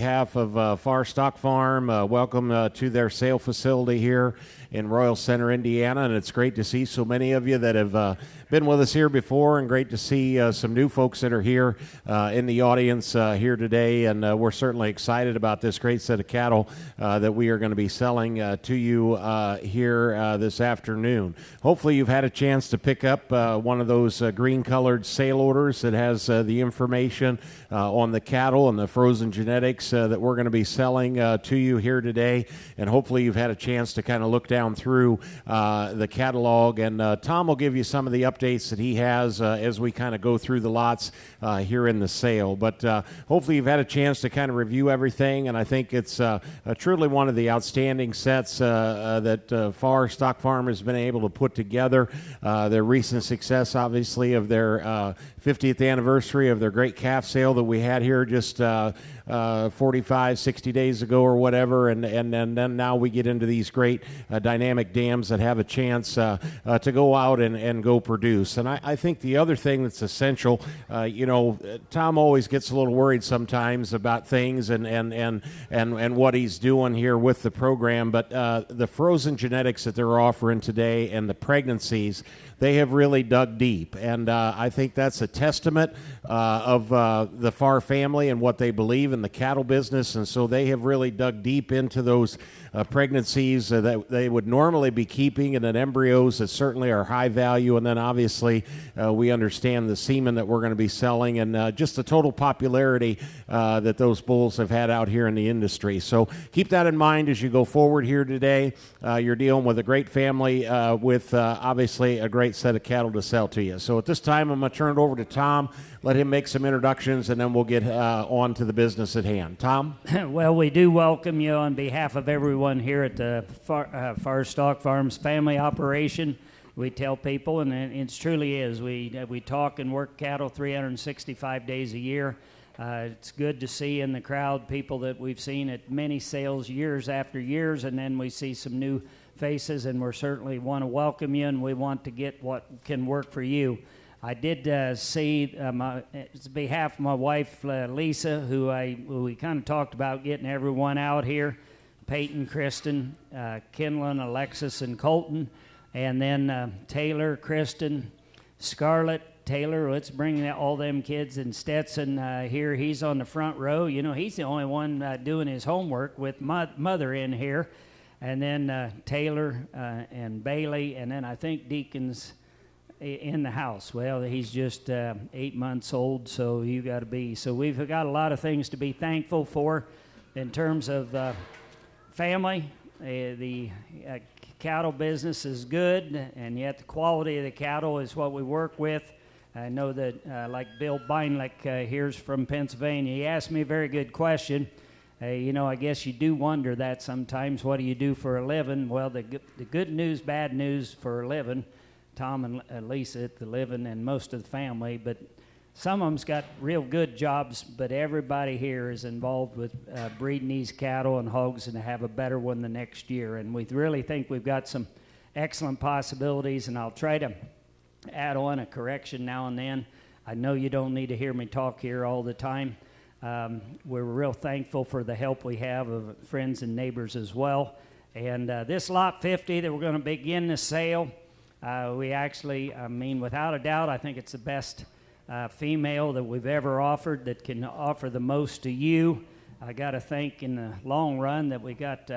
behalf of Far Stock Farm, welcome to their sale facility here in Royal Center, Indiana, and it's great to see so many of you that have been with us here before, and great to see some new folks that are here in the audience here today, and we're certainly excited about this great set of cattle that we are going to be selling to you here this afternoon. Hopefully you've had a chance to pick up one of those green-colored sale orders that has the information on the cattle and the frozen genetics that we're going to be selling to you here today, and hopefully you've had a chance to kind of look down through the catalog, and Tom will give you some of the updates that he has as we kind of go through the lots here in the sale, but hopefully you've had a chance to kind of review everything, and I think it's truly one of the outstanding sets that Far Stock Farm has been able to put together. Their recent success, obviously, of their 50th anniversary of their great calf sale that we had here just 45, 60 days ago or whatever, and then now we get into these great dynamic dams that have a chance to go out and go produce. And I think the other thing that's essential, Tom always gets a little worried sometimes about things and what he's doing here with the program, but the frozen genetics that they're offering today and the pregnancies, they have really dug deep, and I think that's a testament of the Farr family and what they believe in the cattle business, and so they have really dug deep into those pregnancies that they would normally be keeping, and then embryos that certainly are high value, and then obviously we understand the semen that we're going to be selling, and just the total popularity that those bulls have had out here in the industry. So keep that in mind as you go forward here today. You're dealing with a great family with obviously a great set of cattle to sell to you. So at this time, I'm going to turn it over to Tom, let him make some introductions, and then we'll get on to the business at hand. Tom? Well, we do welcome you on behalf of everyone here at the Far Stock Farms family operation. We tell people, and it truly is, we talk and work cattle 365 days a year. It's good to see in the crowd people that we've seen at many sales years after years, and then we see some new faces, and we certainly want to welcome you, and we want to get what can work for you. I did see, on behalf of my wife, Lisa, who we kind of talked about getting everyone out here, Peyton, Kristen, Kinlan, Alexis, and Colton, and then Taylor, Kristen, Scarlett, Taylor. Let's bring all them kids, and Stetson here. He's on the front row. You know, he's the only one doing his homework with mother in here. And then Taylor and Bailey, and then I think Deacon's in the house. Well, he's just 8 months old, so you got to be. So we've got a lot of things to be thankful for in terms of family. The cattle business is good, and yet the quality of the cattle is what we work with. I know that, like Bill Beinlich here's from Pennsylvania, he asked me a very good question. I guess you do wonder that sometimes. What do you do for a living? Well, the good news, bad news for a living, Tom and Lisa at the living and most of the family, but some of them's got real good jobs, but everybody here is involved with breeding these cattle and hogs and to have a better one the next year. And we really think we've got some excellent possibilities, and I'll try to add on a correction now and then. I know you don't need to hear me talk here all the time. We're real thankful for the help we have of friends and neighbors as well. And this lot 50 that we're going to begin the sale, we actually, without a doubt, I think it's the best female that we've ever offered that can offer the most to you. I got to think in the long run that we got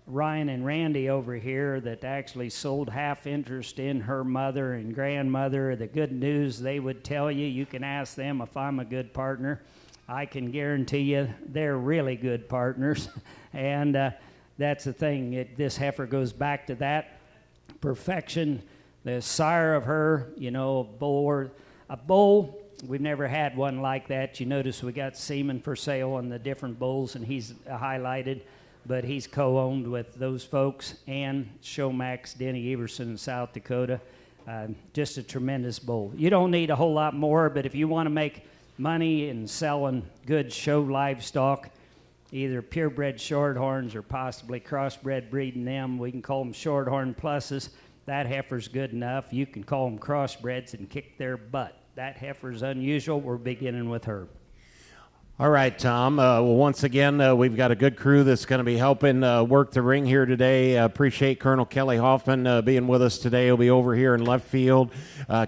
Ryan and Randy over here that actually sold half interest in her mother and grandmother. The good news they would tell you, you can ask them if I'm a good partner. I can guarantee you they're really good partners. And that's the thing. This heifer goes back to that perfection. The sire of her, a bull, we've never had one like that. You notice we got semen for sale on the different bulls, and he's highlighted. But he's co-owned with those folks and Showmax, Denny Everson in South Dakota. Just a tremendous bull. You don't need a whole lot more, but if you want to make money in selling good show livestock, either purebred shorthorns or possibly crossbred breeding them, we can call them shorthorn pluses. That heifer's good enough. You can call them crossbreds and kick their butt. That heifer's unusual. We're beginning with her. All right, Tom. Well, once again, we've got a good crew that's going to be helping work the ring here today. Appreciate Colonel Kelly Hoffman being with us today. He'll be over here in left field.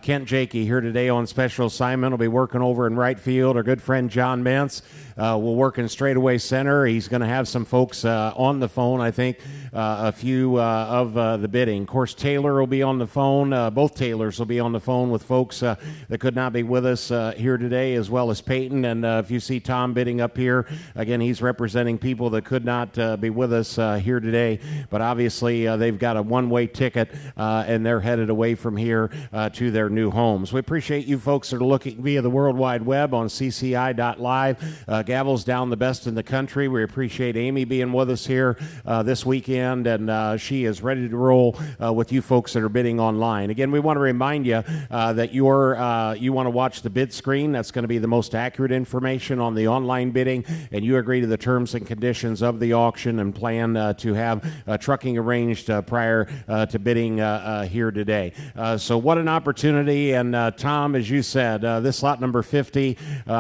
Kent Jakey here today on special assignment. Will be working over in right field. Our good friend John Mintz will work in straightaway center. He's going to have some folks on the phone, I think, a few of the bidding. Of course, Taylor will be on the phone. Both Taylors will be on the phone with folks that could not be with us here today, as well as Peyton. And if you see Tom bidding up here, again, he's representing people that could not be with us here today. But obviously, they've got a one-way ticket, and they're headed away from here to their new homes. We appreciate you folks that are looking via the World Wide Web on CCI.live. Gavel's down the best in the country. We appreciate Amy being with us here this weekend, and she is ready to roll with you folks that are bidding online. Again, we want to remind you that you want to watch the bid screen. That's going to be the most accurate information on the online bidding, and you agree to the terms and conditions of the auction and plan to have trucking arranged prior to bidding here today. So what an opportunity, and Tom, as you said, this lot number 50,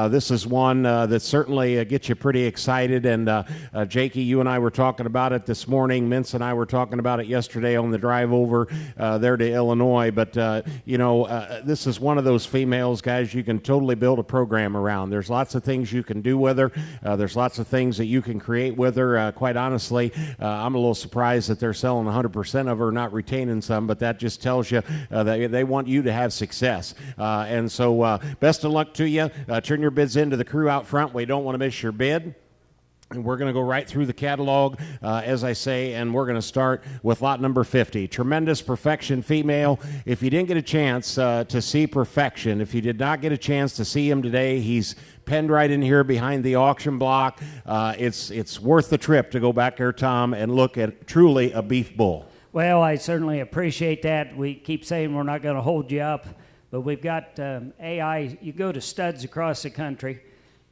this is one that certainly gets you pretty excited, and Jakey, you and I were talking about it this morning. Mintz and I were talking about it yesterday on the drive over there to Illinois, but this is one of those females, guys, you can totally build a program around. There's lots of things you can do with her. There's lots of things that you can create with her. Quite honestly, I'm a little surprised that they're selling 100% of her, not retaining some, but that just tells you that they want you to have success. And so best of luck to you. Turn your bids into the crew out front. We don't want to miss your bid. And we're going to go right through the catalog, as I say, and we're going to start with lot number 50. Tremendous Perfection female. If you didn't get a chance to see Perfection, if you did not get a chance to see him today, he's penned right in here behind the auction block. It's worth the trip to go back there, Tom, and look at truly a beef bull. Well, I certainly appreciate that. We keep saying we're not going to hold you up, but we've got AI. You go to studs across the country,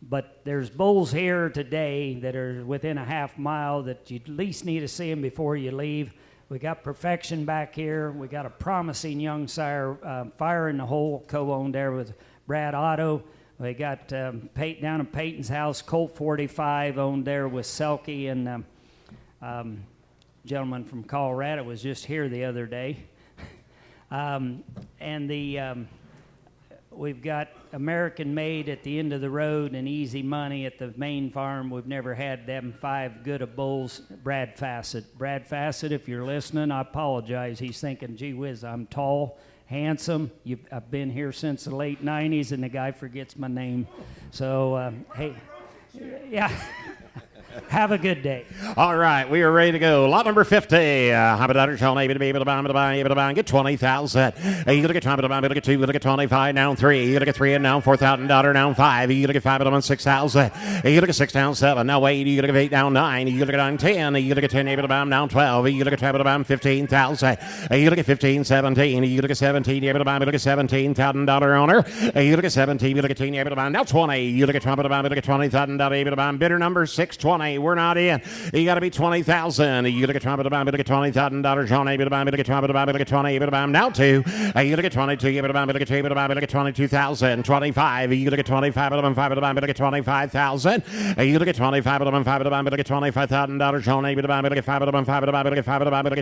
but there's bulls here today that are within a half mile that you at least need to see them before you leave. We got Perfection back here. We got a promising young sire, Fire in the Hole, co-owned there with Brad Otto. We got Peyton down at Peyton's house, Colt 45, owned there with Selkie, and gentleman from Colorado was just here the other day. We've got American Made at the end of the road and Easy Money at the main farm. We've never had them 5 good of bulls. Brad Fassett. Brad Fassett, if you're listening, I apologize. He's thinking, gee whiz, I'm tall, handsome. I've been here since the late 90s, and the guy forgets my name. So, hey, yeah. Have a good day. All right, we are ready to go. Lot number 50. Get 20,000. You look at time, look at 2, look at 25, now 3. You look at 3 and now $4,000, now 5. You look at 5 and 6,000. You look at 6 down 7, now 8. You look at 8 down 9. You look at 9 10. You look at 10 now 12. You look at 12 15,000. You look at 15 17. You look at 17. You look at $17,000 owner. You look at 17. You look at 10. Now 20. You look at 20. Look at $20,000. Bidder number 620. We're not in. You got to be 20,000. You look at $20,000. Look at $20,000. John A. Look at 20. Look at 20. Now 2. You look at 22. Look at 2. Look at 22,000. 25. You look at 25. Look at 25,000. You look at 25. Look at $25,000. John A. Look at 5. Look at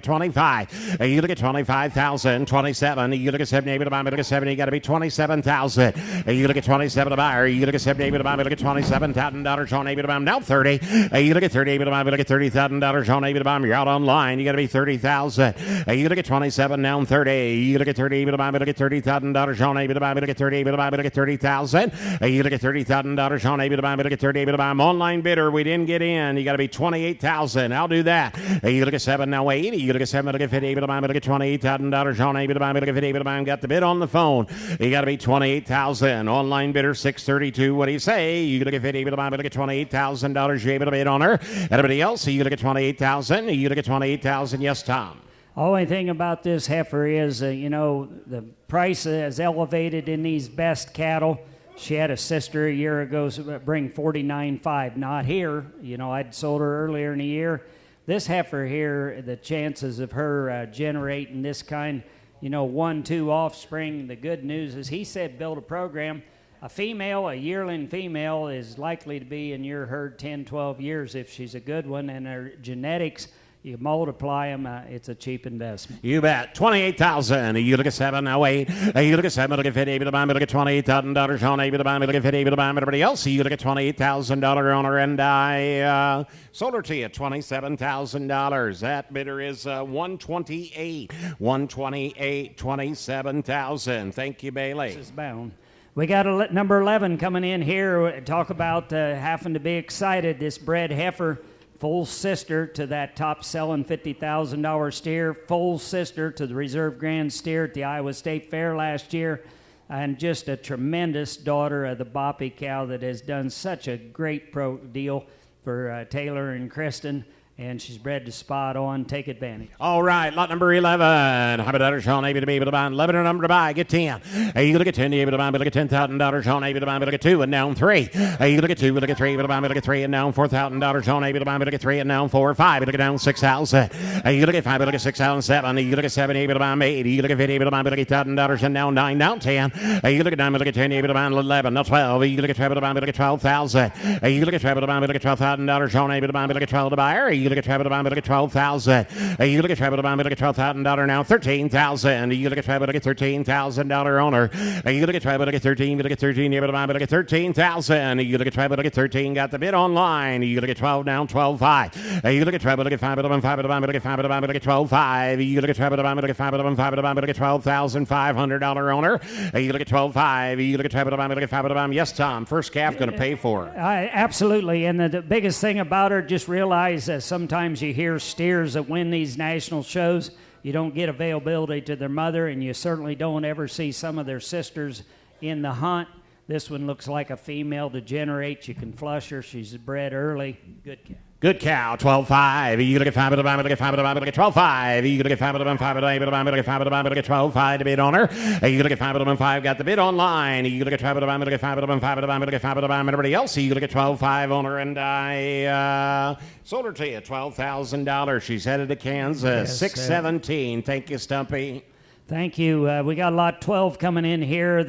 25. You look at 25,000. 27. You look at 70. Look at 70. You got to be 27,000. You look at 27 buyer. You look at 70. Look at $27,000. John A. Now 30. You look at 30. Look at $30,000. John A. You're out online. You got to be 30,000. You look at 27. Now 30. You look at 30. Look at $30,000. John A. Look at 30. Look at 30,000. You look at $30,000. John A. Look at 30. Online bidder. We didn't get in. You got to be 28,000. I'll do that. You look at 7. Now 8. You look at 7. Look at 50. Look at $28,000. John A. Look at 50. Got the bid on the phone. You got to be 28,000. Online bidder 632. What do you say? You look at 50. Look at $28,000. You able to bid on her? Anybody else? You look at 28,000. You look at 28,000. Yes, Tom. Only thing about this heifer is, the price is elevated in these best cattle. She had a sister a year ago bring 49.5. Not here. I'd sold her earlier in the year. This heifer here, the chances of her generating this kind, 1-2 offspring. The good news is he said build a program. A female, a yearling female, is likely to be in your herd 10, 12 years if she's a good one, and her genetics, you multiply them, it's a cheap investment. You bet. 28,000. You look at 7, now 8. You look at 7, look at 50, look at $28,000. Sean, look at 50, everybody else. You look at $28,000 owner, and I sold her to you at $27,000. That bidder is 128. 128, 27,000. Thank you, Bailey. This is bound. We got number 11 coming in here. Talk about having to be excited. This bred heifer, full sister to that top-selling $50,000 steer, full sister to the Reserve Grand Steer at the Iowa State Fair last year, and just a tremendous daughter of the Boppy cow that has done such a great deal for Taylor and Kristen. And she's bred to spot on. Take advantage. All right, lot number 11. How about that, Sean? Able to be able to buy 11 or number to buy. Get 10. You look at 10, able to buy, look at $10,000. Sean, able to buy, look at 2 and down 3. You look at 2, look at 3, able to buy, look at 3 and down $4,000. Sean, able to buy, look at 3 and down 4, 5. Look at down 6,000. You look at 5, look at 6,000, 7. You look at 7, able to buy 8. You look at 50, able to buy, look at $8,000 and down 9, down 10. You look at 9, look at 10, able to buy 11, now 12. You look at 12, able to buy, look at 12,000. You look at 12, able to buy, look at $12,000. Sean, able to buy, look at 12 to buy. You look at 12, able to buy, look at 12,000. You look at Trevor to buy, look at $12,000 now, 13,000. You look at Trevor, look at $13,000 owner. You look at Trevor, look at 13, look at 13, able to buy, look at 13,000. You look at Trevor, look at 13, got the bid online. You look at 12 down, 12.5. You look at Trevor, look at 5 to buy, 5 to buy, look at 5 to buy, look at 12.5. You look at Trevor to buy, look at 5 to buy, 5 to buy, look at $12,500 owner. You look at 12.5. You look at Trevor to buy, look at 5 to buy. Yes, Tom, first calf going to pay for her. Absolutely, and the biggest thing about her, just realize that sometimes you hear steers that win these national shows, you don't get availability to their mother, and you certainly don't ever see some of their sisters in the hunt. This one looks like a female to generate. You can flush her. She's bred early. Good cow. Good cow, 12.5. You look at 5 to buy, look at 5 to buy, look at 12.5. You look at 5 to buy, 5 to buy, look at 5 to buy, look at 12.5 to bid on her. You look at 5 to buy, 5, got the bid online. You look at 5 to buy, look at 5 to buy, 5 to buy, look at 5 to buy, everybody else. You look at 12.5 on her, and I sold her to you, $12,000. She's headed to Kansas, 617. Thank you, Stumpy. Thank you. We got lot 12 coming in here.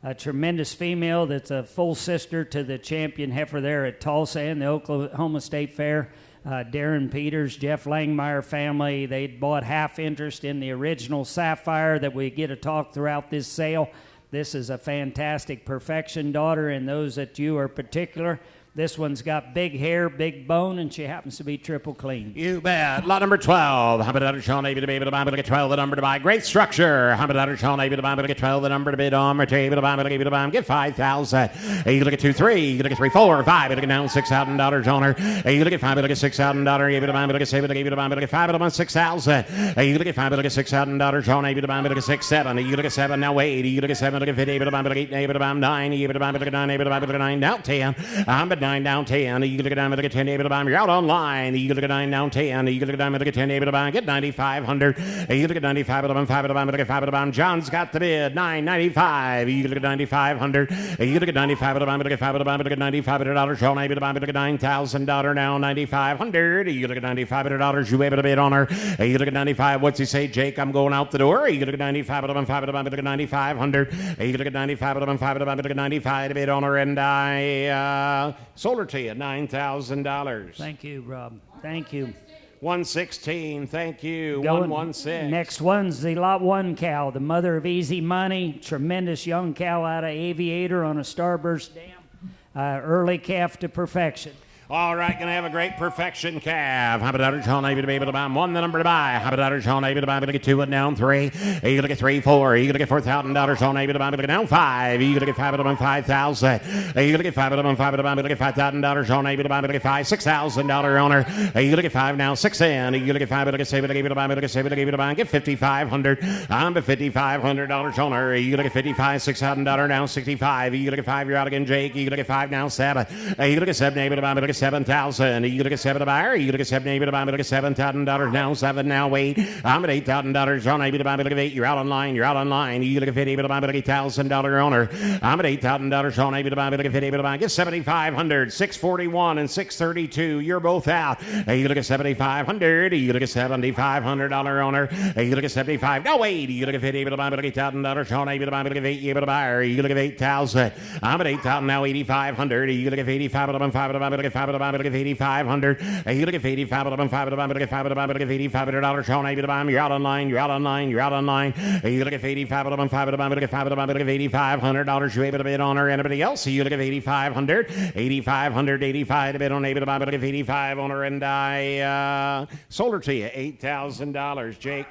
A tremendous female that's a full sister to the champion heifer there at Tulsa and the Oklahoma State Fair. Darren Peters, Jeff Langmeyer family, they bought half interest in the original Sapphire that we get to talk throughout this sale. This is a fantastic perfection daughter, and those that you are particular. This one's got big hair, big bone, and she happens to be triple clean. You bet. Lot number 12. How about that, Sean? Able to be able to buy, look at 12, the number to buy. Great structure. How about that, Sean? Able to buy, look at 12, the number to bid on. Able to buy, look able to buy. Get 5,000. You look at 2, 3. You look at 3, 4, 5. You look at down $6,000 on her. You look at 5. You look at $6,000. Able to buy, look at 7. Able to buy, look at 5. Able to buy 6,000. You look at 5. Look at $6,000. Sean, able to buy, look at 6, 7. You look at 7. Now 8. You look at 7. Look at 50. Able to buy, look at 8. Able to buy 9. Able to buy, look at 9. Able to buy, look at 9. Down 10. I'm at 9 down 10. You look at 9, look at 10, able to buy. You're out online. You look at 9 down 10. You look at 9, look at 10, able to buy. Get 9,500. You look at 95, able to buy. 5 to buy. Look at 5 to buy. John's got the bid. 995. You look at 9,500. You look at 95, able to buy. Look at 5 to buy. Look at $9,500. Sean, able to buy. Look at $9,000 now. 9,500. You look at $9,500. You able to bid on her. You look at 95. What's he say, Jake? I'm going out the door. You look at 95, able to buy. 5 to buy. Look at 9,500. You look at 95, able to buy. 5 to buy. Look at 95 to bid on her, and I sold her to you. $9,000. Thank you, Rob. Thank you. 116. Thank you. 116. Next one's the lot 1 cow, the mother of Easy Money. Tremendous young cow out of Aviator on a Starburst dam. Early calf to perfection. All right, going to have a great perfection calf. How about that, Sean? Able to be able to buy 1, the number to buy. How about that, Sean? Able to buy, look at 2 and down 3. You look at 3, 4. You look at $4,000. Sean, able to buy, look at down 5. You look at 5 to buy, 5,000. You look at 5 to buy, 5 to buy, look at $5,000. Sean, able to buy, look at 5, $6,000 owner. You look at 5 now, 6 in. You look at 5, look at 7, able to buy, look at 7, able to buy, get 5,500. I'm at $5,500 owner. You look at 55, $6,000 now, 65. You look at 5, you're out again, Jake. You look at 5 now, 7. You look at 7, able to buy, look at $7,000. You look at 7 to buyer. You look at 7, able to buy. Look at $7,000 now. 7 now. Wait. I'm at $8,000. John, able to buy. Look at 8. You're out online. You're out online. You look at 50. Able to buy. Look at $1,000 owner. I'm at $8,000. John, able to buy. Look at 50. Able to buy. Get 7,500. 641 and 632. You're both out. You look at 7,500. You look at $7,500 owner. You look at 75. No wait. You look at 50. Able to buy. Look at $8,000. John, able to buy. Look at 8. Able to buy. You look at 8,000. I'm at 8,000 now. 8,500. You look at 85. Look at 5. Look at 5. Look at 8,500. You look at 85. Look at 5. Look at 5. Look at $8,500. John, able to buy. You're out online. You're out online. You're out online. You look at 85. Look at 5. Look at 5. Look at $8,500. You're able to bid on her. Anybody else? You look at 8,500. 8,500. 85 to bid on. Able to buy. Look at 85 on her, and I sold her to you. $8,000. Jake.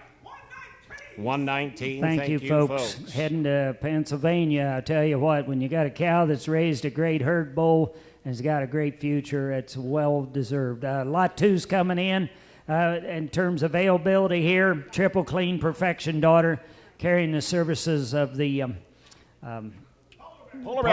119. Thank you, folks. Heading to Pennsylvania, I tell you what, when you got a cow that's raised a great herd bull and has got a great future, it's well deserved. Lot 2's coming in terms of availability here. Triple Clean Perfection Daughter, carrying the services of the Polar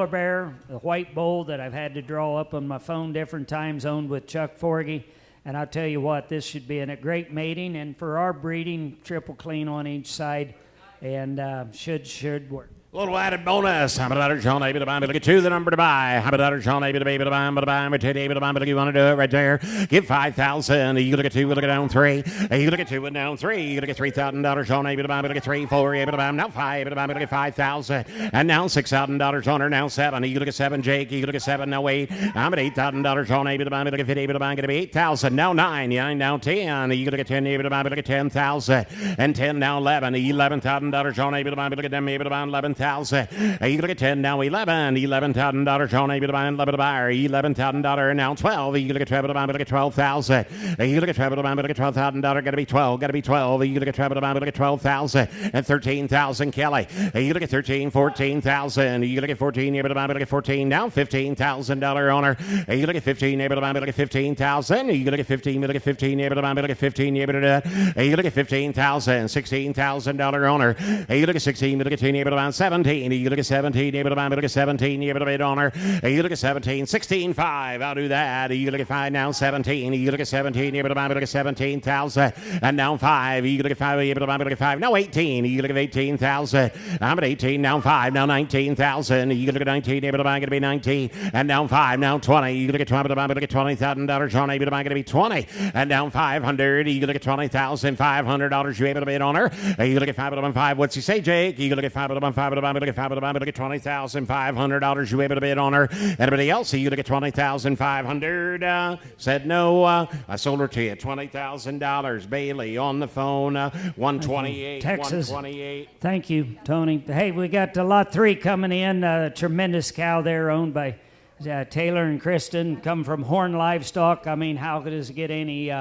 Bear, the white bull that I've had to draw up on my phone different times, owned with Chuck Forgy. And I'll tell you what, this should be a great mating. And for our breeding, Triple Clean on each side, and should work. A little added bonus. How about John, able to buy? Look at 2, the number to buy. How about John, able to buy? Able to buy. Able to buy. You want to do it right there? Give 5,000. You look at 2. Look at down 3. You look at 2 and down 3. You look at $3,000. John, able to buy. Look at 3, 4. Able to buy. Now 5. Able to buy. Look at 5,000. And now $6,000 on her. Now 7. You look at 7, Jake. You look at 7. Now 8. I'm at $8,000. John, able to buy. Look at 50. Able to buy. Going to be 8,000. Now 9. Yeah. Now 10. You look at 10. Able to buy. Look at 10,000. And 10 now 11. $11,000. John, able to buy. Look at them. Able to buy 11,000. You look at 10 now 11. $11,000. John, able to buy and love to buy. $11,000 now 12. You look at travel to buy. Look at 12,000. You look at travel to buy. Look at $12,000. Got to be 12. Got to be 12. You look at travel to buy. Look at 12,000 and 13,000. Kelly. You look at 13. 14,000. You look at 14. Able to buy. Look at 14 now. $15,000 owner. You look at 15. Able to buy. Look at 15,000. You look at 15. Look at 15. Able to buy. Look at 15. Able to do it. You look at 15,000. $16,000 owner. You look at 16. Look at 10. Able to buy 17. You look at 17, able to buy, look at 17, able to bid on her. You look at 17, 16, 5, I'll do that. You look at 5 now, 17, you look at 17, able to buy, look at 17,000, and now 5, you look at 5, able to buy, look at 5, now 18, you look at 18,000, I'm at 18, now 5, now 19,000, you look at 19, able to buy, going to be 19, and now 5, now 20, you look at 20, able to buy, look at $20,000, John, able to buy, going to be 20, and now 500, you look at $20,500, you able to bid on her. You look at 5, able to buy 5, what's he say, Jake? You look at 5, able to buy 5, able to buy, look at 5, able to buy, look at $20,500 you able to bid on her. Anybody else? You look at $20,500. Said no. I sold her to you. $20,000. Bailey on the phone. 128. Texas. 128. Thank you, Tony. Hey, we got lot 3 coming in. Tremendous cow there, owned by Taylor and Kristen. Come from Horn Livestock. I mean, how does it get any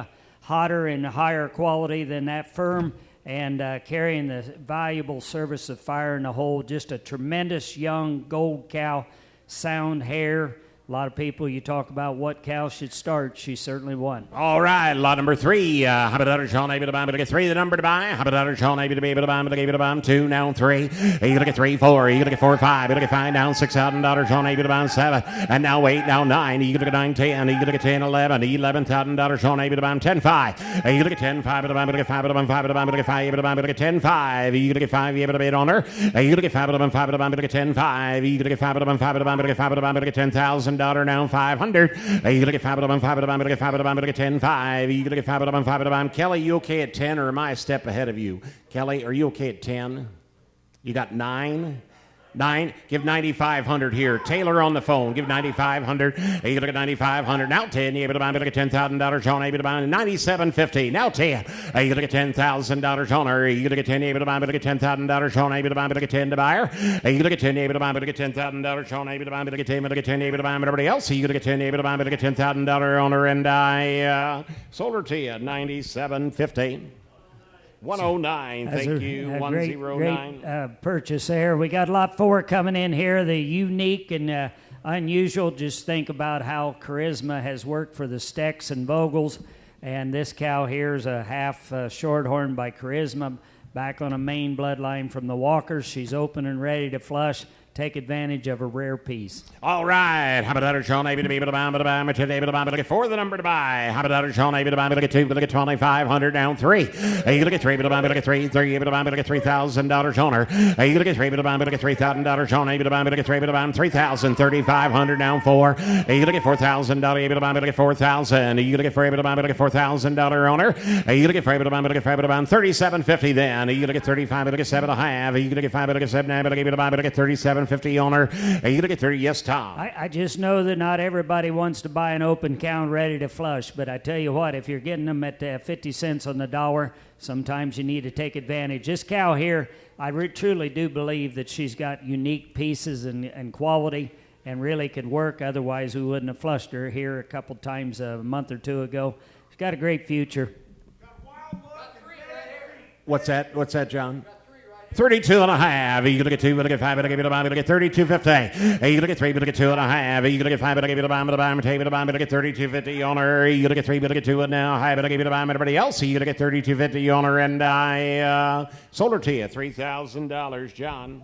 hotter and higher quality than that firm? And carrying the valuable service of Fire in the Hole. Just a tremendous young gold cow, sound hair. A lot of people, you talk about what cow should start. She certainly won. All right, lot number 3. How about John, able to buy, but get 3, the number to buy. How about John, able to be able to buy, but able to buy 2, now 3. You look at 3, 4. You look at 4, 5. You look at 5, down $6,000. John, able to buy 7. And now 8, now 9. You look at 9, 10. You look at 10, 11. $11,000. John, able to buy 10, 5. You look at 10, 5. Able to buy, look at 5. Able to buy 5. Able to buy, look at 5. Able to buy, look at 10, 5. You look at 5. You able to bid on her. You look at 5. Able to buy 5. Able to buy, look at 10, 5. You look at 5. Able to buy 5. Able to buy, look at 5. Able to buy, look at $10,000. Now 500. You look at 5, look at 5, look at 5, look at 10, 5. You look at 5, look at 5. Kelly, you okay at 10, or am I a step ahead of you? Kelly, are you okay at 10? You got 9? 9, give 9,500 here. Taylor on the phone, give 9,500. You look at 9,500. Now 10, you able to buy, look at $10,000. John, able to buy 97.50. Now 10. You look at $10,000 on her. You look at 10, you able to buy, look at $10,000. John, able to buy, look at 10 to buy her. You look at 10, you able to buy, look at $10,000. John, able to buy, look at 10, look at 10, able to buy, everybody else. You look at 10, you able to buy, look at $10,000 on her, and I sold her to you 97.50. 109, thank you. 109. Great purchase there. We got lot 4 coming in here. The unique and unusual. Just think about how charisma has worked for the Stecks and Vogels. And this cow here is a half shorthorn by charisma, back on a main bloodline from the Walkers. She's open and ready to flush. take advantage of a rare piece. All right. How about that, Sean? Maybe to be able to buy, for the number to buy. How about that, Sean? Maybe to buy, look at 2, look at 2,500 down 3. You look at 3, but look at 3, 3, but look at $3,000 on her. You look at 3, but look at $3,000 on, maybe to buy, look at 3, but $3,000, 3,500 down 4. You look at $4,000, able to buy, look at 4,000. You look at 4, able to buy, look at $4,000 on her. You look at 4, able to buy, look at 37.50 then. You look at 35, look at 7.5. You look at 5, look at 7, but able to buy, look at 37.50 on her. You look at 30, yes, Tom. I just know that not everybody wants to buy an open cow ready to flush, but I tell you what, if you're getting them at 50 cents on the dollar, sometimes you need to take advantage. This cow here, I truly do believe that she's got unique pieces and quality and really could work. Otherwise, we wouldn't have flushed her here a couple times a month or two ago. She's got a great future. What's that, John? 32 and a half. You look at 2, but look at 5, but look at 32.50. You look at 3, but look at 2 and a half. You look at 5, but look at but look at 32.50 on her. You look at 3, but look at 2 and now high, but look at everybody else. You look at 32.50 on her, and I sold her to you $3,000, John.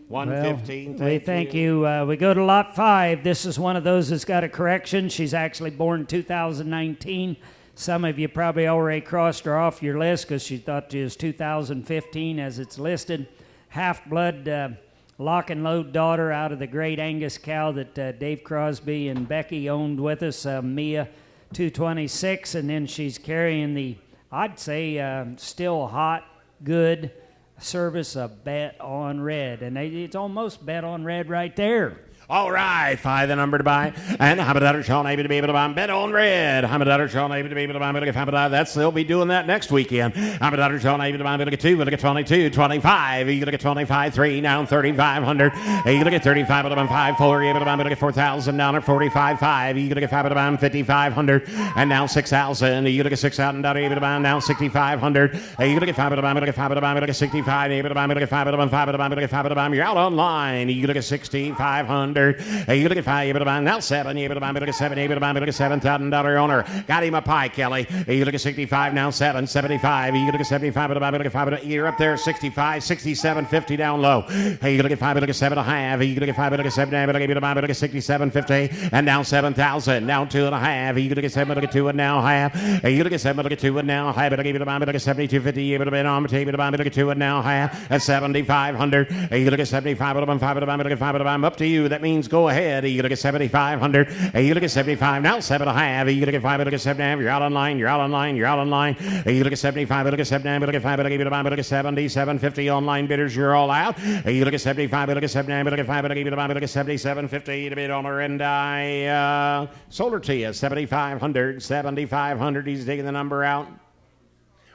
115. Well, we thank you. We go to lot 5. This is one of those that's got a correction. She's actually born 2019. Some of you probably already crossed her off your list because she thought it was 2015 as it's listed. Half-blood lock and load daughter out of the great Angus cow that Dave Crosby and Becky owned with us, Mia 226. And then she's carrying the, I'd say, still hot, good service of Bet on Red. And it's almost Bet on Red right there. All right, 5 the number to buy. And how about that, Sean, able to be able to buy Bet on Red. How about that, Sean, able to be able to buy that's they'll be doing that next weekend. How about that, Sean, able to buy look at 2, look at 22, 25. You look at 25, 3, now 3,500. You look at 35, able to buy 5, 4, able to buy look at $4,000, 45, 5. You look at 5, able to buy 5,500, and now 6,000. You look at 6,000, able to buy now 6,500. You look at 5, able to buy look at 5, able to buy look at 65, able to buy look at 5, able to buy 5, able to buy look at 5, able to buy. You're out online. You look at 6,500. You look at 5, able to buy now 7, able to buy look at 7, able to buy look at $7,000 owner. Got him a pie, Kelly. You look at 65 now 7, 75. You look at 75, able to buy look at 5, you're up there 65, 67.50 down low. You look at 5, look at 7.5. You look at 5, look at 7, able to buy look at 67.50, and now 7,000. Now 2.5. You look at 7, look at 2 and now half. You look at 7, look at 2 and now half. Able to buy look at 72.50. Able to buy on the table to buy look at 2 and now half at 7,500. You look at 75, able to buy 5, able to buy look at 5, able to buy. I'm up to you. That means go ahead. You look at 7,500. You look at 75 now 7.5. You look at 5, look at 7.5. You're out online. You're out online. You're out online. You look at 75. Look at 7. Look at 5. Look at 5. Look at 77.50 online bidders. You're all out. You look at 75. Look at 7. Look at 5. Look at 5. Look at 77.50 to bid on her, and I sold her to you 7,500. 7,500. He's taking the number out.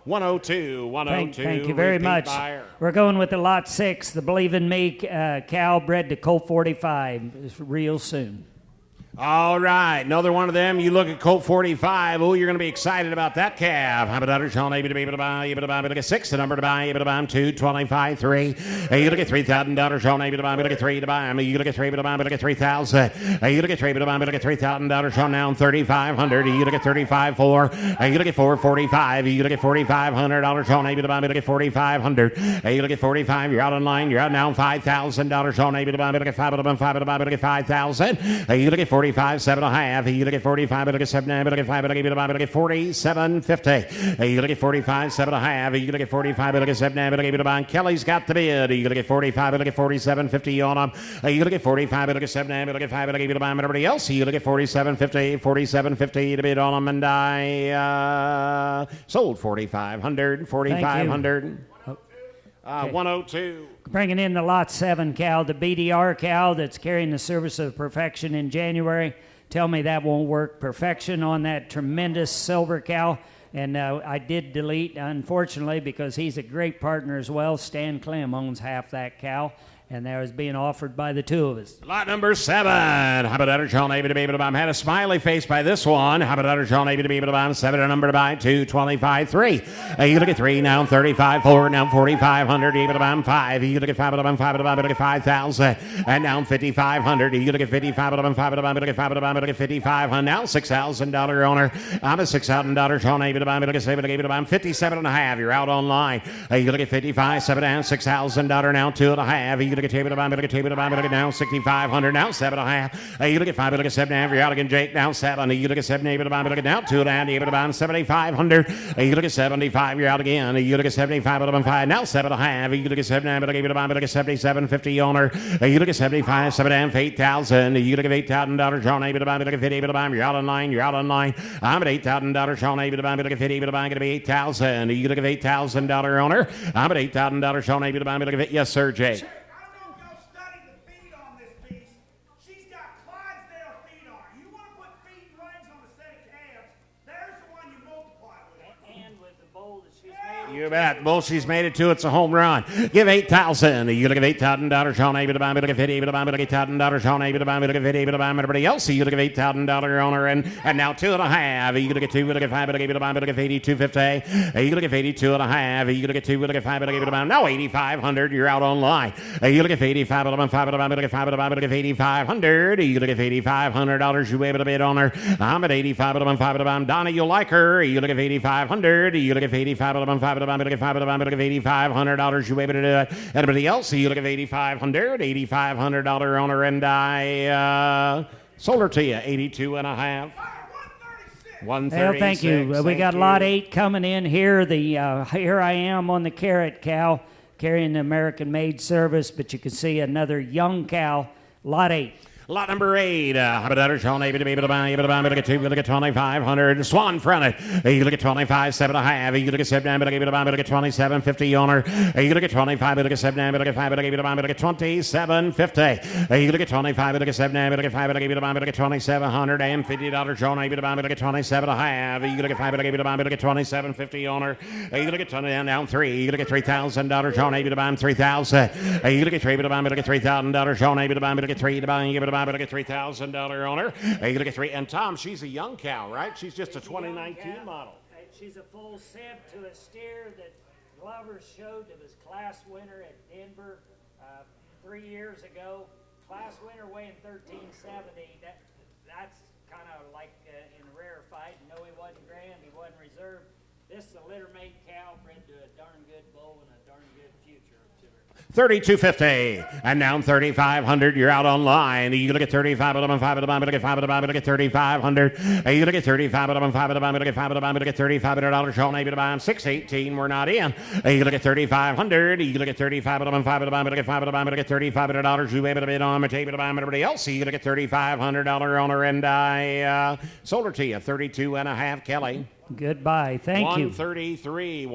102. Thank you very much. Buyer. We're going with the lot 6, the Believe in Me cow bred to Colt 45. It's real soon. All right, another one of them. You look at Colt 45. Oh, you're going to be excited about that calf. How about Sean? Able to buy, look at 6, the number to buy, able to buy him 2, 25, 3. You look at $3,000, Sean, able to buy, look at 3 to buy him. You look at 3, able to buy, look at 3,000. You look at 3, able to buy, look at $3,000, Sean, now 3,500. You look at 35, 4. You look at 4, 45. You look at $4,500, Sean, able to buy, look at 4,500. You look at 45. You're out online. You're out now $5,000, Sean, able to buy, look at 5, able to buy, look at 5,000. You look at 45, 7.5. You look at 45, look at 7, look at 5, look at 47.50. You look at 45, 7.5. You look at 45, look at 7, look at 5. Kelly's got the bid. You look at 45, look at 47.50 on them. You look at 45, look at 7, look at 5, look at 5. Everybody else, you look at 47.50, 47.50 to bid on them, and I sold 4,500, 4,500. 102. Bringing in the lot 7 cow, the BDR cow that's carrying the service of perfection in January. Tell me that won't work. Perfection on that tremendous silver cow. And I did delete, unfortunately, because he's a great partner as well. Stan Clem owns half that cow. And that was being offered by the two of us. Lot number 7. How about that, Sean? Able to be able to buy him. Had a smiley face by this one. How about that, Sean? Able to be able to buy him. 7, a number to buy. 2, 25, 3. You look at 3, now 35, 4, now 4,500. Able to buy him 5. You look at 5, able to buy him 5, able to buy him. Look at 5,000. And now 5,500. You look at 55, able to buy him 5, able to buy him. Look at 5, able to buy him. Look at 5,500. Now $6,000 owner. I'm a $6,000 Sean. Able to buy him. Look at 7, able to buy him 57.5. You're out online. You look at 55, 7 down, $6,000 now 2.5. You look look at table to buy, look at table to buy, look at now 6,500, now 7.5. You look at 5, look at 7.5. You're out again, Jake. Now 7. You look at 7, able to buy, look at now 2.5. Able to buy 7,500. You look at 75. You're out again. You look at 75, 5. Now 7.5. You look at 7, able to buy, look at 77.50 owner. You look at 75, 7.5, 8,000. You look at $8,000. Sean able to buy, look at 50, able to buy. You're out on line. You're out on line. I'm at $8,000. Sean able to buy, look at 50, able to buy. Going to be 8,000. You look at $8,000 owner. I'm at $8,000. Sean able to buy, look at it. Yes, sir, Jake. I don't know if y'all studied the feet on this piece. She's got Clydesdale feet on her. You want to put feet and legs on a set of calves, there's the one you multiply with. And with the bowl that she's made. You bet. Bull, she's made it to. It's a home run. Give 8,000. You look at $8,000. Sean able to buy, look at 50, able to buy, look at $8,000. Sean able to buy, look at 50, able to buy. Everybody else, you look at $8,000 owner, and now 2.5. You look at 2, look at 5, look at able to buy, look at 82.50. You look at 82.5. You look at 2, look at 5, look at able to buy. Now 8,500. You're out online. You look at 85, look at 5, look at 5, look at 8,500. You look at $8,500. You able to bid on her. I'm at 85, look at 5, look at Donna. You like her. You look at 8,500. You look at 85, look at 5, look at 5, look at $8,500. You able to do it. Anybody else? You look at $8,500 owner, and I sold her to you 82.5. 136. Well, thank you. We got lot 8 coming in here. Here I am on the carrot cow carrying the American-made service, but you can see another young cow, lot 8. Lot number 8. How about Sean able to buy, look at 2, look at 2,500. Swan fronted. You look at 25, 7.5. You look at 7, look at 27.50 owner. You look at 25, look at 7, look at 5, look at 27.50. You look at 25, look at 7, look at 5, look at $2,750. Sean able to buy, look at 27.5. You look at 5, look at 27.50 owner. You look at 20 down 3. You look at $3,000. Sean able to buy 3,000. You look at 3, look at $3,000. Sean able to buy, look at 3 to buy, give it but look at $3,000 owner. You look at 3, and Tom, she's a young cow, right? She's just a 2019 model. She's a full sib to a steer that Glover showed that was class winner at Denver 3 years ago. Class winner weighing 1370. That's kind of like in a rare fight. No, he wasn't grand. He wasn't reserved. This is a litter-made cow bred to a darn good bull and a darn good future to her. 32.50, and now 3,500. You're out online. You look at 35, look at 5, look at 5, look at 3,500. You look at 35, look at 5, look at 5, look at $3,500. Sean able to buy 618. We're not in. You look at 3,500. You look at 35, look at 5, look at 5, look at $3,500. You able to bid on. Able to buy everybody else. You look at $3,500 owner, and I sold her to you 32.5. Kelly. Goodbye. Thank you. 133.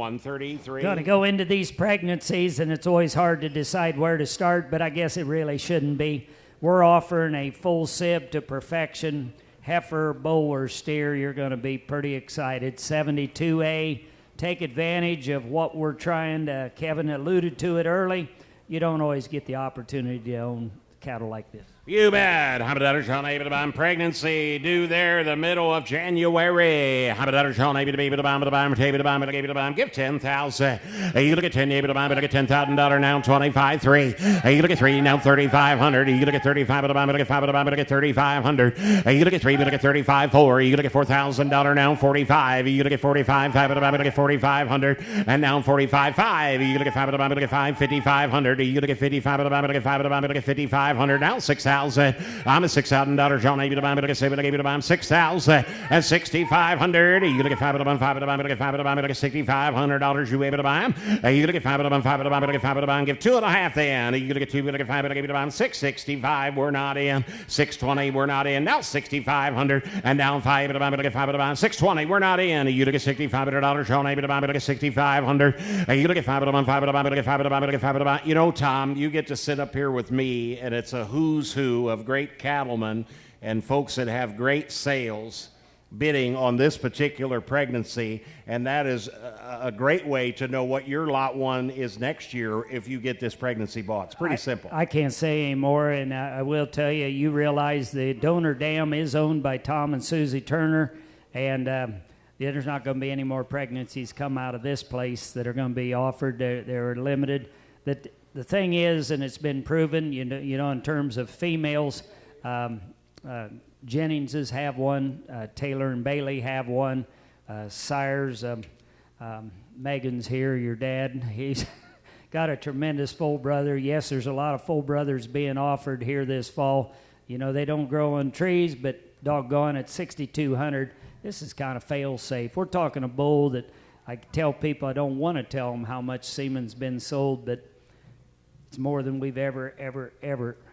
Going to go into these pregnancies, and it's always hard to decide where to start, but I guess it really shouldn't be. We're offering a full sib to perfection, heifer, bull, or steer. You're going to be pretty excited. 72A. Take advantage of what we're trying to. Kevin alluded to it early. You don't always get the opportunity to own cattle like this. You bet. How about Sean able to buy pregnancy due there the middle of January. How about Sean able to be able to buy give 10,000. You look at 10, able to buy, look at $10,000 now 25.3. You look at 3 now 3,500. You look at 35, look at 5, look at 3,500. You look at 3, look at 35.4. You look at $4,000 now 45. You look at 45, 5, look at 4,500, and now 45.5. You look at 5, look at 5, 5,500. You look at 55, look at 5, look at 5,500 now 6,000. I'm at $6,000. John able to buy, look at 7, able to buy 6,000 and 6,500. You look at 5, look at 5, look at 5, look at $6,500. You able to buy them? You look at 5, look at 5, look at 5, look at give 2.5 then. You look at 2, look at 5, look at 5, 665. We're not in. 620. We're not in. Now 6,500 and down 5, look at 5, look at 620. We're not in. You look at $6,500. John able to buy, look at 6,500. You look at 5, look at 5, look at 5, look at 5. You know, Tom, you get to sit up here with me, and it's a who's who of great cattlemen and folks that have great sales bidding on this particular pregnancy, and that is a great way to know what your lot 1 is next year if you get this pregnancy bought. It's pretty simple. I can't say anymore, and I will tell you, you realize the donor dam is owned by Tom and Susie Turner, and there's not going to be any more pregnancies come out of this place that are going to be offered. They're limited. The thing is, and it's been proven, you know, in terms of females, Jenningses have one, Taylor and Bailey have one, Sires, Megan's here, your dad, he's got a tremendous full brother. Yes, there's a lot of full brothers being offered here this fall. You know, they don't grow on trees, but doggone, at 6,200, this is kind of fail-safe. We're talking a bull that I tell people I don't want to tell them how much semen's been sold, but it's more than we've ever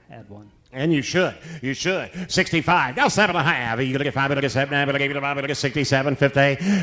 had one. And you should. 65. Now 7.5. You look at 5. Look at 7. Look at 5. Look at 67. 50.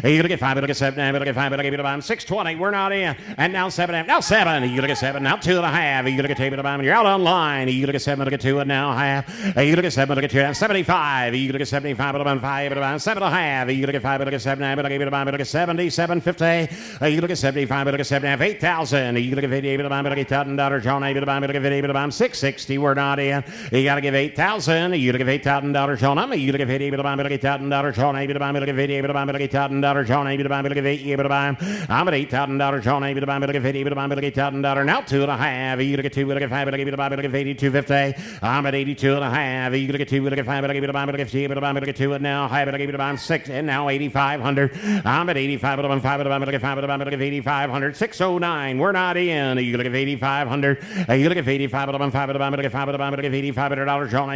You look at 5. Look at 7. Look at 5. Look at 620. We're not in. And now 7. Now 7. You look at 7. Now 2.5. You look at 8. And you're out online. You look at 7. Look at 2. And now half. You look at 7. Look at 2. And 75. You look at 75. And 5. And 7.5. You look at 5. Look at 7. Look at 77. 50. You look at 75. Look at 7. 8,000. You look at 58. Look at $8,000. John 8. Look at 58. 660. We're not in. You got to give $8,000. You give $8,000 John. I'm you give $8,000 John. $8,000 give $8,000 John. $8,000 give $8,000. I'm at $8,000 John. $8,000 give $8,000. Now 2.5. You get 2. Look at 5. Look at 82.50. I'm at 82.5. You get 2. Look at 5. Look at 2. And now 5. 6. And now 8,500. I'm at 85. Look at 5. Look at 5. Look at 8,500. 609. We're not in. You look at 8,500. You look at 85. Look at 5. Look at 5. Look at $8,500 John.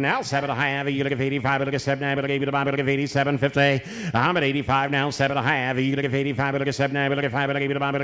Now 7.5. You look at 85. Look at 7. Look at 87.50. I'm at 85 now. 7.5. You look at 85. Look at 7. Look at 5. Look at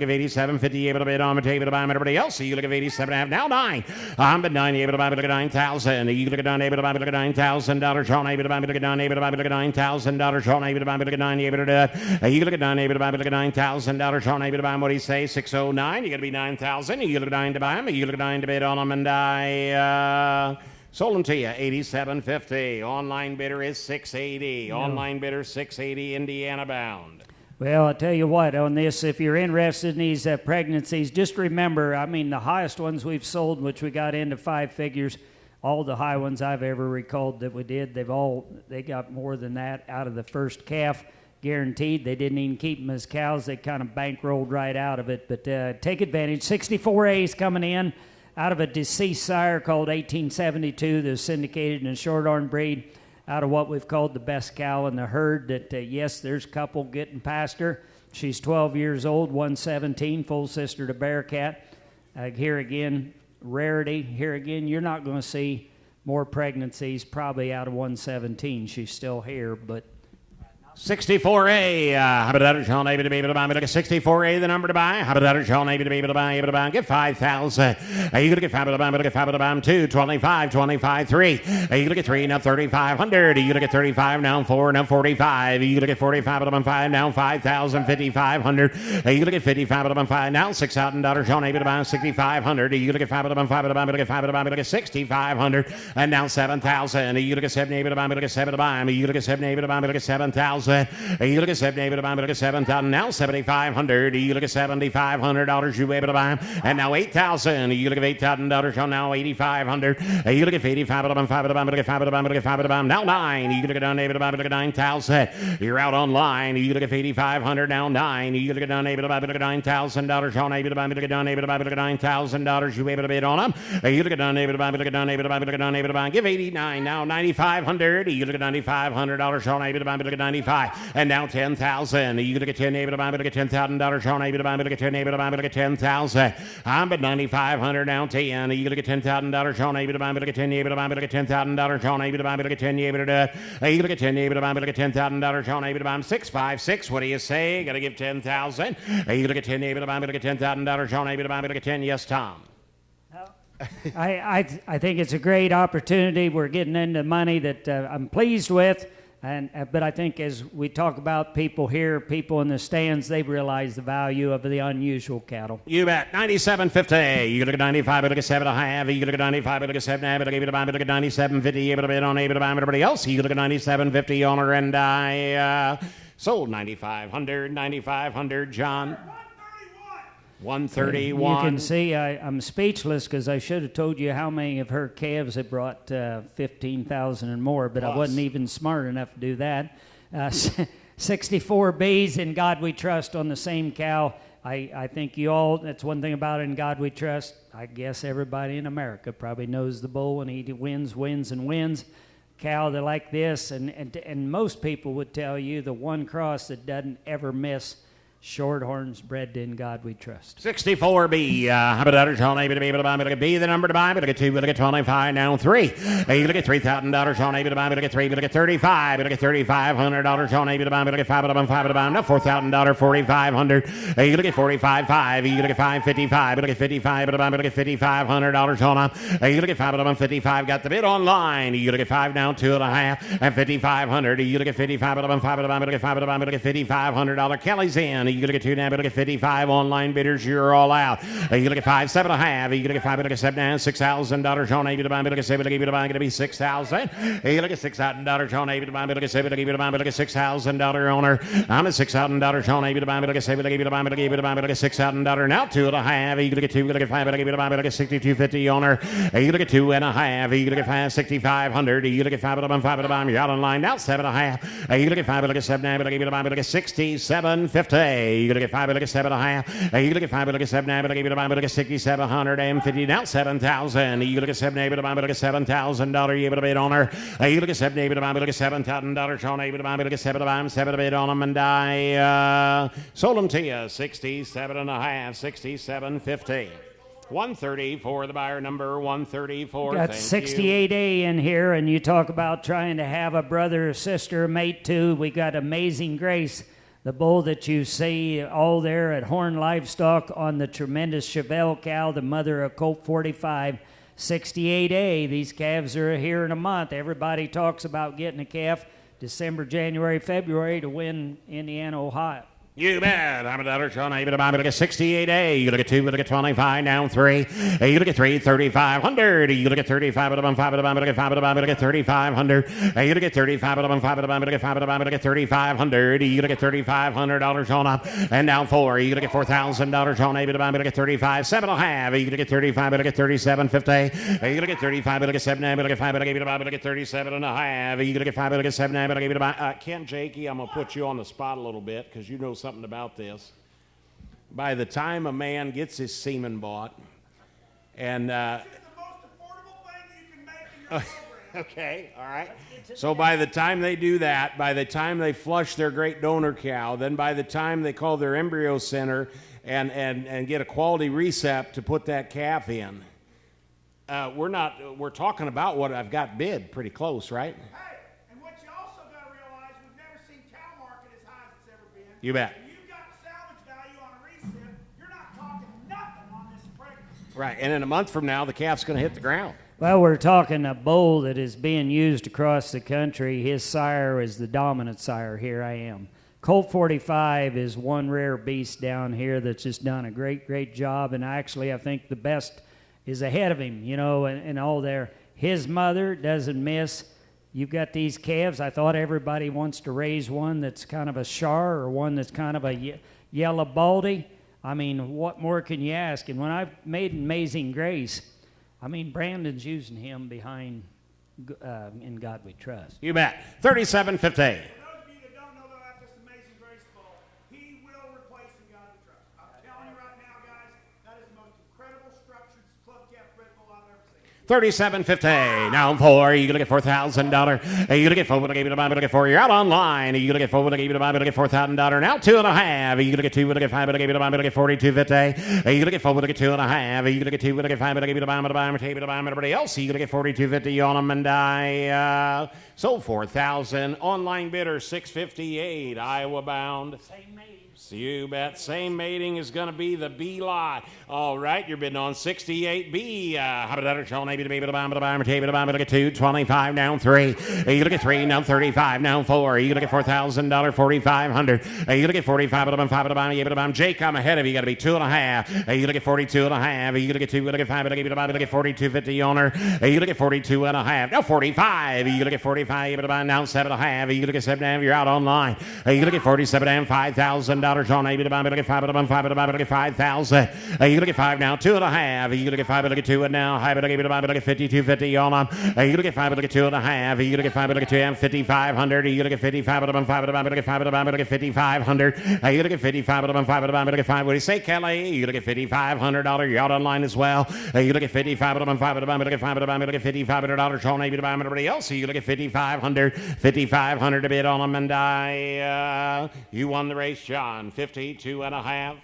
87.50. Able to bid on the table to buy everybody else. You look at 87.5 now 9. I'm at 9. Able to buy. Look at 9,000. You look at 9. Able to buy. Look at $9,000 John. Able to buy. Look at 9. Able to buy. Look at $9,000 John. Able to buy. Look at 9. Able to do it. You look at 9. Able to buy. Look at $9,000 John. Able to buy. What do you say? 609. You got to be 9,000. You look at 9 to buy them. You look at 9 to bid on them, and I. Sold them to you, $87.50. Online bidder is $680. Online bidder $680, Indiana bound. Well, I'll tell you what, on this, if you're interested in these pregnancies, just remember, I mean, the highest ones we've sold, which we got into 5 figures, all the high ones I've ever recalled that we did, they got more than that out of the first calf, guaranteed. They didn't even keep them as cows. They kind of bankrolled right out of it. But take advantage. 64A's coming in out of a deceased sire called 1872 that was syndicated in a short-arm breed out of what we've called the best cow in the herd. That, yes, there's a couple getting past her. She's 12 years old, 117, full sister to Bearcat. Here again, rarity. Here again, you're not going to see more pregnancies probably out of 117. She's still here, but 64A, how about that, John? Able to be able to buy. Look at 64A, the number to buy. How about that, John? Able to be able to buy. Get 5,000. You going to get 5 to buy. Look at 5 to buy. 2, 25, 25, 3. You going to get 3 now, 3,500. You going to get 35 now, 4 now, 45. You going to get 45 to buy 5 now, 5,000, 5,500. You going to get 55 to buy 5 now, $6,000. John, able to buy 6,500. You going to get 5 to buy 5 to buy. Look at 5 to buy. Look at 6,500. And now 7,000. You going to get 7 able to buy. Look at 7 to buy. You going to get 7 able to buy. Look at 7,000. You look at 7 able to buy, look at 7,000. Now 7,500. You look at $7,500. You able to buy, and now 8,000. You look at $8,000. On now 8,500. You look at 85 to buy, 5 to buy, look at 5 to buy, look at 5 to buy. Now 9. You look at down able to buy, look at 9,000. You're out online. You look at 8,500. Now 9. You look at down able to buy, look at $9,000. On able to buy, look at down able to buy, look at $9,000. You able to bid on them. You look at down able to buy, look at down able to buy, look at down able to buy. Give 89. Now 9,500. You look at $9,500. On able to buy, look at 95. And now 10,000. You look at 10 able to buy, look at $10,000. Sean able to buy, look at 10 able to buy, look at 10,000. I'm at 9,500 now 10. You look at $10,000. Sean able to buy, look at 10 able to buy, look at $10,000. Sean able to buy, look at 10 able to do it. You look at 10 able to buy, look at $10,000. Sean able to buy 656. What do you say? Got to give 10,000. You look at 10 able to buy, look at $10,000. Sean able to buy, look at 10. Yes, Tom. I think it's a great opportunity. We're getting into money that I'm pleased with. But I think as we talk about people here, people in the stands, they realize the value of the unusual cattle. You bet. 97.50. You look at 95, look at 7.5. You look at 95, look at 7.5. Look at 97.50. Able to bid on, able to buy everybody else. You look at 97.50 on her, and I sold 9,500. 9,500, John. 131. You can see I'm speechless because I should have told you how many of her calves had brought 15,000 and more, but I wasn't even smart enough to do that. 64 B's, In God We Trust, on the same cow. I think you all, that's one thing about In God We Trust. I guess everybody in America probably knows the bull, and he wins. Cow that like this, and most people would tell you the one cross that doesn't ever miss. Shorthorns bred in God we trust. 64B, how about that? Sean A, B, the number to buy, but I get 2, but I get 25, now 3. You look at $3,000, Sean A, but I get 3, but I get 35, but I get $3,500, Sean A, but I get 5, but I'm 5, but I'm now $4,000, 4,500. You look at 45.5, you look at 555, but I get 55, but I get $5,500, Sean A. You look at 5, but I'm 55, got the bid online. You look at 5 now, 2.5, and 5,500. You look at 55, but I'm 5, but I get 5, but I get $5,500. Kelly's in. You look at 2 now, but look at 55 online bidders. You're all out. You look at 5, 7.5. You look at 5, but look at 7 now, $6,000. Sean A, but look at 7, but going to be $6,000. You look at $6,000. Sean A, but look at 7, but look at $6,000 owner. I'm at $6,000. Sean A, but look at 7, but look at $6,000 now 2.5. You look at 2, but look at 5, but look at $6,250 owner. You look at 2.5. You look at 5, $6,500. You look at 5, but I'm 5, but I'm you're out online now 7.5. You look at 5, but look at 7 now, but look at $6,750. You look at 5, but look at 7.5. You look at 5, but look at 7 now, but look at 6,750 now 7,000. You look at 7 but look at $7,000. You able to bid on her. You look at 7 but look at $7,000. Sean A, but look at 7 to bid on them, and I sold them to you 67.5, 67.50. 130 for the buyer, number 134. Got 68A in here, and you talk about trying to have a brother or sister mate too. We got Amazing Grace, the bull that you see all there at Horn Livestock on the tremendous Chevelle cow, the mother of Colt 45. 68A. These calves are here in a month. Everybody talks about getting a calf December, January, February to win Indiana, Ohio. You bet. I'm a dollar, Sean A, but look at 68A. You look at 2, but look at 25, down 3. You look at 3, 3,500. You look at 35, but I'm 5, but look at 5, but look at 3,500. You look at 35, but I'm 5, but look at 5, but look at 3,500. You look at $3,500, Sean up, and down 4. You look at $4,000, Sean A, but look at 35, 7.5. You look at 35, but look at 37.50. You look at 35, but look at 7, but look at 5, but look at 37.5. You look at 5, but look at 7, but look at Ken Jakey, I'm gonna put you on the spot a little bit because you know something about this. By the time a man gets his semen bought, and It's the most affordable thing you can make in your program. okay, all right. So by the time they do that, by the time they flush their great donor cow, then by the time they call their embryo center and get a quality recept to put that calf in, we're talking about what I've got bid pretty close, right? Hey, and what you also got to realize, we've never seen cow market as high as it's ever been. You bet. If you've got salvage value on a recip, you're not talking nothing on this pregnancy. Right, and in a month from now, the calf's going to hit the ground. Well, we're talking a bull that is being used across the country. His sire is the dominant sire. Here I am. Colt 45 is one rare beast down here that's just done a great job, and actually I think the best is ahead of him, you know, and all there. His mother doesn't miss. You've got these calves. I thought everybody wants to raise one that's kind of a Shar or one that's kind of a yellow baldy. I mean, what more can you ask? And when I made Amazing Grace, I mean, Brandon's using him behind In God We Trust. You bet. 37.50. For those of you that don't know about this Amazing Grace bull, he will replace In God We Trust. I'm telling you right now, guys, that is the most incredible structured club calf bred bull I've ever seen. 37.50. Now 4. You look at $4,000. You look at 4. Look at 4. You're out online. You look at 4. Look at $4,000. Now 2.5. You look at 2. Look at 5. Look at 42.50. You look at 4. Look at 2.5. You look at 2. Look at 5. Look at everybody else. You look at 42.50 on them, and I sold 4,000. Online bidder 658. Iowa bound. Same mating. You bet. Same mating is going to be the B lot. All right, you're bidding on 68B. How about that? Sean, maybe to be able to buy, look at 2, 25, down 3. You look at 3, now 35, now 4. You look at $4,000, 4,500. You look at 45, but I'm 5, but I'm able to buy. Jake, I'm ahead of you. You got to be 2.5. You look at 42.5. You look at 2, look at 5, look at 42.50 owner. You look at 42.5. Now 45. You look at 45, able to buy now 7.5. You look at 7.5. You're out online. You look at 47 and $5,000. On able to buy, look at 5, but I'm 5, but look at 5,000. You look at 5 now 2.5. You look at 5, but look at 2 and now high, but able to buy, look at 52.50 on them. You look at 5, but look at 2.5. You look at 5, but look at 2 and 5,500. You look at 55, but I'm 5, but look at 5, but look at 5,500. You look at 55, but I'm 5, but look at 5. What do you say, Kelly? You look at $5,500. You're out online as well. You look at 55, but I'm 5, but look at 5, but look at $5,500. Sean able to buy everybody else. You look at 5,500. 5,500 to bid on them, and I You won the race, John. 52.5.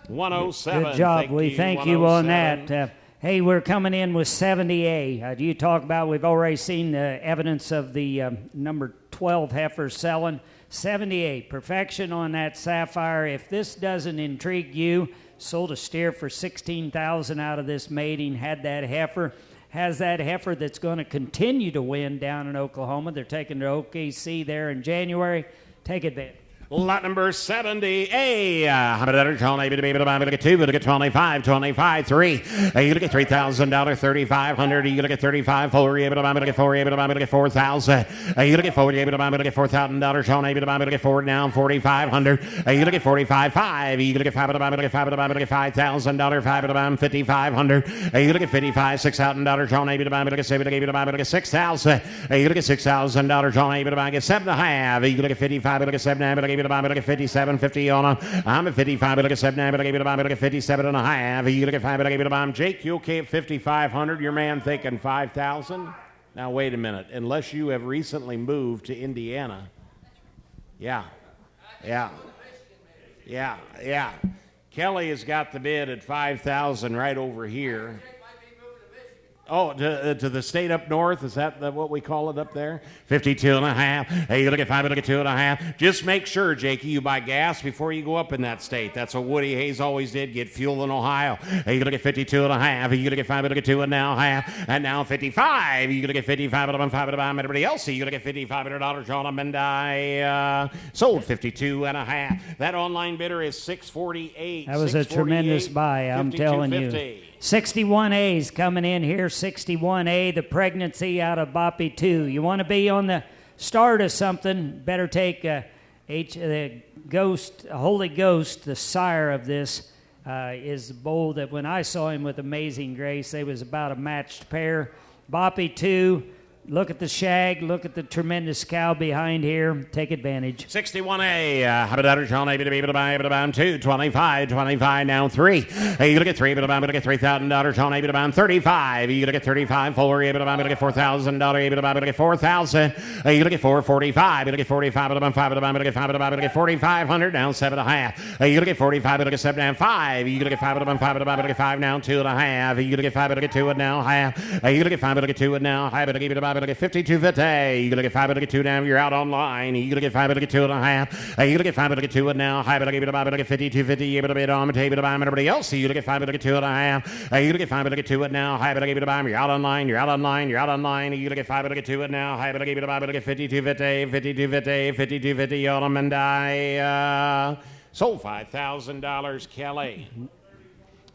107. Good job. We thank you on 107. that. Hey, we're coming in with 70A. You talk about, we've already seen the evidence of the number 12 heifer selling. 78, perfection on that Sapphire. If this doesn't intrigue you, sold a steer for $16,000 out of this mating, had that heifer. Has that heifer that's going to continue to win down in Oklahoma. They're taking to OKC there in January. Take advantage. Lot number 70A. How about that? John, able to be able to buy, look at 2, look at 25, 25, 3. You look at $3,000, 3,500. You look at 35, 4, able to buy, look at 4, able to buy, look at 4,000. You look at 40, able to buy, look at $4,000. John, able to buy, look at 4 now, 4,500. You look at 45, 5. You look at 5, able to buy, look at 5, able to buy, look at $5,000, 5, able to buy, 5,500. You look at 55, $6,000. John, able to buy, look at 7, able to buy, look at 6,000. You look at $6,000. John, able to buy, get 7.5. You look at 55, look at 7, able to look at 57, 50 on them. I'm at 55, look at 7, but I gave it a bomb, look at 57.5. You look at 5, but I gave it a bomb. Jake, you okay at 5,500? Your man thinking 5,000? Now, wait a minute. Unless you have recently moved to Indiana. Yeah. Kelly has got the bid at 5,000 right over here. Oh, to the state up north? Is that what we call it up there? 52.5. Hey, you look at 5, you look at 2.5. Just make sure, Jakey, you buy gas before you go up in that state. That's what Woody Hayes always did, get fuel in Ohio. Hey, you look at 52.5. You look at 5, you look at 2.5. And now 55. You look at 55, and 5, and everybody else. You look at $5,500 on them, and I sold 52.5. That online bidder is 648. That was a tremendous buy, I'm telling you. 61A's coming in here. 61A, the pregnancy out of Boppy 2. You want to be on the start of something, better take the Holy Ghost, the sire of this, is the bull that when I saw him with Amazing Grace, they was about a matched pair. Boppy 2, look at the shag, look at the tremendous cow behind here. Take advantage. 61A, how about that? John, able to buy 2, 25, 25, now 3. Hey, you look at 3, able to buy, look at $3,000. John, able to buy 35. You look at 35, 4, able to buy, look at $4,000. Able to buy, look at 4,000. You look at 4, 45. You look at 45, able to buy 5, able to buy, look at 5, able to buy, look at 4,500, now 7.5. You look at 45, look at 7.5. You look at 5, able to buy 5, able to buy, look at 5, now 2.5. You look at 5, look at 2, and now half. You look at 5, look at 2, and now half. Able to buy, look at 52.50. You look at 5, look at 2 now, you're out online. You look at 5, look at 2.5. You look at 5, look at 2 and now high, but I give it a buy, but I get 52.50. Able to bid on the table to buy everybody else. You look at 5, but I get 2.5. You look at 5, but I get 2 and now high, but I give it a buy. You're out online. You're out online. You're out online. You look at 5, but I get 2 and now high, but I give it a buy, but I get 52.50. 52.50. 52.50 on them, and I sold $5,000. Kelly.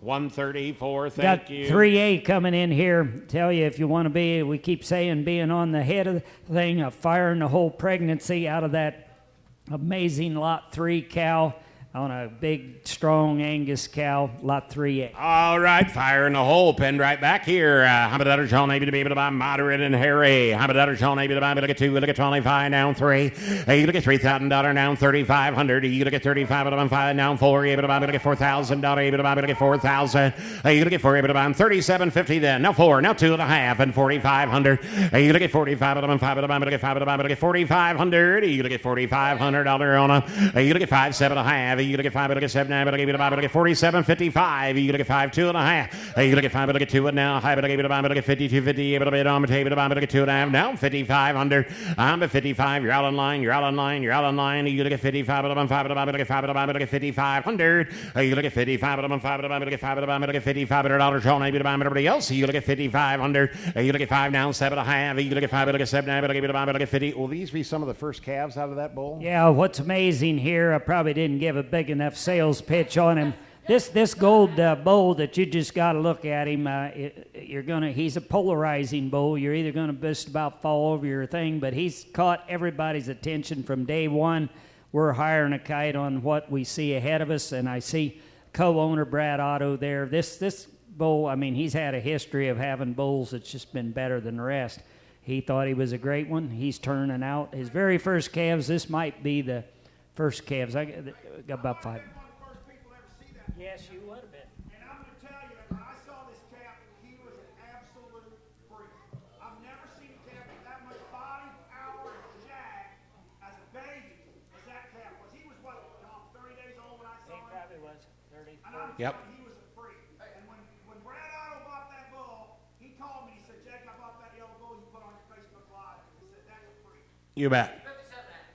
134, thank you. Got 3A coming in here. Tell you, if you want to be, we keep saying being on the head of the thing, firing the whole pregnancy out of that amazing Lot 3 cow on a big, strong Angus cow, Lot 3A. All right, firing the hole, pinned right back here. How about that, John, able to be able to buy moderate and hairy? How about that, John, able to buy, look at 2, look at 25, down 3. You look at $3,000, down 3,500. You look at 35, able to buy 5, down 4. Able to buy, look at $4,000, able to buy, look at 4,000. You look at 4, able to buy 37.50 then. Now 4, now 2.5, and 4,500. You look at 45, able to buy 5, able to buy, look at 5, able to buy, look at 4,500. You look at $4,500 on a. You look at 5, 7.5. You look at 5, look at 7, but I gave it a buy, but I get 47.55. You look at 5, 2.5. You look at 5, but I get 2 and now high, but I gave it a buy, but I get 52.50. Able to bid on the table to buy, but I get 2.5. Now 5,500. I'm at 55. You're out online. You're out online. You're out online. You look at 55, but I'm 5, but I get 5, but I get 5,500. You look at 55, but I'm 5, but I get 5, but I get $5,500 on able to buy everybody else. You look at 5,500. You look at 5 now 7.5. You look at 5, but I get 7, but I gave it a buy, but I get 50. Will these be some of the first calves out of that bull? Yeah, what's amazing here, I probably didn't give a big enough sales pitch on him. This gold bull that you just got to look at him, he's a polarizing bull. You're either going to just about fall over your thing, but he's caught everybody's attention from day one. We're hiring a kite on what we see ahead of us, and I see co-owner Brad Otto there. This bull, I mean, he's had a history of having bulls that's just been better than the rest. He thought he was a great one. He's turning out. His very first calves, this might be the first calves. I got about 5. Yes, you would have been. And I'm going to tell you, when I saw this calf, he was an absolute freak. I've never seen a calf with that much body, power, and jag as a baby as that Yep. He was a freak. And when Brad Otto bought that bull, he called me. He said, Jake, I bought that yellow bull you put on your Facebook Live. He said, that's a freak. You bet.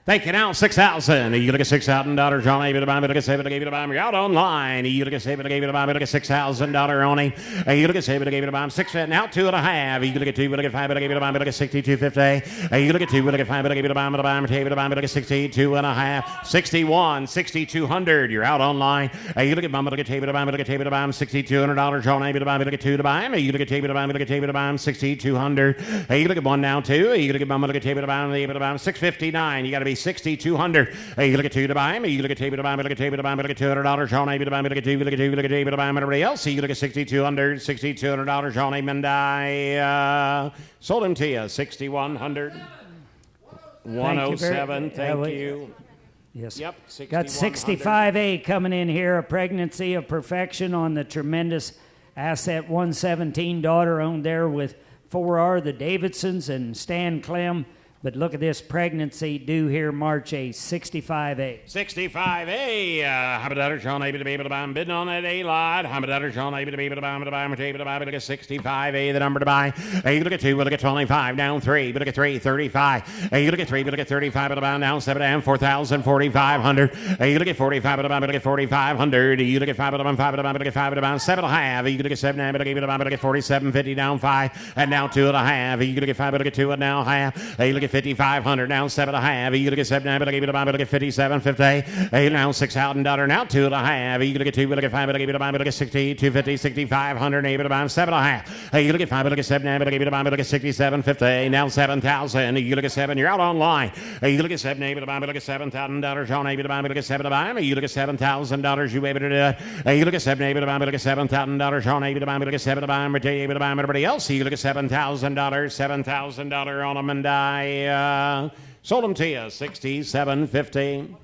Thank you. Now 6,000. You look at $6,000. John, I look at 7. I gave it a bomb. You're out online. You look at 7. I gave it a bomb. I look at $6,000 on him. You look at 7. I gave it a bomb. 6. Now 2.5. You look at 2. I look at 5. I gave it a bomb. I look at 62.50. You look at 2. I look at 5. I gave it a bomb. I gave it a bomb. I look at 62.5. 61. 6,200. You're out online. You look at bomb. I look at table. I look at table. $6,200. John, I look at 2 to buy. You look at table. I look at table. 6,200. You look at 1 now 2. You look at bomb. I look at table. 659. You got to be 6,200. You look at 2 to buy him. You look at table to buy him. Look at table to buy him. Look at $200. John A. to buy him. Look at 2. Look at 2. Look at table to buy him. Everybody else. You look at 6,200. $6,200. John A. and I sold him to you. 6,100. 107. Thank you. Yes. Yep. Got 65A coming in here. A pregnancy of perfection on the tremendous asset 117 daughter owned there with 4R, the Davidsons and Stan Clem. But look at this pregnancy due here March 8th, 65A. 65A. Habidatter John able to be able to buy. I'm bidding on that A lot. Habidatter John able to be able to buy. I'm able to buy. Look at 65A, the number to buy. You look at 2. Look at 25. Down 3. Look at 3. 35. You look at 3. Look at 35. But about down 7 and 4,000. 4,500. You look at 45. But about look at 4,500. You look at 5. But about 5. But about look at 5. But about 7.5. You look at 7. But look at 47.50. Down 5 and now 2.5. You look at 5. But look at 2 and now half. You look at 5,500 now 7.5. You look at 7. But look at 57.50. Now $6,000 now 2.5. You look at 2. Look at 5. But look at 60. 250. 6,500. Able to buy 7.5. You look at 5. But look at 7. But look at 67.50. Now 7,000. You look at 7. You're out online. You look at 7. Able to buy. Look at $7,000. John able to buy. Look at 7 to buy. You look at $7,000. You able to do it. You look at 7. Able to buy. Look at $7,000. John able to buy. Look at 7 to buy. Able to buy. Everybody else. You look at $7,000. $7,000 on them and I sold them to you. 67.50.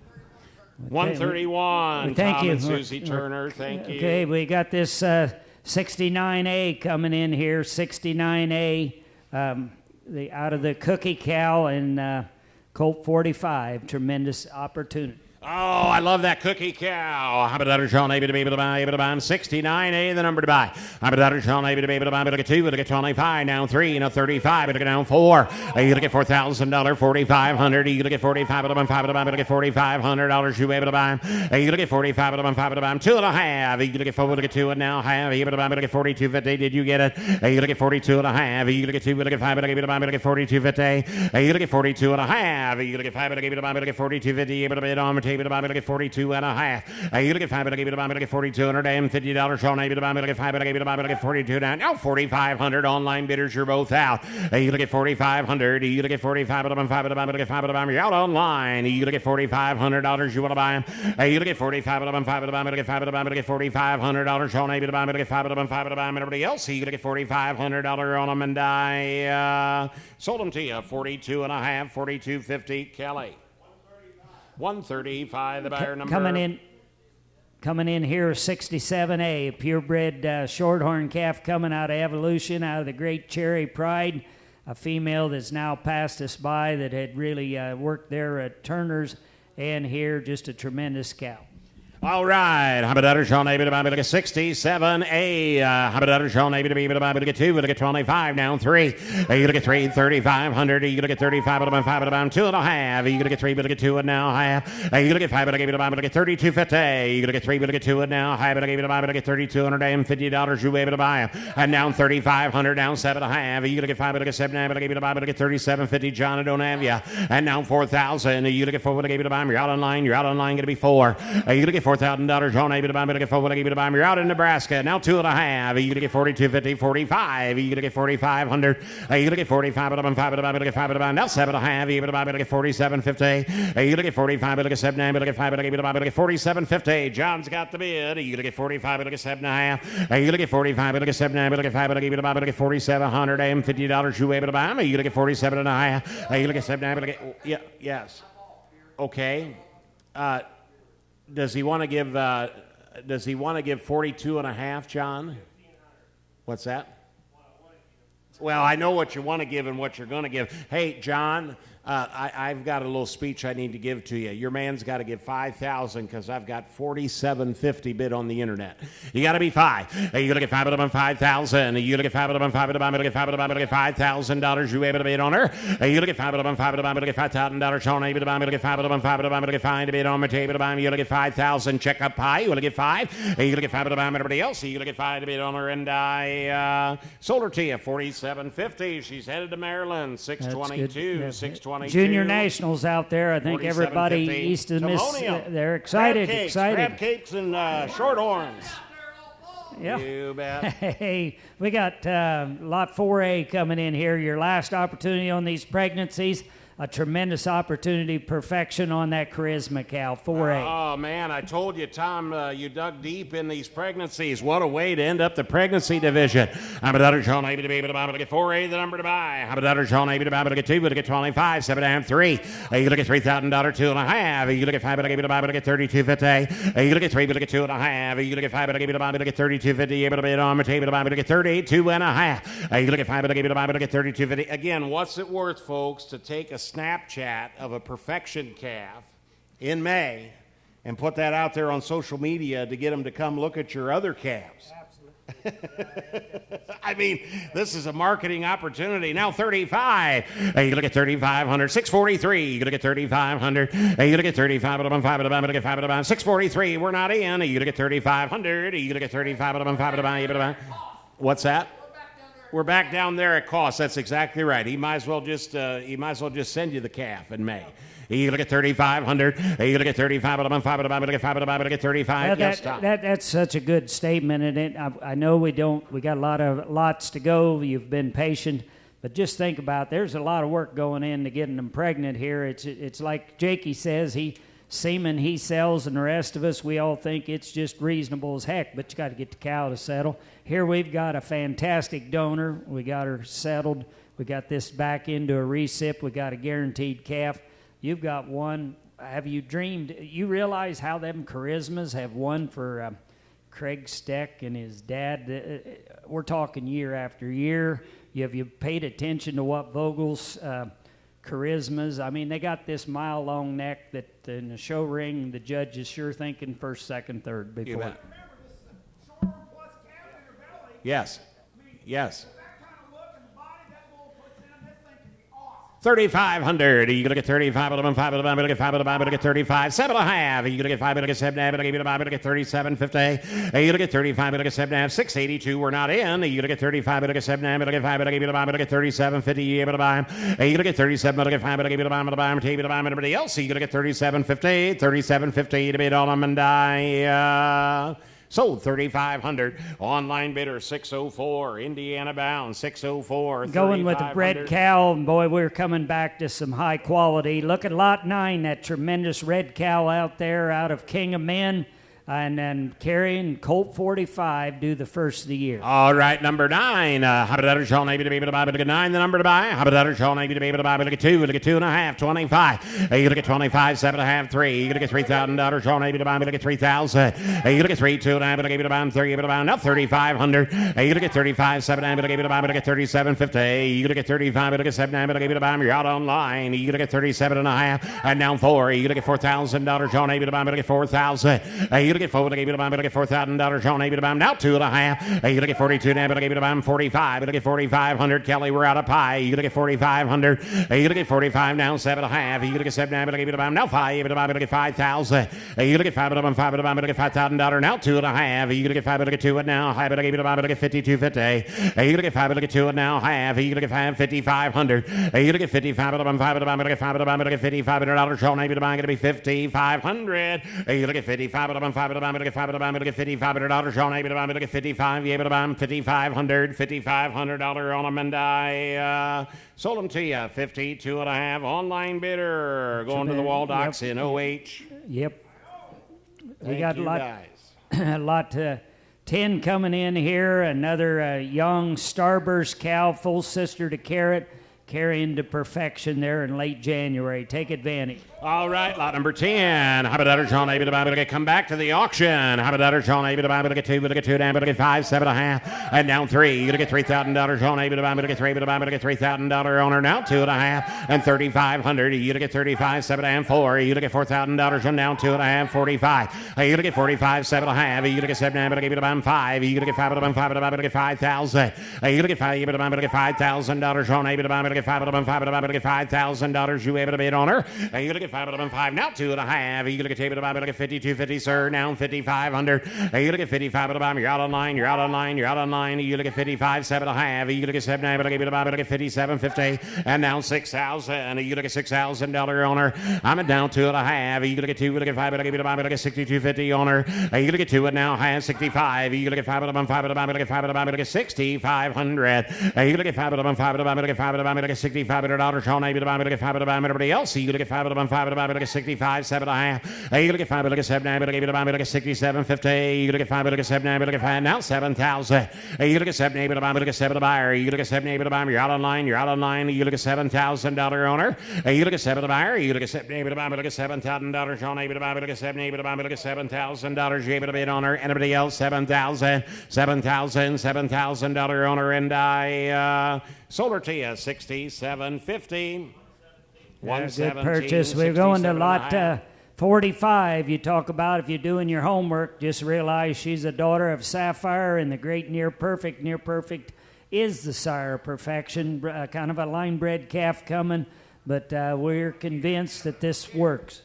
131. Thank Tom you, and Susie Turner. Thank you. Okay, we got this 69A coming in here. 69A, out of the Cookie Cow and Colt 45. Tremendous opportunity. Oh, I love that Cookie Cow. How about that, Sean? Able to be able to buy. 69A, the number to buy. How about that, Sean? Able to be able to buy. Look at 2. Look at 25. Now 3. Now 35. Look at down 4. You look at $4,000. 4,500. You look at 45. Look at 5. Look at $4,500. You able to buy. You look at 45. Look at 5. Look at 2.5. You look at 4. Look at 2 and now half. You able to buy. Look at 42.50. Did you get it? You look at 42.5. You look at 2. Look at 5. Look at 5. Look at 42.50. You look at 42.5. You look at 5. Look at 42.50. Able to bid on able to buy. Look at 42.5. You look at 5. Look at $4,250. Sean able to buy. Look at 5. Look at 42 down. Now 4,500 online bidders. You're both out. You look at 4,500. You look at 45. Look at 5. Look at 5. You're out online. You look at $4,500. You want to buy them. You look at 45. Look at 5. Look at 5. Look at $4,500. Sean able to buy. Look at 5. Look at 5. Everybody else. You look at $4,500 on them and I sold them to you. 42.5. 42.50. Kelly. 135, the buyer number. Coming in here, 67A, purebred shorthorn calf coming out of Evolution, out of the Great Cherry Pride, a female that's now passed us by that had really worked there at Turner's, and here just a tremendous cow. All right. How about that, Sean? Able to buy. Look at 67A. How about that, Sean? Able to be able to buy. Look at 2. Look at 25. Down 3. You look at 3. 3,500. You look at 35. Look at 5. Look at 2.5. You look at 3. Look at 2 and now half. You look at 5. Look at buy. Look at 32.50. You look at 3. Look at 2 and now half. Look at buy. Look at $3,250. You able to buy them. And down 3,500. Down 7.5. You look at 5. Look at 7. Look at buy. Look at 37.50. John, I don't have you. And now 4,000. You look at 4. Look at buy. You're out online. You're out online. Going to be 4. You look at $4,000. John able to buy. Look at 4. Look at buy. You're out in Nebraska. Now 2.5. You look at 42.50. 45. You look at 4,500. You look at 45. Look at 5. Look at 5. Now 7.5. You able to buy. Look at 47.50. You look at 45. Look at 7. Look at 5. Look at buy. Look at 47.50. John's got the bid. You look at 45. Look at 7.5. You look at 45. Look at 7. Look at 5. Look at buy. Look at $4,750. You able to buy. You look at 47.5. You look at 7. Look at yes. Okay. Does he want to give 42.5, John? What's that? Well, I know what you want to give and what you're going to give. Hey, John, I've got a little speech I need to give to you. Your man's got to give $5,000 because I've got $47.50 bid on the internet. You got to be $5,000. You got to get $5,000. You got to get $5,000. You able to bid on her? You got to get $5,000. Sean, able to get $5,000 to bid on my table. You got to get $5,000. Check up high. You got to get $5,000. You got to get $5,000. Everybody else. You got to get $5,000 to bid on her, and I sold her to you $47.50. She's headed to Maryland. 622. 622. Junior Nationals out there. I think everybody east of the Mississippi, they're excited. Crab cakes and shorthorns. Yeah. You bet. Hey, we got lot 4A coming in here. Your last opportunity on these pregnancies. A tremendous opportunity, perfection on that charisma cow, 4A. Oh, man, I told you, Tom, you dug deep in these pregnancies. What a way to end up the pregnancy division. I'm a daughter, Sean, able to be able to get 4A, the number to buy. I'm a daughter, Sean, able to be able to get 2, to get 25, 7.5, 3. You look at $3,000, 2.5. You look at 5, able to buy, to get 32.50. You look at 3, to get 2.5. You look at 5, able to buy, to get 32.50. Able to bid on the table, to get 32.5. You look at 5, able to buy, to get 32.50. Again, what's it worth, folks, to take a Snapchat of a perfection calf in May and put that out there on social media to get them to come look at your other calves? Absolutely. I mean, this is a marketing opportunity. Now 35. You look at 3,500. 643. You look at 3,500. You look at 35. 643. We're not in. You look at 3,500. You look at 35. What's that? We're back down there at cost. That's exactly right. He might as well just send you the calf in May. You look at 3,500. You look at 35. Look at 35. That's such a good statement, and I know we got lots to go. You've been patient, but just think about there's a lot of work going into getting them pregnant here. It's like Jakey says, semen he sells, and the rest of us, we all think it's just reasonable as heck, but you got to get the cow to settle. Here we've got a fantastic donor. We got her settled. We got this back into a recip. We got a guaranteed calf. You've got one. Have you dreamed? You realize how them charismas have won for Craig Steck and his dad? We're talking year after year. Have you paid attention to what Vogel's charismas? I mean, they got this mile-long neck that in the show ring, the judge is sure thinking first, second, third before. Remember, this is a shorter plus calf in her belly. Yes. Yes. That kind of look and the body that bull puts in, this thing can be awesome. 3,500. You look at 35. Look at 5. Look at 5. Look at 35. 7.5. You look at 5. Look at 7.5. Look at 37.50. You look at 35. Look at 7.5. 682. We're not in. You look at 35. Look at 7.5. Look at 5. Look at 37.50. You able to buy him. You look at 37. Look at 5. Look at buy him. Able to buy him. Everybody else. You look at 37.50. 37.50 to bid on them, and I sold 3,500. Online bidder 604. Indiana bound 604. Going with the red cow, and boy, we're coming back to some high quality. Look at lot 9, that tremendous red cow out there out of King of Men. And then carrying Colt 45 do the first of the year. All right, number 9. Habitator Sean able to be able to buy, look at 9, the number to buy. Habitator Sean able to be able to buy, look at 2, look at 2.5, 25. You look at 25, 7.5, 3. You look at $3,000. Sean able to buy, look at 3,000. You look at 3, 2.5, look able to buy him 3, able to buy him now 3,500. You look at 35, 7.5, look able to buy, look at 37.50. You look at 35, look at 7.5, look able to buy him. You're out online. You look at 37.5, and now 4. You look at $4,000. Sean able to buy, look at 4,000. You look at 4, look at $4,000. Sean able to buy him now 2.5. You look at 42 now, but able to buy him 45. You look at 4,500. Kelly, we're out of pie. You look at 4,500. You look at 45 now 7.5. You look at 7.5, but able to buy him now 5. Able to buy him, look at 5,000. You look at 5, but I'm 5, but I'm look at $5,000 now 2.5. You look at 5, but look at 2 and now 5, but able to buy him, look at 52.50. You look at 5, but look at 2 and now half. You look at 5,500. You look at 55, but I'm 5, but I'm look at 5, but I'm look at $5,500. Sean able to buy going to be 5,500. You look at 55, but I'm 5, but I'm look at 5, but I'm look at $5,500. Sean able to buy look at 55. You able to buy him $5,500 on them, and I sold them to you 52.5. Online bidder going to the wall docks in OH. Yep. We Thank got you, guys. a lot 10 coming in here. Another young Starburst cow, full sister to Carrot. carrying to perfection there in late January. Take advantage. All right, lot number 10. How about that, John? Able to come back to the auction. How about that, John? Able to get 2, but to get 2 down, but to get 5, 7.5, and down 3. You're going to get $3,000, John. Able to get 3, but to get $3,000 owner now 2.5 and 3,500. You're going to get 35, 7 and 4. You're going to get $4,000, John. Down 2.5, 45. You're going to get 45, 7.5. You're going to get 7, but to get 5. You're going to get 5, but to get 5,000. You're going to get 5, but to get $5,000, John. Able to get 5, but to get $5,000. You able to bid owner. You're going to get 5, now 2.5. You're going to get about to get 52.50, sir. Now 5,500. You're going to get 55 at the bottom. You're out on line. You're out on line. You're out on line. You're going to get 55, 7.5. You're going to get 7, but to get 57.50, and now 6,000. You're going to get $6,000 owner. I'm at down 2.5. You're going to get 2, but to get 5, but to get 62.50 owner. You're going to get 2 and now has 65. You're going to get 5 at the bottom. 5 at the bottom. To get 5 at the bottom. To get 6,500. You're going to get 5 at the bottom. 5 at the bottom. To get 5 at the bottom. To get $6,500. Sean, able to buy. To get 5 at the bottom. Everybody else. You're going to get 5 at the bottom. 5 at the bottom. To get 65, 7.5. You're going to get 5, but to get 7, but to get 5, but to get 67.50. You're going to get 5, but to get 7, but to get 5. Now 7,000. You're going to get 7, but to buy, but to get 7 to buyer. You're going to get 7, but to buy. You're out on line. You're out on line. You're going to get $7,000 owner. You're going to get 7 to buyer. You're going to get 7, but to buy, but to get $7,000. Sean, able to buy, but to get 7, but to buy, but to get $7,000. You're able to bid owner. Anybody else? $7,000 owner, and I sold her to you 67.50. Good purchase. We're going to lot 45. You talk about if you're doing your homework, just realize she's a daughter of Sapphire and the great Near Perfect. Near Perfect is the sire of perfection, kind of a line-bred calf coming, but we're convinced that this works.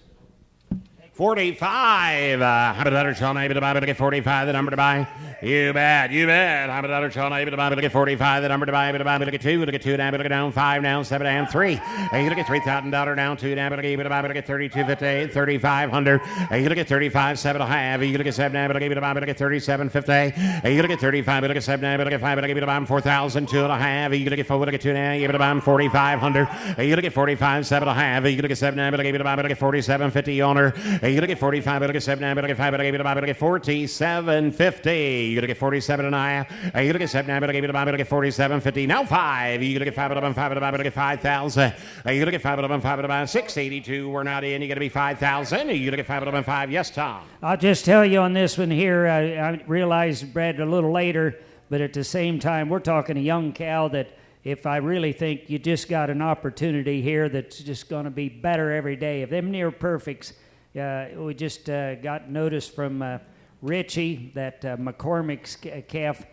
45. How about that, Sean? Able to buy, but to get 45, the number to buy. You bet, you bet. How about that, Sean? Able to buy, but to get 45, the number to buy. Able to buy, but to get 2, to get 2 down, but to get down 5, down 7, down 3. You're going to get $3,000 down 2 down, but to get buy, but to get 32.50, 3,500. You're going to get 35, 7.5. You're going to get 7 down, but to get buy, but to get 37.50. You're going to get 35, but to get 7 down, but to get 5, but to get buy 4,000, 2.5. You're going to get 4, but to get 2 down. You're going to buy 4,500. You're going to get 45, 7.5. You're going to get 7 down, but to get buy, but to get 47.50 owner. You're going to get 45, but to get 7 down, but to get 5, but to get buy, but to get 47.50. You're going to get 47.5. You're going to get 7 down, but to get buy, but to get 47.50. Now 5. You're going to get 5 at the bottom, 5 at the bottom, but to get 5,000. You're going to get 5 at the bottom, 5 at the bottom, 682. We're not in. You're going to be 5,000. You're going to get 5 at the bottom, 5. Yes, Tom. I'll just tell you on this one here, I realized, Brad, a little later, but at the same time, we're talking a young cow that if I really think you just got an opportunity here that's just going to be better every day. If them Near Perfects, we just got notice from Richie that McCormick's calf,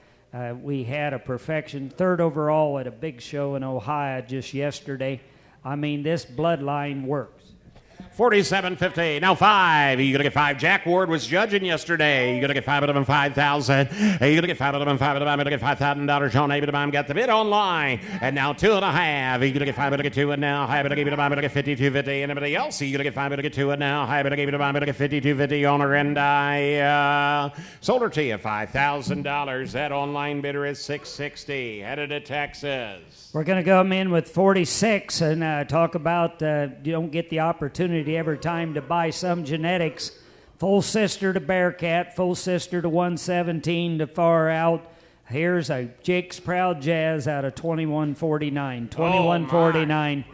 we had a perfection, 3rd overall at a big show in Ohio just yesterday. I mean, this bloodline works. 47.50. Now 5. You're going to get 5. Jack Ward was judging yesterday. You're going to get 5 of them, 5,000. You're going to get 5 of them, 5 of them. You're going to get $5,000. Sean Abraham got the bid online. And now 2.5. You're going to get 5 of them, 2 and now. High bid of them, get 52.50. Anybody else? You're going to get 5 of them, 2 and now. High bid of them, get 52.50 owner. And I sold her to you $5,000. That online bidder is $660. Headed to Texas. We're going to go in with 46 and talk about you don't get the opportunity every time to buy some genetics. Full sister to Bearcat, full sister to 117 to Far Out. Here's a Jake's Proud Jazz out of 2149. 2149.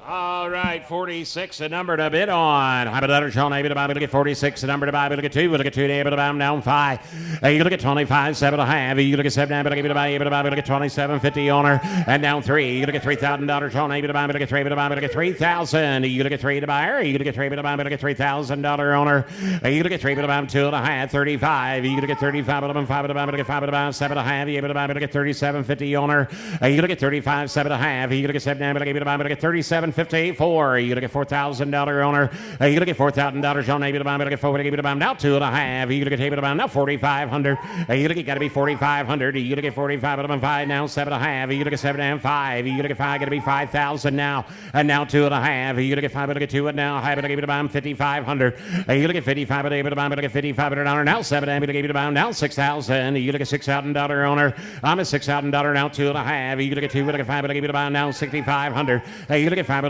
All right, 46, a number to bid on. How about that, Sean? Able to buy, to get 46, a number to buy, to get 2, to get 2, able to buy them down 5. You're going to get 25, 7.5. You're going to get 7, but able to buy, to get 27.50 owner. And down 3. You're going to get $3,000, Sean. Able to buy, to get 3, to buy, to get 3,000. You're going to get 3 to buyer. You're going to get 3, to buy, to get $3,000 owner. You're going to get 3, to buy, 2.5, 35. You're going to get 35, but 5 to buy, to get 5 to buy, 7.5. You're able to buy, to get 37.50 owner. You're going to get 35, 7.5. You're going to get 7, but able to buy, to get 37.54. You're going to get $4,000 owner. You're going to get $4,000 Sean. Able to buy, to get 4, able to buy now 2.5. You're going to get able to buy now 4,500. You're going to get got to be 4,500. You're going to get 45 out of 5 now 7.5. You're going to get 7 and 5. You're going to get 5. Going to be 5,000 now and now 2.5. You're going to get 5. To get 2 and now high. But able to buy 5,500. You're going to get 55. But able to buy. But get $5,500 now 7. Able to buy now 6,000. You're going to get $6,000 owner. I'm at $6,000 now 2.5. You're going to get 2. But get 5. But able to buy now 6,500. You're going to get 5.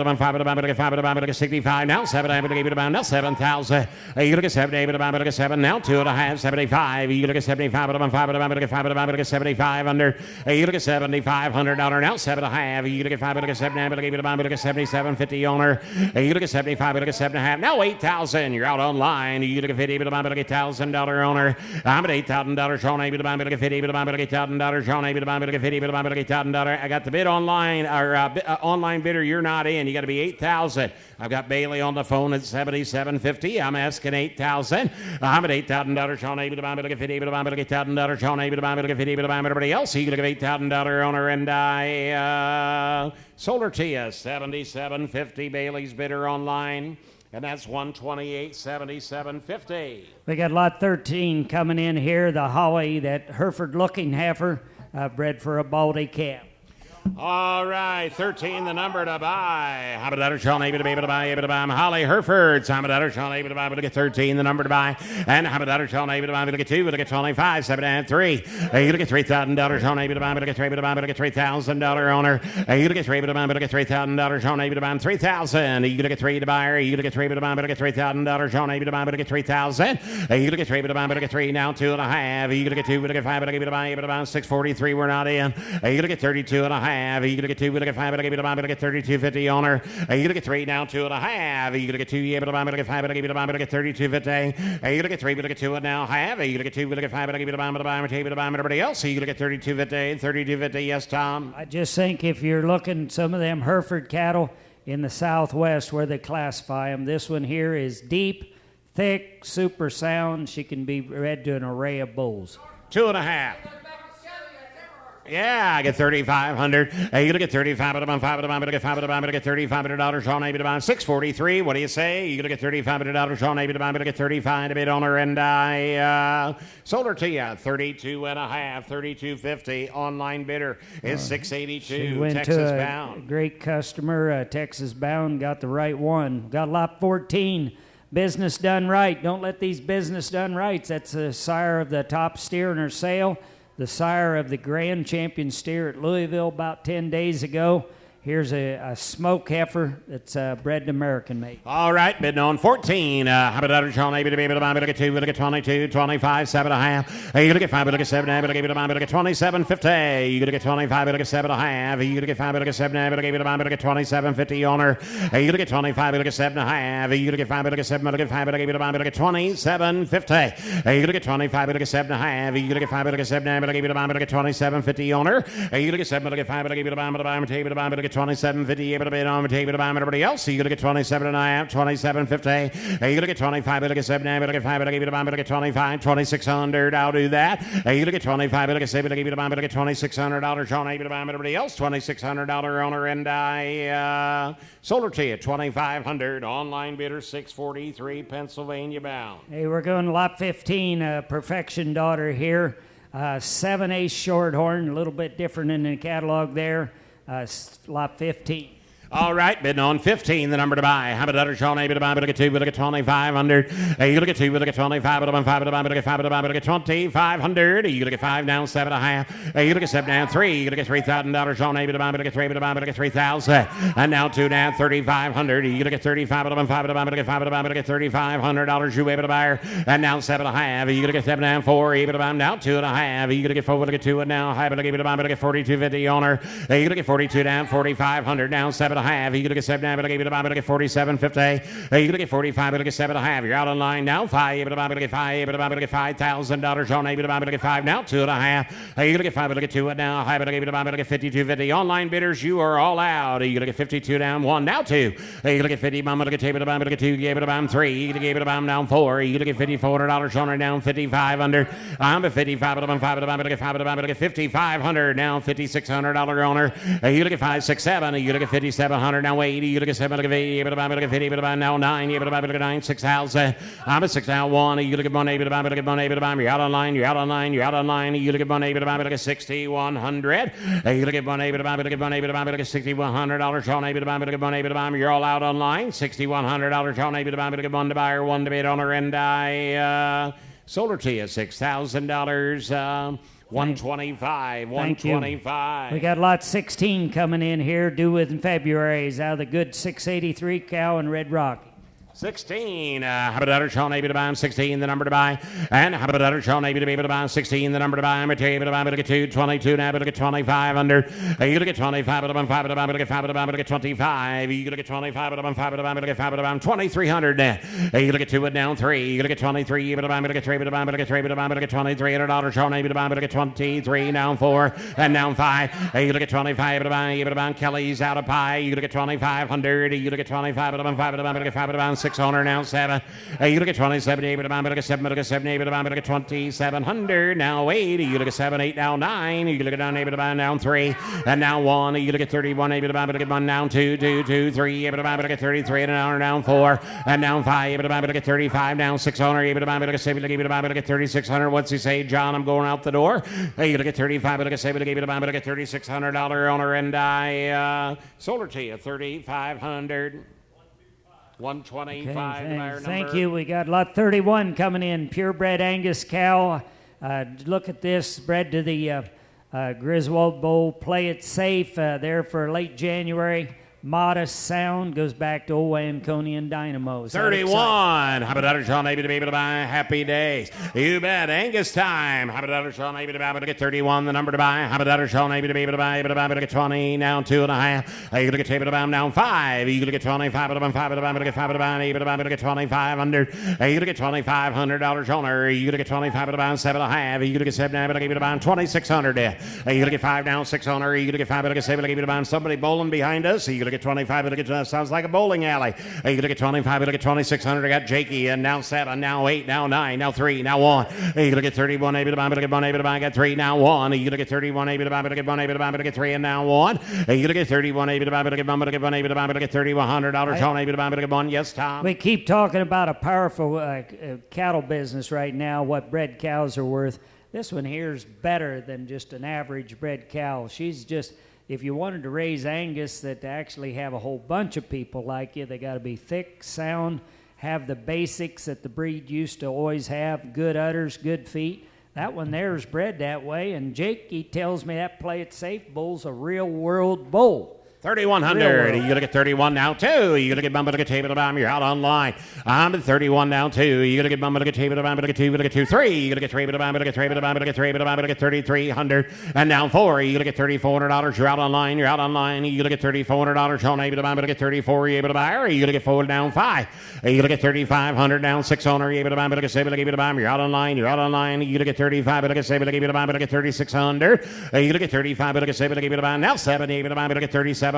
65 now, 7, now 7,000. You look at 7, 7 now, 2.5, 75. You look at 75, 75 under. You look at $7,500 now, 7.5. You look at 5, 7, 77.50 owner. You look at 75, 7.5 now, 8,000. You're out online. You look at 50, $1,000 owner. I'm at $8,000 Sean, $8,000 Sean, $8,000. I got the bid online, or online bidder. You're not in. You got to be 8,000. I've got Bailey on the phone at 77.50. I'm asking 8,000. I'm at $8,000 Sean, $8,000 Sean, everybody else. You look at $8,000 owner, and I sold her to you 77.50. Bailey's bidder online. And that's 128.77.50. We got lot 13 coming in here. The Holly, that Hereford-looking heifer, bred for a Baldy calf. All right, 13, the number to buy. How about that, Sean? Able to buy. Holly Hereford. How about that, Sean? Able to get 13, the number to buy. And how about that, Sean? Able to get 2, to get 25, 7 and 3. You look at $3,000, Sean. Able to get $3,000 owner. You look at $3,000, Sean. Able to buy 3,000. You look at 3 to buyer. You look at $3,000, Sean. Able to get 3,000. You look at 3 now, 2.5. You look at 2, 5, able to buy 643. We're not in. You look at 32.5. You look at 2, look at 5, look at 32.50 owner. You look at 3 now, 2.5. You look at 2, look at 5, look at 32.50. You look at 3, look at 2 now, half. You look at 2, look at 5, look at everybody else. You look at 32.50, 32.50. Yes, Tom. I just think if you're looking some of them Hereford cattle in the Southwest where they classify them, this one here is deep, thick, super sound. She can be bred to an array of bulls. 2.5. Yeah, I get 3,500. You look at 35, but I'm $5, but I get $3,500. Sean, maybe to buy 643. What do you say? You look at $3,500. Sean, maybe to buy, but I get 35 to bid owner, and I sold her to you 32.5, 32.50. Online bidder is 682. Texas bound. Great customer, Texas bound. Got the right one. Got lot 14. Business done right. Don't let these business done rights. That's the sire of the top steer in her sale. The sire of the grand champion steer at Louisville about 10 days ago. Here's a smoke heifer that's bred to American made. All right, bidding on 14. How about that, Sean? Maybe to be able to buy, but look at 2, look at 22, 25, 7.5. You look at 5, but look at 7, but look at 27.50. You look at 25, but look at 7.5. You look at 5, but look at 7, but look at 27.50 owner. You look at 25, but look at 7.5. You look at 5, but look at 7, but look at 5, but look at 27.50. You look at 25, but look at 7.5. You look at 5, but look at 7, but look at 27.50 owner. You look at 7, but look at 5, but look at 27.50, able to bid on the table to buy everybody else. You look at 27.5, 27.50. You look at 25, look at 7, look at 5, look at 25, 2,600. I'll do that. You look at 25, look at 7, look at $2,600. Sean, able to buy everybody else. $2,600 owner, and I sold her to you 2,500. Online bidder 643, Pennsylvania bound. Hey, we're going to lot 15. Perfection daughter here. 7/8 shorthorn, a little bit different in the catalog there. Lot 15. All right, bidding on 15, the number to buy. How about that, Sean? Able to buy, but look at 2, but look at 2,500. You look at 2, but look at 25, but I'm 5, but look at 5, but look at 2,500. You look at 5 down, 7.5. You look at 7 down, 3. You look at $3,000. Sean, able to buy, but look at 3, but look at 3,000. And now 2 down, 3,500. You look at 35, but I'm 5, but look at 5, but look at $3,500. You able to buy her. And now 7.5. You look at 7 down, 4. Able to buy now 2.5. You look at 4, but look at 2, and now high, but able to buy, but look at 42.50 owner. You look at 42 down, 4,500. Now 7.5. You look at 7, but look at 47.50. You look at 45, but look at 7.5. You're out on line now. 5, able to buy, but look at 5, able to buy, but look at $5,000. On able to buy, but look at 5 now. 2.5. You look at 5, but look at 2 now. High, but able to buy, but look at 52.50. Online bidders, you are all out. You look at 52 down, 1 now 2. You look at 50, but look at 2, but look at 2. You able to buy 3. You look at buy down 4. You look at $5,400. On down 55 under. I'm at 55, but I'm 5, but look at 5, but look at 5,500. Now $5,600 owner. You look at 5, 6, 7. You look at 5,700. Now 80, you look at 7, look at 80, but about 50, but about now 9, you but about 9, 6,000. I'm at 6 now 1. You look at 1, but about look at 1, but about you're out online, you're out online, you're out online. You look at 1, but about look at 6,100. You look at 1, but about look at 1, but about look at $6,100. Sean, but about look at 1, but about you're all out online. $6,100. Sean, but about look at 1 to buyer, 1 to bid owner, and I sold her to you $6,000. 125, Thank you. 125. We got lot 16 coming in here, due in February. Is out of the good 683 cow in Red Rock. 16, how about other Sean able to buy him 16, the number to buy, and how about other Sean able to be able to buy him 16, the number to buy him, able to buy him, look at 2, 22, now look at 25 under, you look at 25, but I'm 5, but I'm look at 5, but I'm look at 25, you look at 25, but I'm 5, but I'm look at 5, but I'm 2300 now, you look at 2 and down 3, you look at 23, but I'm look at 3, but I'm look at 3, but I'm look at $2,300, Sean able to buy him, look at 23, now 4, and now 5, you look at 25, but I'm Kelly's out of pie, you look at 2500, you look at 25, but I'm 5, but I'm look at 5, but I'm 600 now 7. You look at 27, but I'm look at 7, look at 7, but I'm look at 2700 now 8. You look at 7, 8 now 9. You look at down, but I'm down 3, and now 1. You look at 31, but I'm look at 1 down 2, 2, 2, 3. But I'm look at 33, and now down 4, and now 5. But I'm look at 35 down 600. But I'm look at 7, but I'm look at 3600. What's he say, John? I'm going out the door. You look at 35, look at 7, but I'm look at $3,600 owner, and I sold her to you 3,500. 125. Okay, thank you. We got lot 31 coming in. Purebred Angus cow. Look at this. Bred to the Griswold Bowl. Play it safe. There for late January. Modest sound. Goes back to old Anconian Dynamos. 31. How about other Sean maybe to be able to buy Happy Days? You bet. Angus time. How about other Sean maybe to be able to get 31, the number to buy? How about other Sean maybe to be able to buy? Able to get 20, now 2.5. You look at table to buy now 5. You look at 25, but I'm 5, but I'm going to get 5, but I'm able to get 2,500. You look at $2,500 owner. You look at 25, but I'm 7.5. You look at 7, but I gave it to buy 2,600. You look at 5 down 6 owner. You look at 5, but I get 7, but I gave it to buy somebody bowling behind us. You look at 25, but it sounds like a bowling alley. You look at 25, but look at 2,600. I got Jakey, and now 7, now 8, now 9, now 3, now 1. You look at 31, able to buy, but I get 1, able to buy, I got 3, now 1. You look at 31, able to buy, but I get 1, able to buy, but I get 3, and now 1. You look at 31, able to buy, but I get 1, but I get 1, able to buy, but I get $3,100. Sean able to buy, but I get 1. Yes, Tom. We keep talking about a powerful cattle business right now, what bred cows are worth. This one here is better than just an average bred cow. She's just... If you wanted to raise Angus that actually have a whole bunch of people like you, they got to be thick, sound, have the basics that the breed used to always have, good udders, good feet. That one there is bred that way, and Jake, he tells me that Play It Safe bull's a real-world bull. 3,100. You look at 31 now, 2. You look at Bumba, look at table, you're out online. I'm at 31 now, 2. You look at Bumba, look at table, look at 2, look at 2, 3. You look at 3, look at 3, look at 3, look at 3,300. And now 4. You look at $3,400. You're out online. You're out online. You look at $3,400. Sean able to buy, look at 34. You're able to buy. Or you look at 4 down 5. You look at 3,500 down 6 owner. You're able to buy, look at 7, look at buy. You're out online. You're out online. You look at 35, look at 7, look at buy, look at 3,600. You look at 35, look at 7, look at buy. Now 7, able to buy, look at $3,700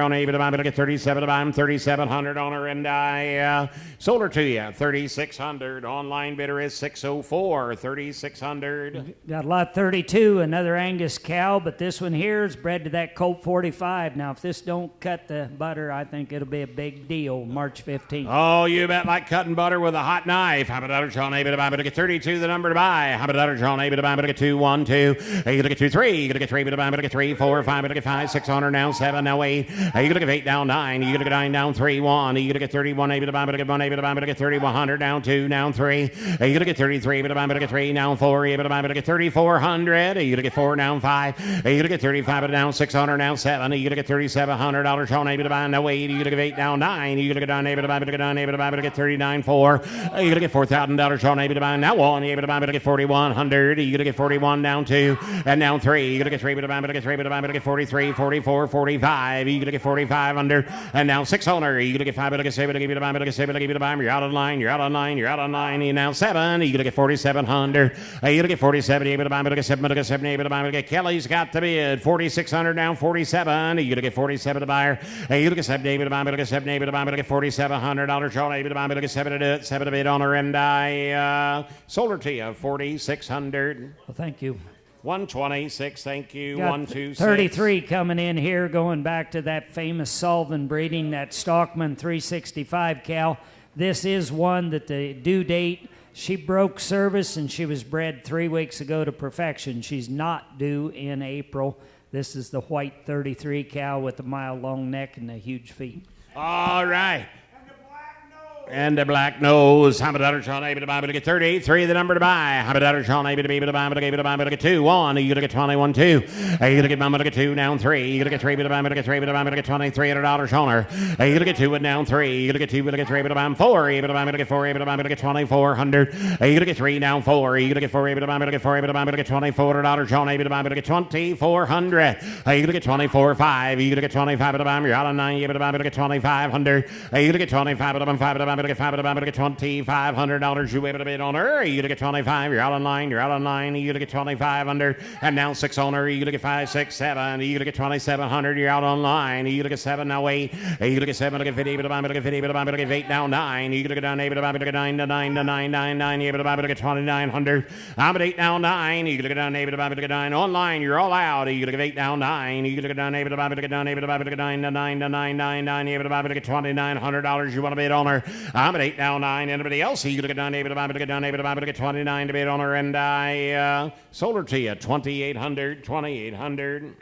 on able to buy, but I get 37 to buy him, 3,700 on her, and I sold her to you, 3,600. Online bidder is 604, 3,600. Got lot 32, another Angus cow, but this one here is bred to that Colt 45. Now, if this don't cut the butter, I think it'll be a big deal March 15th. Oh, you bet, like cutting butter with a hot knife. How about other Sean able to buy, but I get 32, the number to buy. How about other Sean able to buy, but I get 2, 1, 2. You look at 2, 3. You look at 3, but I get 3, 4, 5, but I get 5, 600 now, 7, now 8. You look at 8 down 9. You look at 9 down 3, 1. You look at 31, able to buy, but I get 1, able to buy, but I get 3,100 down 2, down 3. You look at 33, able to buy, but I get 3, down 4. Able to buy, but I get 3,400. You look at 4 down 5. You look at 35, but down 600, down 7. You look at $3,700. Sean able to buy, no 8. You look at 8 down 9. You look at 9, able to buy, but I get 9, able to buy, but I get 39,4. You look at $4,000. Sean able to buy, now 1. Able to buy, but I get 4,100. You look at 41 down 2, and down 3. You look at 3, but I buy, but I get 3, but I buy, but I get 43, 44, 45. You look at 45 under, and now 600. You look at 5, but I get 7, but I give you the buy, but I get 7, but I give you the buy. You're out on line. You're out on line. You're out on line. You now 7. You look at 4,700. You look at 47. Able to buy, but I get 7, but I get 7. Able to buy, but I get Kelly's got the bid. 4,600 down 47. You look at 47 to buyer. You look at 7. Able to buy, but I get 7. Able to buy, but I get $4,700. Sean able to buy, but I get 7 to do it. 7 to bid on her, and I sold her to you 4,600. Well, thank you. 126, thank you. Got 126. 33 coming in here, going back to that famous Sullivan breeding, that Stockman 365 cow. This is one that the due date, she broke service and she was bred 3 weeks ago to perfection. She's not due in April. This is the white 33 cow with the mile long neck and the huge feet. All right. And the black nose. And the black nose. How about Sean able to buy, but to get 38, 3 the number to buy. How about Sean able to be able to buy, but to get 2, 1. You're gonna get 21, 2. You're gonna get Mama to get 2 down 3. You're gonna get 3 but to buy, but to get 3 but to buy, but to get $2,300 on her. You're gonna get 2 and down 3. You're gonna get 2 but to get 3 but to buy 4. You're gonna buy, but to get 4, but to buy, but to get 2,400. You're gonna get 3 down 4. You're gonna get 4 but to buy, but to get 4 but to buy, but to get $2,400 on able to buy, but to get 2,400. You're gonna get 24, 5. You're gonna get 25 but to buy, you're out on 9. You're gonna buy, but to get 2,500. You're gonna get 25 but to buy, 5 but to buy, but to get 5 but to buy, but to get $2,500. You able to bid on her. You're gonna get 25. You're out on 9. You're out on 9. You're gonna get 2,500. And now 6 on her. You're gonna get 5, 6, 7. You're gonna get 2,700. You're out on 9. You're gonna get 7 now 8. You're gonna get 7 to get 50 but to buy, but to get 50 but to buy, but to get 8 now 9. You're gonna get down 8 but to buy, but to get 9 to 9 to 9 9 9. You're able to buy, but to get 2,900. I'm at 8 now 9. You're gonna get down 8 but to buy, but to get 9 online. You're all out. You're gonna get 8 now 9. You're gonna get down 8 but to buy, but to get down 8 but to buy, but to get 9 to 9 to 9 9 9. You're able to buy, but to get $2,900. You want to bid on her. I'm at 8 now 9. Anybody else? You're gonna get down 8 but to buy, but to get down 8 but to buy, but to get 29 to bid on her. And I sold her to you 2,800, 2,800.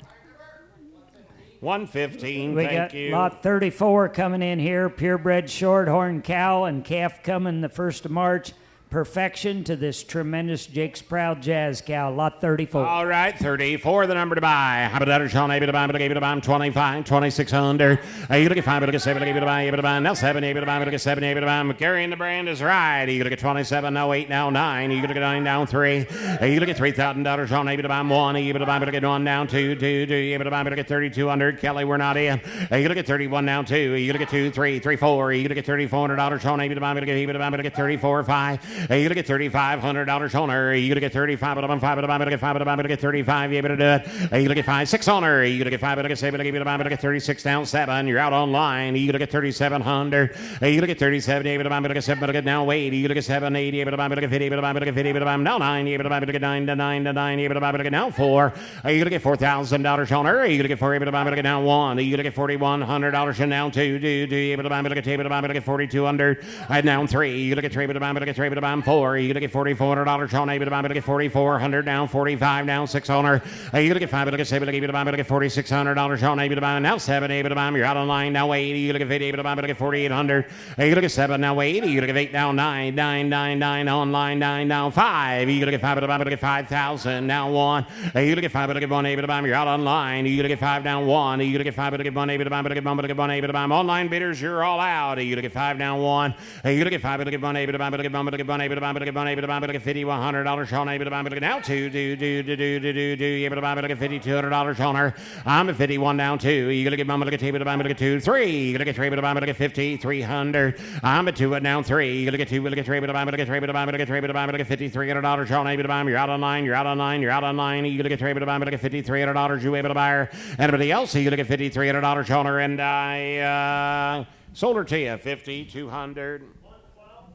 115. We Thank got you. lot 34 coming in here. Purebred shorthorn cow and calf coming the 1st of March. Perfection to this tremendous Jake's Proud Jazz cow. Lot 34. All right, 34, the number to buy. How about that? Sean, able to buy, but I gave it to buy 25, 2,600. You look at 5, but I get 7, I gave it to buy, able to buy. Now 7, able to buy, but I get 7, able to buy. Carrying the brand is right. You look at 27, now 8, now 9. You look at 9, down 3. You look at $3,000. Sean, able to buy 1. Able to buy, but I get 1, down 2, 2, 2. Able to buy, but I get 3,200. Kelly, we're not in. You look at 31, down 2. You look at 2, 3, 3, 4. You look at $3,400. Sean, able to buy, but I get 34, 5. You look at $3,500 on her. You gonna get 35, but I'm 5, but I'm gonna get 5, but I'm gonna get 35. You able to do it? You gonna get 5, 6 on her. You gonna get 5, but I get 7, but I give it about, but I get 36 down 7. You're out online. You gonna get 3,700. You gonna get 37. You able to buy, but I get 7, but I get now 8. You gonna get 7, 80. You able to buy, but I get 50, but I get 50, but I'm now 9. You able to buy, but I get 9 to 9 to 9. You able to buy, but I get now 4. You gonna get $4,000 on her. You gonna get 4. You able to buy, but I get now 1. You gonna get $4,100 and now 2. Do you able to buy, but I get 2, but I get 4,200. And now 3. You gonna get 3, but I get 3, but I'm 4. You gonna get $4,400 on able to buy, but I get 4,400 down 45 down 6 on her. You gonna get 5, but I get 7, but I give it to buy, but I get $4,600 on able to buy. Now 7 able to buy. You're out online now 8. You gonna get 50 able to buy, but I get 4,800. You gonna get 7 now 8. You gonna get 8 now 9 9 9 9 online 9 now 5. You gonna get 5 but I get 5,000 now 1. You gonna get 5 but I get 1 able to buy. You're out online. You gonna get 5 down 1. You gonna get 5 but I get 1 able to buy, but I get 1 but I get 1 able to buy. Online bidders, you're all out. You gonna get 5 down 1. You gonna get 5 but I get 1 able to buy, but I get 1 but I get 1 able to buy, but I get 1 able to buy, but I get $5,100 on able to buy, but I get now 2. Do you able to buy, but I get $5,200 on her. I'm at 51 down 2. You gonna get 1 but I get 2 but I buy, but I get 2 3. You gonna get 3 but I buy, but I get 5,300. I'm at 2 down 3. You gonna get 2 but I get 3 but I buy, but I get 3 but I buy, but I get 3 but I buy, but I get $5,300 on able to buy. You're out online. You're out online. You're out online. You gonna get 3 but I buy, but I get $5,300. You able to buy her. Anybody else? You gonna get $5,300 on her, and I sold her to you 5,200.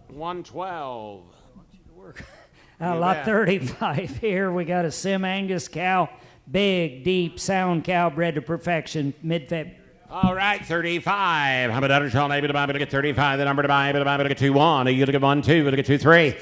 112. Lot 35 here. We got a Sim Angus cow. Big, deep, sound cow bred to perfection. Mid-Feb. All right, 35. How about that? Sean, able to buy, but I get 35. The number to buy, able to buy, but I get 2, 1. You gonna get 1, 2, but I get 2, 3. You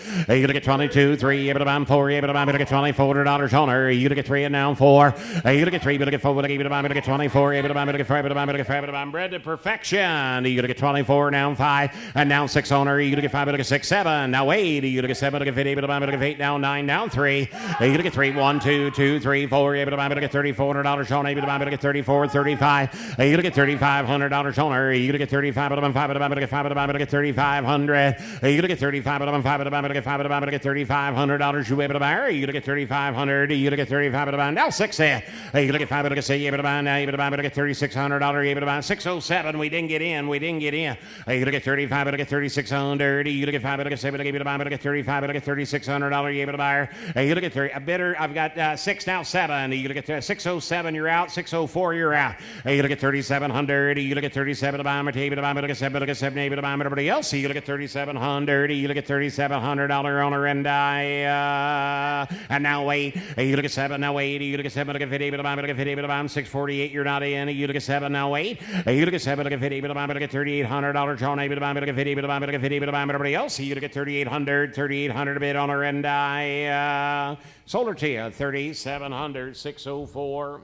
gonna get 22, 3. Able to buy 4. Able to buy, but I get $2,400 on her. You gonna get 3 and now 4. You gonna get 3, but I get 4. But I able to buy, but I get 24. Able to buy, but I get 5. But I buy, but I get 5. But I buy, bred to perfection. You gonna get 24 now 5 and now 6 on her. You gonna get 5, but I get 6, 7 now 8. You gonna get 7, but I get 50. Able to buy, but I get 8 now 9 now 3. You gonna get 3, 1, 2, 2, 3, 4. Able to buy, but I get $3,400 on. Able to buy, but I get 34, 35. You gonna get $3,500 on her. You gonna get 35, but I'm 5, but I get 5, but I get 3,500. You gonna get 35, but I'm 5, but I get 5, but I get $3,500. You able to buy her? You gonna get 3,500. You gonna get 35, but I now 6 there. You gonna get 5, but I get 6. You able to buy now? You able to buy, but I get $3,600. You able to buy 607. We didn't get in. You gonna get 35, but I get 3,600. You gonna get 5, but I get 7. But I give you to buy, but I get 35, but I get $3,600. You able to buy her? You gonna get 30. A bidder. I've got 6 now 7. You gonna get 607. You're out. 604. You're out. You gonna get 3,700. You gonna get 37 to buy my table to buy, but I get 7, but I get 7 able to buy everybody else. You gonna get 3,700. You gonna get $3,700 on her, and and now wait. You gonna get 7 now wait. You gonna get 7 but I get 50 but I buy, but I get 50 but I buy 648. You're not in. You gonna get 7 now wait. You gonna get 7 but I get 50 but I buy, but I get $3,800 on able to buy, but I get 50 but I buy, but I get 50 but I buy everybody else. You gonna get 3,800 a bid on her, and I sold her to you 3,700. 604.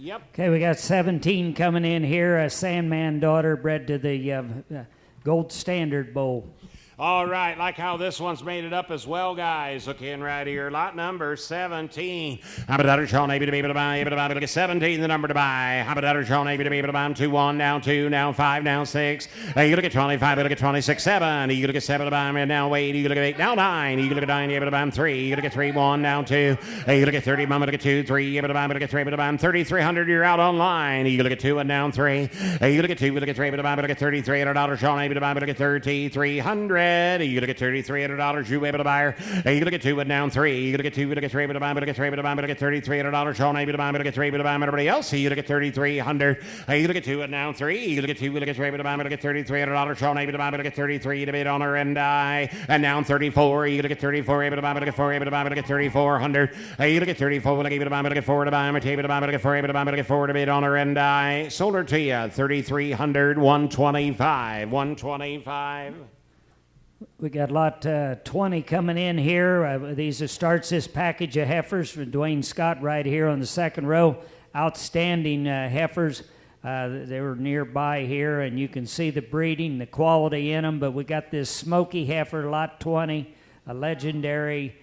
Yep. Okay, we got 17 coming in here. A Sandman daughter bred to the Gold Standard Bull. All right, like how this one's made it up as well, guys. Looking right here, lot number 17. How about that, Sean? Maybe to be able to buy, able to buy, look at 17, the number to buy. How about that, Sean? Maybe to be able to buy 2-1, now 2, now 5, now 6. You look at 25, you look at 26, 7. You look at 7 to buy, now 8. You look at 8, now 9. You look at 9, able to buy 3. You look at 3, 1, now 2. You look at 30, mama, look at 2, 3. Able to buy, look at 3, able to buy 3,300. You're out online. You look at 2 and now 3. You look at 2, look at 3, able to buy, look at $3,300. Sean, able to buy, look at 3,300. You look at $3,300, you able to buy her. You look at 2 and down 3. You look at 2, you look at 3, able to buy, look at 3, able to buy, look at $3,300. Sean, able to buy, look at 3, able to buy, everybody else. You look at 3,300. You look at 2 and down 3. You look at 2, you look at 3, able to buy, look at $3,300. Sean, able to buy, look at 33 to bid on her and down 34. You look at 34, able to buy, look at 4, able to buy, look at 3,400. You look at 34, look able to buy, look at 4 to buy, able to buy, look at 4, able to buy, look at 4 to bid on her and sold her to you 3,300, 125, 125. We got lot 20 coming in here. These starts this package of heifers from Dwayne Scott right here on the second row. Outstanding heifers. They were nearby here, and you can see the breeding, the quality in them. But we got this smoky heifer, lot 20, a legendary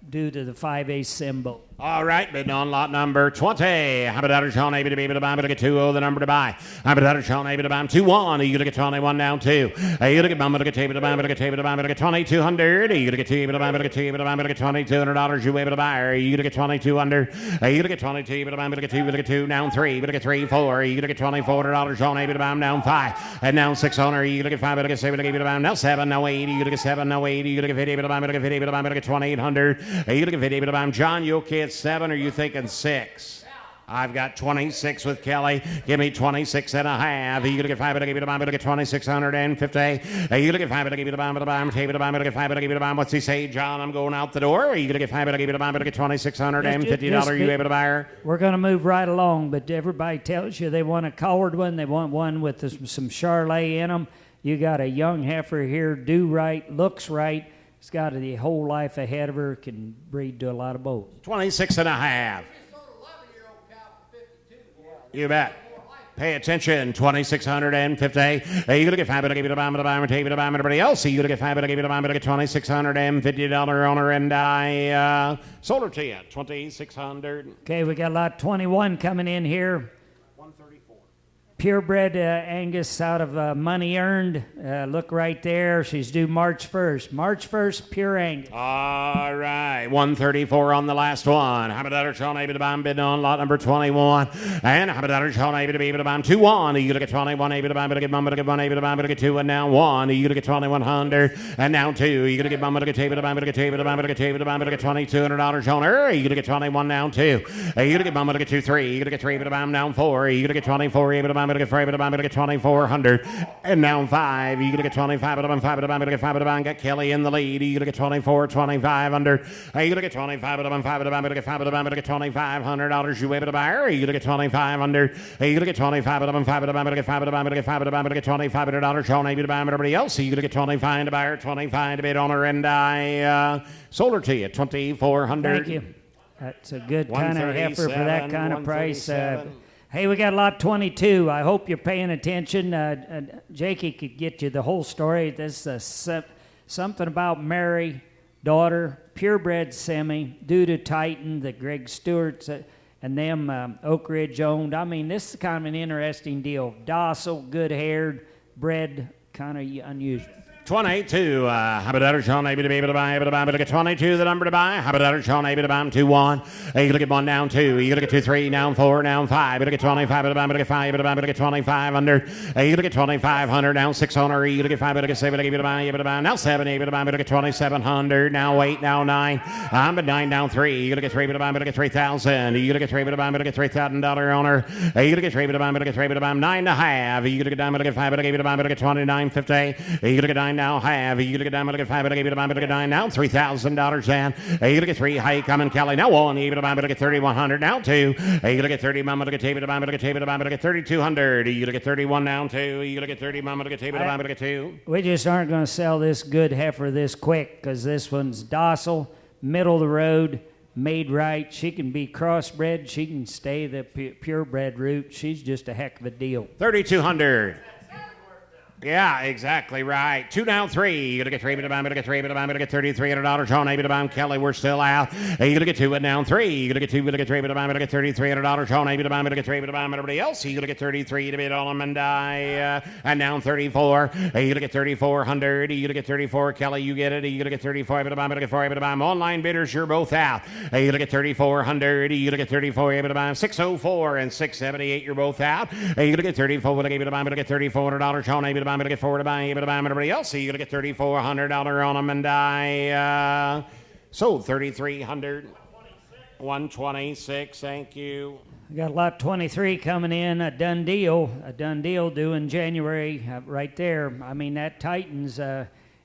due to the 5A symbol. All right, bidding on lot number 20. How about that, Sean? Able to be able to buy, but look at 2-0, the number to buy. How about that, Sean? Able to buy 2-1. You look at 21 down 2. You look at Bama, look at table to buy, but look at table to buy, but look at 2,200. You look at 2 able to buy, but look at 2 able to buy, but look at $2,200. You able to buy. You look at 2,200. You look at 22 able to buy, but look at 2, but look at 2 down 3, but look at 3, 4. You look at $2,400. Sean able to buy down 5, and now 600. You look at 5, but look at 7, able to buy now 7, now 8. You look at 7, now 8. You look at 50 able to buy, but look at 50 able to buy, but look at 2,800. You look at 50 able to buy. John, you okay at 7, or you thinking 6? I've got 26 with Kelly. Give me 26 and a half. You look at 5, but I give you the buy, but look at 2,650. You look at 5, but I give you the buy, but I'm table to buy, but look at 5, but I give you the buy. What's he say, John? I'm going out the door. You look at 5, but I give you the buy, but look at $2,650. You able to buy her? We're going to move right along, but everybody tells you they want a collared one. They want one with some Charlet in them. You got a young heifer here, do right, looks right. She's got the whole life ahead of her, can breed to a lot of bulls. 26 and a half. You bet. Pay attention, 2,650. You look at 5, but I give you the buy, but I'm table to buy, everybody else. You look at 5, but I give you the buy, but I get $2,650 on her, and I sold her to you, 2,600. Okay, we got lot 21 coming in here. 134. Purebred Angus out of Money Earned. Look right there. She's due March 1st. March 1st, pure Angus. All right. 134 on the last one. How about that, Sean? Able to buy him bidding on lot number 21. And how about that, Sean? Able to be able to buy him 2-1. You look at 21, able to buy him, but I get mum, but I get 1, able to buy him, but I get 2, and now 1. You look at 2,100, and now 2. You look at mum, but I get table to buy, but I get table to buy, but I get table to buy, but I get $2,200 on her. You look at 21, now 2. You look at mum, but I get 2, 3. You look at 3, able to buy him, now 4. You look at 24, able to buy him, but I get 4, able to buy him, but I get 2,400, and now 5. You look at 25, but I'm 5, but I get 5, but I got Kelly in the lead. You look at 24, 2,500. You look at 25, but I'm 5, but I get 5, but I get $2,500. You able to buy her? You look at 2,500. You look at 25, but I'm 5, but I get 5, but I get 5, but I get $2,500. Sean able to buy everybody else. You look at 25 to buy her, 25 to bid on her, and I sold her to you, 2,400. Thank you. That's a good kind of heifer for that kind of price. Hey, we got lot 22. I hope you're paying attention. Jakey could get you the whole story. This is something about Mary, daughter, purebred semi, due to Titan, the Greg Stewart's, and them Oak Ridge owned. I mean, this is kind of an interesting deal. Docile, good-haired, bred, kind of unusual. 22. How about that, Sean? Able to be able to buy, able to buy, but look at 22, the number to buy. How about that, Sean? Able to buy him 2-1. You look at 1 down 2. You look at 2, 3, down 4, down 5. You look at 25, able to buy, but look at 5, able to buy, but look at 2,500. You look at 2,500, down 600. You look at 5, but look at 7, able to buy, able to buy. Now 7, able to buy, but look at 2,700. Now 8, now 9. But 9 down 3. You look at 3, able to buy, but look at 3,000. You look at 3, able to buy, but look at $3,000 on her. You look at 3, able to buy, but look at 3, able to buy 9.5. You look at 9, but look at 5, but able to buy, but look at 2,950. You look at 9 now half. You look at 9, but look at 5, but I give you the buy, but look at 9 now $3,000 then. You look at 3, hey, coming Kelly. Now 1, you to buy, but look at 3,100 now 2. You look at 30, mama, look at table to buy, but look at table to buy, but look at 3,200. You look at 31 now 2. You look at 30, mama, look at table to buy, but look at 2. We just aren't going to sell this good heifer this quick because this one's docile, middle of the road, made right. She can be crossbred. She can stay the purebred route. She's just a heck of a deal. 3,200. Yeah, exactly right. 2 down 3. You're going to get 3, but I'm going to get 3, but I'm going to get $3,300. Sean, but I'm Kelly. We're still out. You're going to get 2 and down 3. You're going to get 2, but I'm going to get 3, but I'm going to get $3,300. Sean, but I'm going to get 3, but I'm everybody else. You're going to get 33 to bid on them and and down 34. You're going to get 3,400. You're going to get 34. Kelly, you get it. You're going to get 34, but I'm going to get 4, but I'm online bidders. You're both out. You're going to get 3,400. You're going to get 34, but I'm 604 and 678. You're both out. You're going to get 34, but I'm going to get $3,400. Sean, but I'm going to get 4 to buy, but I'm everybody else. So you're going to get $3,400 on them, and I sold 3,300. 126. Thank you. We got lot 23 coming in. A done deal due in January, right there. I mean, that Titans.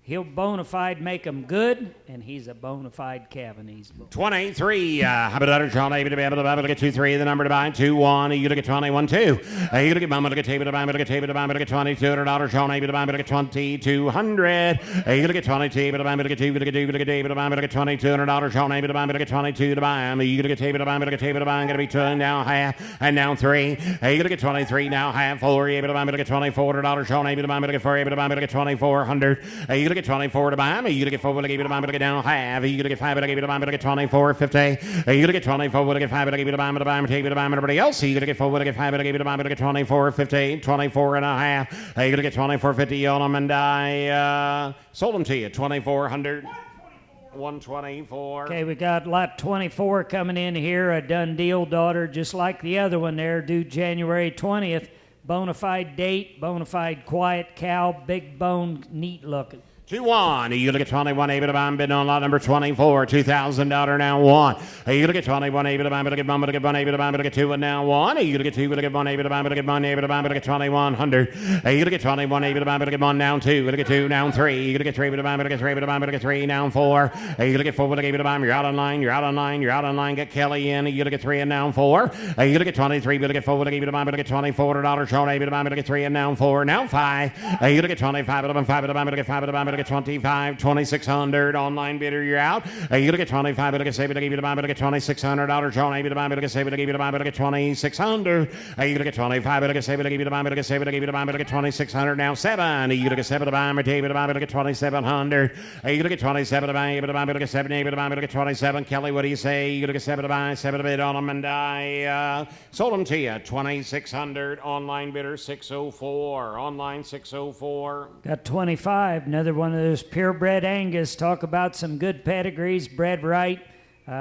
He'll bona fide make them good, and he's a bona fide cabin. 23. How about that, Sean? Able to be able to get 2-3. The number to buy 2-1. You to get 21 2. You to get Mama to get table to buy, to get table to buy, to get $2,200. Sean, able to buy, to get 2,200. You to get 22, but I'm to get 2, to get 2, to get 2, but I'm to get $2,200. Sean, able to buy, to get 22 to buy. You to get table to buy, to get table to buy. I'm going to be 2 now half and now 3. You to get 23 now half 4. Able to buy, to get $2,400. Sean, able to buy, to get 4. Able to buy, to get 2,400. You to get 24 to buy me. You to get 4 to give it to buy, to get down half. You to get 5 to give it to buy, to get 24.50. You to get 24 to get 5 to give it to buy, to buy, to take it to buy, everybody else. You to get 4 to get 5 to give it to buy, to get 24.50, 24 and a half. You to get 24.50 on them, and I sold them to you 2,400. 124. Okay, we got lot 24 coming in here. A done deal daughter, just like the other one there, due January 20th. Bona fide date, bona fide quiet cow, big bone, neat looking. 2-1. You look at 21, able to buy, bidding on lot number 24, $2,000 now 1. You look at 21, able to buy, to get 1, to get 1, able to buy, to get 2, and now 1. You look at 2, to get 1, able to buy, to get 1, able to buy, to get 2,100. You look at 21, able to buy, to get 1, now 2, to get 2, now 3. You look at 3, able to buy, to get 3, able to buy, to get 3, now 4. You look at 4, able to buy, you're out on line, you're out on line, you're out on line. Get Kelly in. You look at 3 and now 4. You look at 23, able to get 4, able to buy, to get $2,400. Sean, able to buy, to get 3, and now 4, now 5. You look at 25, able to buy, 5, to get 5, to buy, to get 25. 2,600 online bidder, you're out. You to get 25, but I save it to give you to buy, but I get $2,600. Sean, able to buy, but I save it to give you to buy, but I get 2,600. You to get 25, but I save it to give you to buy, but I save it to give you to buy, but I get 2,600. Now 7. You to get 7 to buy, but able to buy, but I get 2,700. You to get 27 to buy, able to buy, but I get 7, able to buy, but I get 27. Kelly, what do you say? You to get 7 to buy, 7 to bid on them, and I sold them to you 2,600 online bidder 604. Online 604. Got 25. Another one of those purebred Angus. Talk about some good pedigrees, bred right.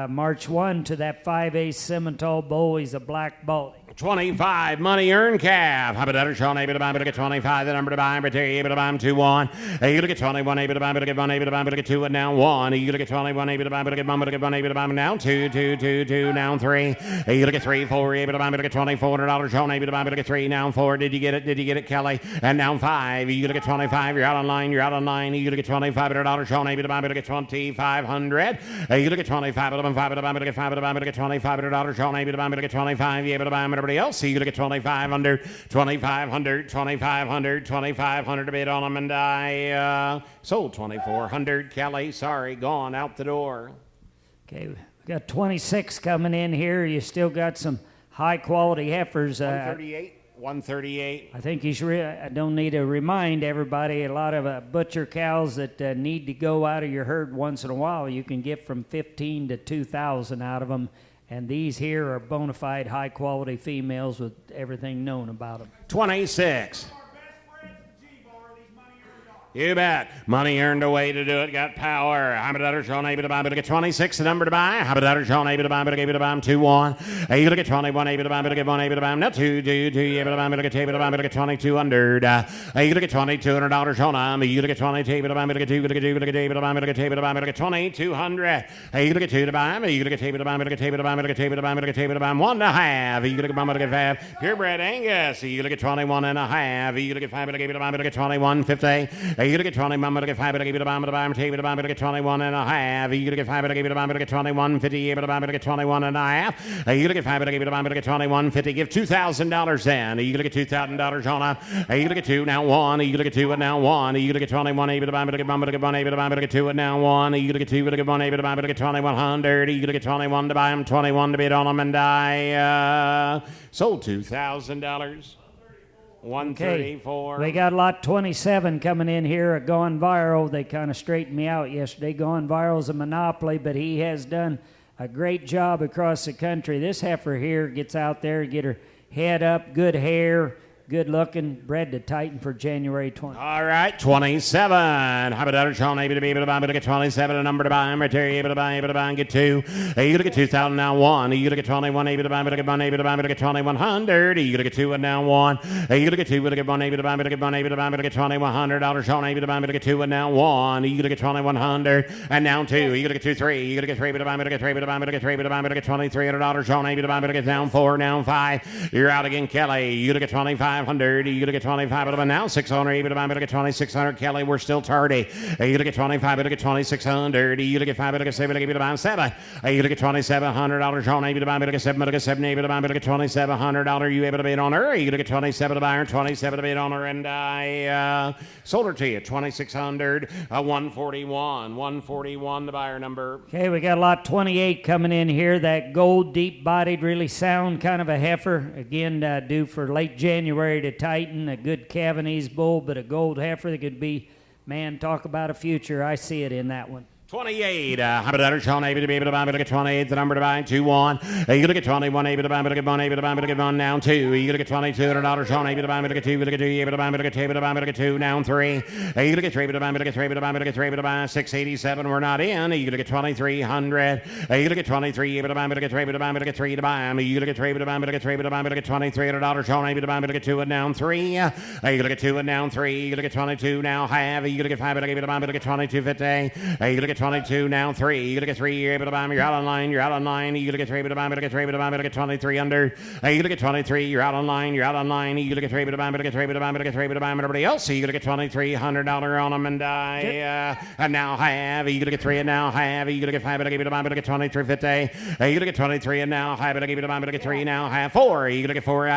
March 1 to that 5/8 Simmental bull. He's a black bull. 25 money earned calf. How about that? Sean, able to buy, but to get 25. The number to buy, but able to buy him 2-1. You to get 21, able to buy, but to get 1, able to buy, but to get 2, and now 1. You to get 21, able to buy, but to get 1, but to get 1, able to buy him now 2, 2, 2, 2, now 3. You to get 3, 4, able to buy, but to get $2,400. Sean, able to buy, but to get 3, now 4. Did you get it? Did you get it, Kelly? And now 5. You to get 25. You're out on line. You're out on line. You to get $2,500. Sean, able to buy, but to get 2,500. You to get 25, able to buy, 5, able to buy, but to get 5, able to buy, but to get $2,500. Sean, able to buy, but to get 25. You able to buy him, everybody else. You to get 2,500, 2,500, 2,500, 2,500 to bid on them, and I sold 2,400. Kelly, sorry, gone out the door. Okay, we got 26 coming in here. You still got some high quality heifers. 138. 138. I think you should. I don't need to remind everybody. A lot of butcher cows that need to go out of your herd once in a while. You can get from 15 to 2,000 out of them. And these here are bona fide high-quality females with everything known about them. 26. You bet. Money earned a way to do it. Got power. How about that? Sean, able to buy, but to get 26. The number to buy. How about that? Sean, able to buy, but able to buy him 2-1. You to get 21, able to buy, but to get 1, able to buy him now 2, 2, 2. Able to buy, but to get able to buy, but to get 2,200. You to get $2,200. Sean, you to get 20, able to buy, but to get 2, but to get 2, but to get able to buy, but to get able to buy, but to get 2,200. You to get 2 to buy, you to get able to buy, but to get able to buy, but to get able to buy, but to get able to buy 1.5. You to get 1, but to get 5. Purebred Angus. You to get 21.5. You to get 5, but to get able to buy, but to get 21.50. You look at 20, I'm gonna get 5, but I give it a bomb, but I'm gonna get 21 and a half. You look at 5, but I give it a bomb, but I get 21.50, but I'm gonna get 21 and a half. You look at 5, but I give it a bomb, but I get 21.50. Give $2,000 then. You look at $2,000 on up. You look at 2, now 1. You look at 2 and now 1. You look at 21, but I'm gonna get 1, but I get 1, but I'm gonna get 2 and now 1. You look at 2, but I get 1, but I'm gonna get 2100. You look at 21 to buy them, 21 to bid on them, and I sold $2,000. 134. We got lot 27 coming in here at Going Viral. They kind of straightened me out yesterday. Going Viral is a monopoly, but he has done a great job across the country. This heifer here gets out there, get her head up, good hair, good looking, bred to Titan for January 20. All right, 27. How about that? Sean, able to be able to buy, able to get 27, a number to buy, right there, able to buy, and get 2. You to get 2,000 now 1. You to get 21, able to buy, able to get 1, able to buy, able to get 2,100. You to get 2 and now 1. You to get 2, able to get 1, able to buy, able to get 1, able to buy, able to get $2,100. Sean, able to buy, able to get 2 and now 1. You to get 2,100 and now 2. You to get 2, 3. You to get 3, able to buy, able to get 3, able to buy, able to get 3, able to buy, able to get $2,300. Sean, able to buy, able to get down 4, now 5. You're out again, Kelly. You to get 2,500. You to get 25, but now 600. You to buy, able to get 2,600. Kelly, we're still tardy. You to get 25, able to get 2,600. You to get 5, able to get 7, able to buy 7. You to get $2,700. Sean, able to buy, able to get 7, able to get 7, able to buy, able to get $2,700. You able to bid on her? You to get 27 to buy her, 27 to bid on her, and I sold her to you, 2,600, 141 the buyer number. Okay, we got lot 28 coming in here. That gold, deep-bodied, really sound kind of a heifer. Again, due for late January to Titan. A good Cavanese bull, but a gold heifer that could be, man, talk about a future. I see it in that one. 28. How about that? Sean, able to be able to buy, able to get 28. The number to buy, 2-1. You gonna get 21, able to buy, able to get 1, able to buy, able to get 1, now 2. You gonna get $2,200. Sean, able to buy, able to get 2, able to get 2, able to buy, able to get 2, able to buy, able to get 2, now 3. You gonna get 3, able to buy, able to get 3, able to buy, able to get 3, able to buy 687. We're not in. You gonna get 2,300. You gonna get 23, able to buy, able to get 3, able to buy, able to get 3 to buy them. You gonna get 3, able to buy, able to get 3, able to buy, able to get $2,300. Sean, able to buy, able to get 2, and now 3. You gonna get 2 and now 3. You gonna get 22 now half. You gonna get 5, able to buy, able to get 22.50. You gonna get 22 now 3. You gotta get 3, you're able to buy me, you're out on line, you're out on line. You gotta get 3, able to buy me, get 3, able to buy me, get 23 under. You gotta get 23, you're out on line, you're out on line. You gotta get 3, able to buy me, get 3, able to buy me, get 3, able to buy me, everybody else. So you gotta get $2,300 on them, and and now have. You gotta get 3 and now have. You gotta get 5, able to buy me, get 23.50. You gotta get 23 and now have, able to buy me, get 3 now have 4. You gotta get 4.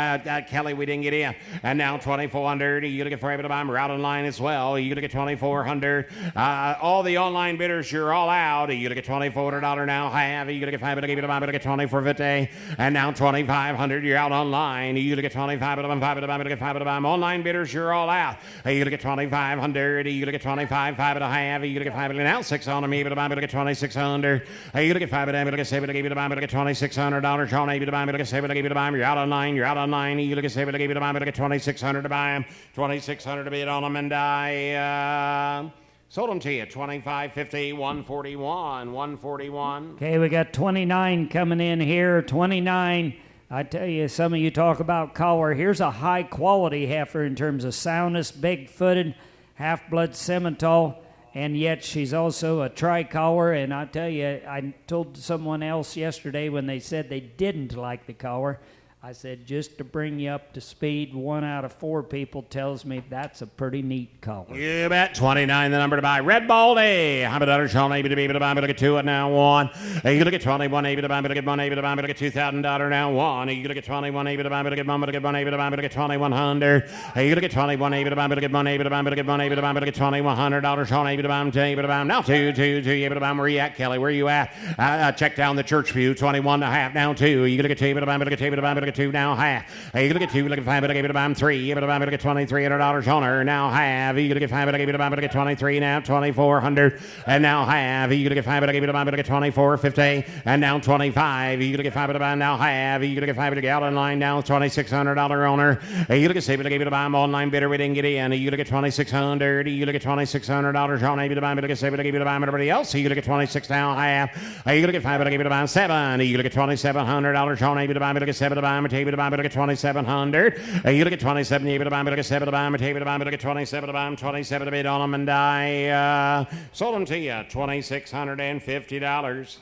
Kelly, we didn't get in, and now 2,400. You gotta get 4, able to buy me, you're out on line as well. You gotta get 2,400. All the online bidders, you're all out. You gotta get $2,400 now have. You gotta get 5, able to buy, able to get 24.50, and now 2,500. You're out online. You gotta get 25, able to buy, able to buy, able to get 5, able to buy. Online bidders, you're all out. You gotta get 2,500. You gotta get 25, 5 and a half. You gotta get 5, now 6 on them. Able to buy, able to get 2,600. You gotta get 5, able to get 7, able to buy, able to get $2,600. Sean, able to buy, able to get 7, able to buy. You're out online. You're out online. You gotta get 7, able to buy, able to get 2,600 to buy them. 2,600 to bid on them, and I sold them to you, 25.50, 141. Okay, we got 29 coming in here. 29. I tell you, some of you talk about collar. Here's a high-quality heifer in terms of soundness, big-footed, half-blood Simmental, and yet she's also a tri-collar. And I tell you, I told someone else yesterday when they said they didn't like the collar, I said, just to bring you up to speed, 1 out of 4 people tells me that's a pretty neat collar. You bet. 29, the number to buy. Red Baldy. How about that? Sean, able to be able to buy, able to get 2 and now 1. You gonna get 21, able to buy, able to get 1, able to buy, able to get $2,000 now 1. You gonna get 21, able to buy, able to get 1, able to get 1, able to buy, able to get 2,100. You gonna get 21, able to buy, able to get 1, able to buy, able to get 1, able to buy, able to get $2,100. Sean, able to buy, able to buy. Now 2, able to buy. Where you at, Kelly? Where you at? Check down the church view. 21 and a half. Now 2. You gonna get 2, able to buy, able to get 2, able to buy, able to get 2 now half. You gonna get 2, look at 5, but I gave it to buy 3. Able to buy, but I get $2,300 on her. Now have. You gonna get 5, but I gave it to buy, but I get 23 now, 2,400. And now have. You gonna get 5, but I gave it to buy, but I get 24.50. And now 25. You gonna get 5, but I buy now have. You gonna get 5, but I get out in line now, $2,600 on her. You gonna get 6, but I gave it to buy them online bidder. We didn't get in. You gonna get 2,600. You gonna get $2,600 on able to buy, but I get 7, but I gave it to buy everybody else. You gonna get 26 now half. You gonna get 5, but I gave it to buy 7. You gonna get $2,700 on able to buy, but I get 7 to buy, but able to buy, but I get 2,700. You look at 27, able to buy, but I get 7 to buy, but able to buy, but I get 27 to buy, 27 to bid on them, and I sold them to you, $2,650.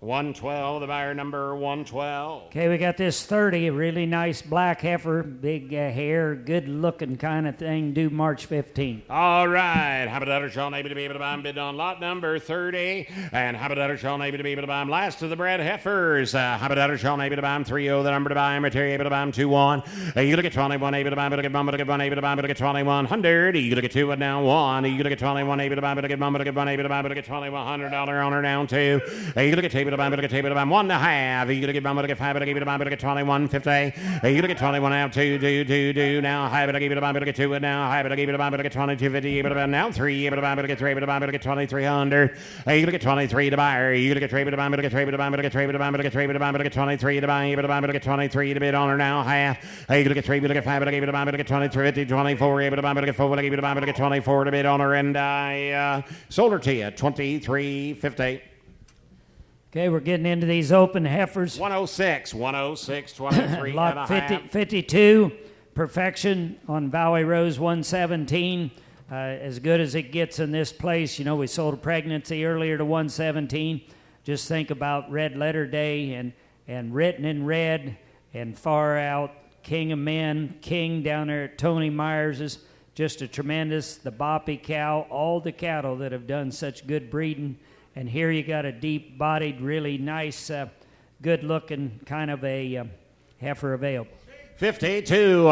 112, the buyer number 112. Okay, we got this 30, a really nice black heifer, big hair, good looking kind of thing, due March 15th. All right, Habitator shown able to be able to buy them, bid on lot number 30. And Habitator shown able to be able to buy them, last of the bred heifers. Habitator shown able to buy them, 30, the number to buy them, material able to buy them, 21. You look at 21, able to buy them, able to get 1, able to get 1, able to buy them, able to get 2100. You look at 2, and now 1. You look at 21, able to buy them, able to get 1, able to get 1, able to buy them, able to get $2,100 owner down 2. You look at table to buy, able to get table to buy 1.5. You look at 1, able to get 5, able to get 5, able to get 2150. You look at 21 now, 2 now, high, able to give it a buy, able to get 2, and now high, able to give it a buy, able to get 2250. Able to buy now 3, able to buy, able to get 3, able to buy, able to get 2300. You look at 23 to buy, you look at 3, able to buy, able to get 3, able to buy, able to get 3, able to buy, able to get 3, able to buy, able to get 23 to buy, able to buy, able to get 23 to bid on her now half. You look at 3, able to get 5, able to give it a buy, able to get 2350, 24, able to buy, able to get 4, able to buy, able to get 24 to bid on her, and I sold her to you 2350. Okay, we're getting into these open heifers. 106, 23 Lot and a 50, half. 52, Perfection on Valley Rose 117. As good as it gets in this place. You know, we sold a pregnancy earlier to 117. Just think about Red Letter Day and written in red and far out. King of Men, King down there at Tony Myers's. Just a tremendous, the Boppy cow, all the cattle that have done such good breeding. And here you got a deep-bodied, really nice, good-looking kind of a heifer available. 52,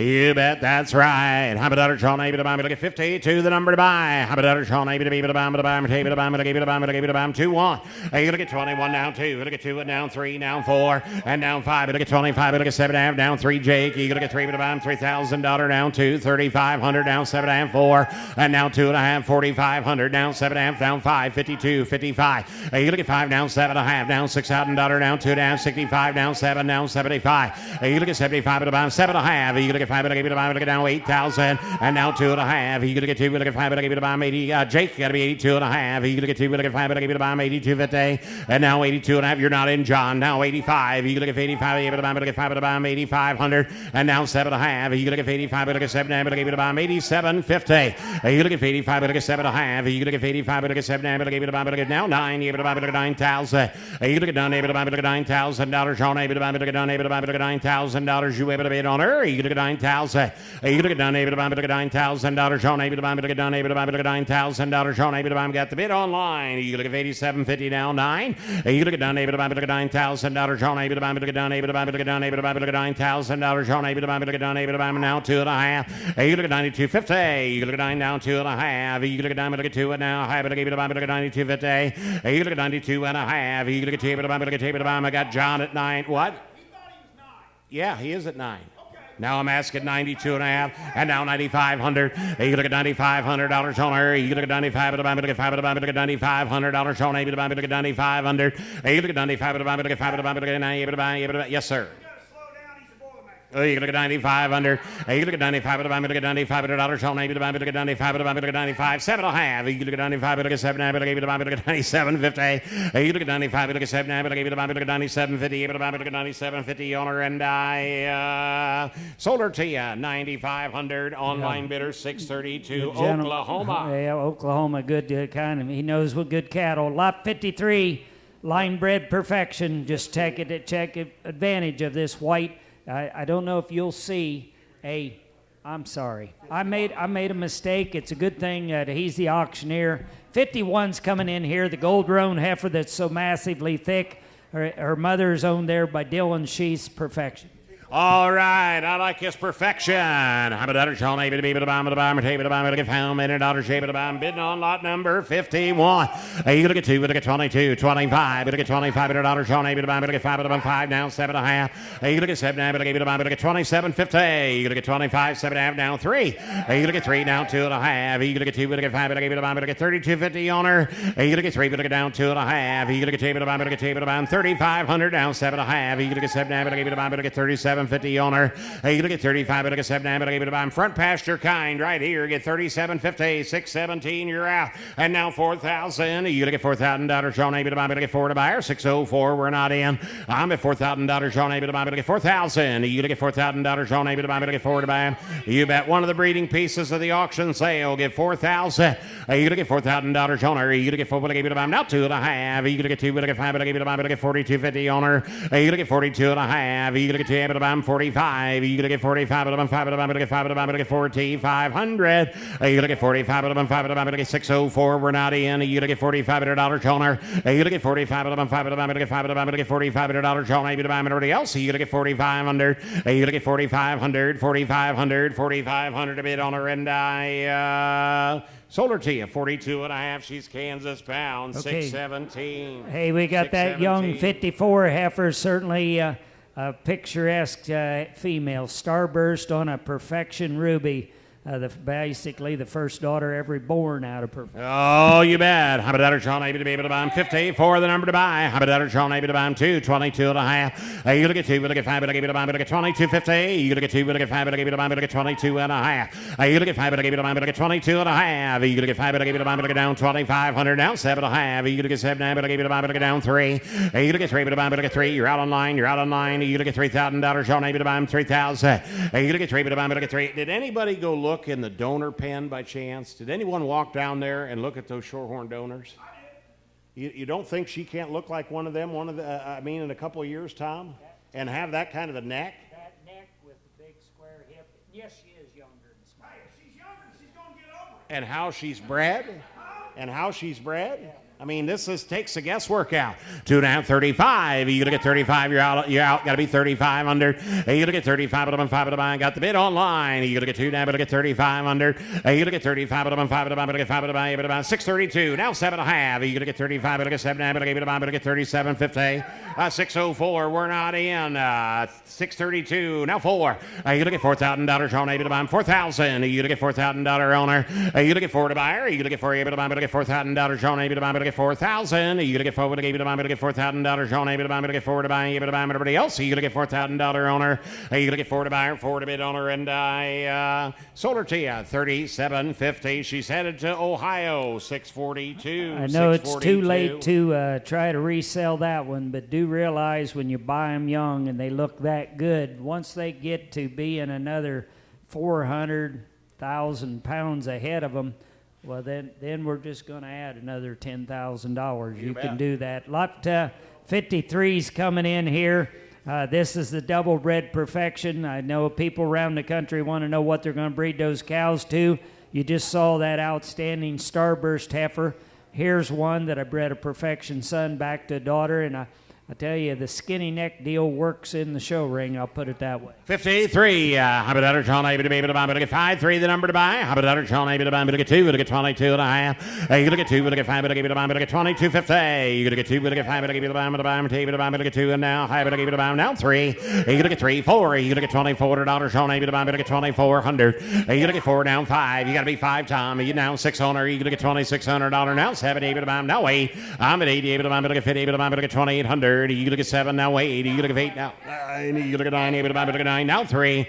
you bet that's right. Habitator Sean able to buy me to get 52, the number to buy. Habitator Sean able to be able to buy me to buy me to buy me to give it to buy me to give it to buy me 2-1. You're gonna get 21 down 2, you're gonna get 2 and down 3, down 4, and down 5. You're gonna get 25, you're gonna get 7.5 down 3. Jake, you're gonna get 3 to buy him $3,000 down 2, 3,500 down 7.5 4, and down 2.5 4,500 down 7.5 down 5 52 55. You're gonna get 5 down 7.5 down $6,000 down 2 down 65 down 7 down 75. You're gonna get 75 at about 7.5. You're gonna get 5 at a buy, get down 8,000, and now 2.5. You're gonna get 2, you're gonna get 5 at a buy 80. Jake, you gotta be 82.5. You're gonna get 2, you're gonna get 5 at a buy 82.50, and now 82.5. You're not in, John. Now 85. You're gonna get 85. You're gonna get 5 at a buy 8,500, and now 7.5. You're gonna get 85 at a 7 at a buy 87.50. You're gonna get 85 at a 7.5. You're gonna get 85 at a 7 at a buy now 9. You're gonna buy 9,000. You're gonna get down able to buy $9,000. John able to buy $9,000. You able to bid on her? You gonna get 9,000. You gonna get down able to buy $9,000. John able to buy down able to buy $9,000. John able to buy got the bid online. You gonna get 87.50 now 9. You gonna get down able to buy $9,000. John able to buy down able to buy $9,000. John able to buy down able to buy now 2.5. You gonna get 92.50. You gonna get 9 down 2.5. You gonna get down able to get 2 and now high able to give it to buy 92.50. You gonna get 92.5. You gonna get able to buy I got John at 9. What? Yeah, he is at 9. Okay. Now I'm asking 92.5, and now 9,500. You look at $9,500 on her. You look at 95 at the buy, get 5 at the buy, get $9,500 on her. You buy, get 9,500. You look at 95 at the buy, get 5 at the buy, get 90 at the buy. Yes, sir. You look at 9,500. You look at 95 at the buy, get $9,500 on her. You buy, get 95 at the buy, get 95, 7.5. You look at 95 at the 7, I gave it the buy, get 97.50. You look at 95 at the 7, I gave it the buy, get 97.50. You buy, get 97.50 on her, and I sold her to you 9,500. Online bidder 632. Oklahoma. Yeah, Oklahoma, good kind of. He knows what good cattle. Lot 53, line bred perfection. Just check advantage of this white. I don't know if you'll see I'm sorry. I made a mistake. It's a good thing that he's the auctioneer. 51's coming in here, the gold roan heifer that's so massively thick. Her mother's owned there by Dylan. She's perfection. All right, I like his perfection. How about that? Sean able to be able to buy him, to buy him, able to buy him, to get found, $1,000 able to buy him, bidding on lot number 51. You look at 2, you look at 22, 25, you look at $2,500. Sean able to buy him, to get 5 at the 5 down 7.5. You look at 7, able to buy him, to get 27.50. You look at 25, 7.5 down 3. You look at 3 down 2.5. You look at 2, you look at 5, able to buy him, to get 32.50 on her. You look at 3, you look at down 2.5. You look at 2, able to buy him, to get 2, able to buy him, 3,500 down 7.5. You look at 7, able to buy him, to get 37. 37.50 owner. You look at 35, look at 7, but I'm front pasture kind right here. Get 37.50, 617, you're out. And now 4,000. You look at $4,000 shown, but I'm going to get 4 to buyer. 604, we're not in. I'm at $4,000 shown, but I'm going to get 4,000. You look at $4,000 shown, but I'm going to get 4 to buy. You bet one of the breeding pieces of the auction sale. Get 4,000. You look at $4,000 owner. You look at 4, but I am now 2.5. You look at 2, but I get 5, but I get 42.50 owner. You look at 42.5. You look at 2, but I'm 45. You look at 45, but I'm 5, but I'm going to get 5, but I'm going to get 4,500. You look at 45, but I'm 5, but I'm going to get 604. We're not in. You look at $4,500 owner. You look at 45, but I'm 5, but I'm going to get 5, but I'm going to get $4,500 owner. But I'm everybody else. You look at 4,500. You look at 4,500, 4,500, 4,500 a bit owner, and I sold her to you 42.5. She's Kansas pound. Okay. 617. Hey, we got that young 54 heifer, certainly a picturesque female. Starburst on a Perfection Ruby. Basically the first daughter ever born out of Perfection. Oh, you bet. How about that, Sean? Able to be able to buy him 50 for the number to buy. How about that, Sean? Able to buy him 2, 22.5. You look at 2, but look at 5, but I give it to buy, but I get 22.50. You look at 2, but look at 5, but I give it to buy, but I get 22.5. You look at 5, but I give it to buy, but I get 22.5. You look at 5, but I give it to buy, but I get down 2,500, down 7.5. You look at 7, but I give it to buy, but I get down 3. You look at 3, but I buy, but I get 3. You're out on line. You're out on line. You look at $3,000, Sean. Able to buy him 3,000. You look at 3, but I buy, but I get 3. Did anybody go look in the donor pen by chance? Did anyone walk down there and look at those shorthorn donors? You don't think she can't look like one of them? In a couple of years, Tom, and have that kind of a neck? That neck with the big square hip. Yes, she is younger and smaller. Hey, if she's younger, she's going to get over it. And how she's bred? And how she's bred? I mean, this takes the guesswork out. 2.5, 35. You look at 35, you're out. Got to be 35 under. You look at 35, but I'm 5 to buy. Got the bid online. You look at 2 now, but I get 35 under. You look at 35, but I'm 5 to buy, but I get 5 to buy. But about 632. Now 7.5. You look at 35, but I get 7 now, but I give it a buy, but I get 37.50. 604. We're not in. 632. Now 4. You look at $4,000 on able to buy 4,000. You look at $4,000 owner. You look at 4 to buyer. You look at 4 able to buy, but I get $4,000 on able to buy, but I get 4,000. You get 4 to give it to buy, but I get $4,000 on able to buy, but I get 4 to buy, able to buy everybody else. You get $4,000 owner. You get 4 to buyer, 4 to bid owner, and I sold her to you 37.50. She's headed to Ohio 642. I know it's too late to try to resell that one, but do realize when you buy them young and they look that good, once they get to being another 400,000 pounds ahead of them, well, then we're just going to add another $10,000. You can do that. Lot 53's coming in here. This is the double bred Perfection. I know people around the country want to know what they're going to breed those cows to. You just saw that outstanding Starburst heifer. Here's one that I bred a Perfection son back to a daughter, and I tell you, the skinny neck deal works in the show ring. I'll put it that way. 53. How about that? Sean able to be able to buy, but I get 5.3 the number to buy. How about that? Sean able to buy, but I get 2, but I get 22.5. You look at 2, but I get 5, but I give it to buy, but I get 22.50. You look at 2, but I get 5, but I give it to buy, but I buy, but I get 2, and now high, but I give it to buy, now 3. You look at 3, 4. You look at $2,400. Sean able to buy, but I get 2,400. You look at 4, down 5. You got to be 5, Tom. You down 600. You look at $2,600. Now 7, able to buy, now 8. I'm at 80, able to buy, but I get 50, able to buy, but I get 2,800. You look at 7, now 8. You look at 8, now 9. You look at 9, able to buy, but I get 9, now 3.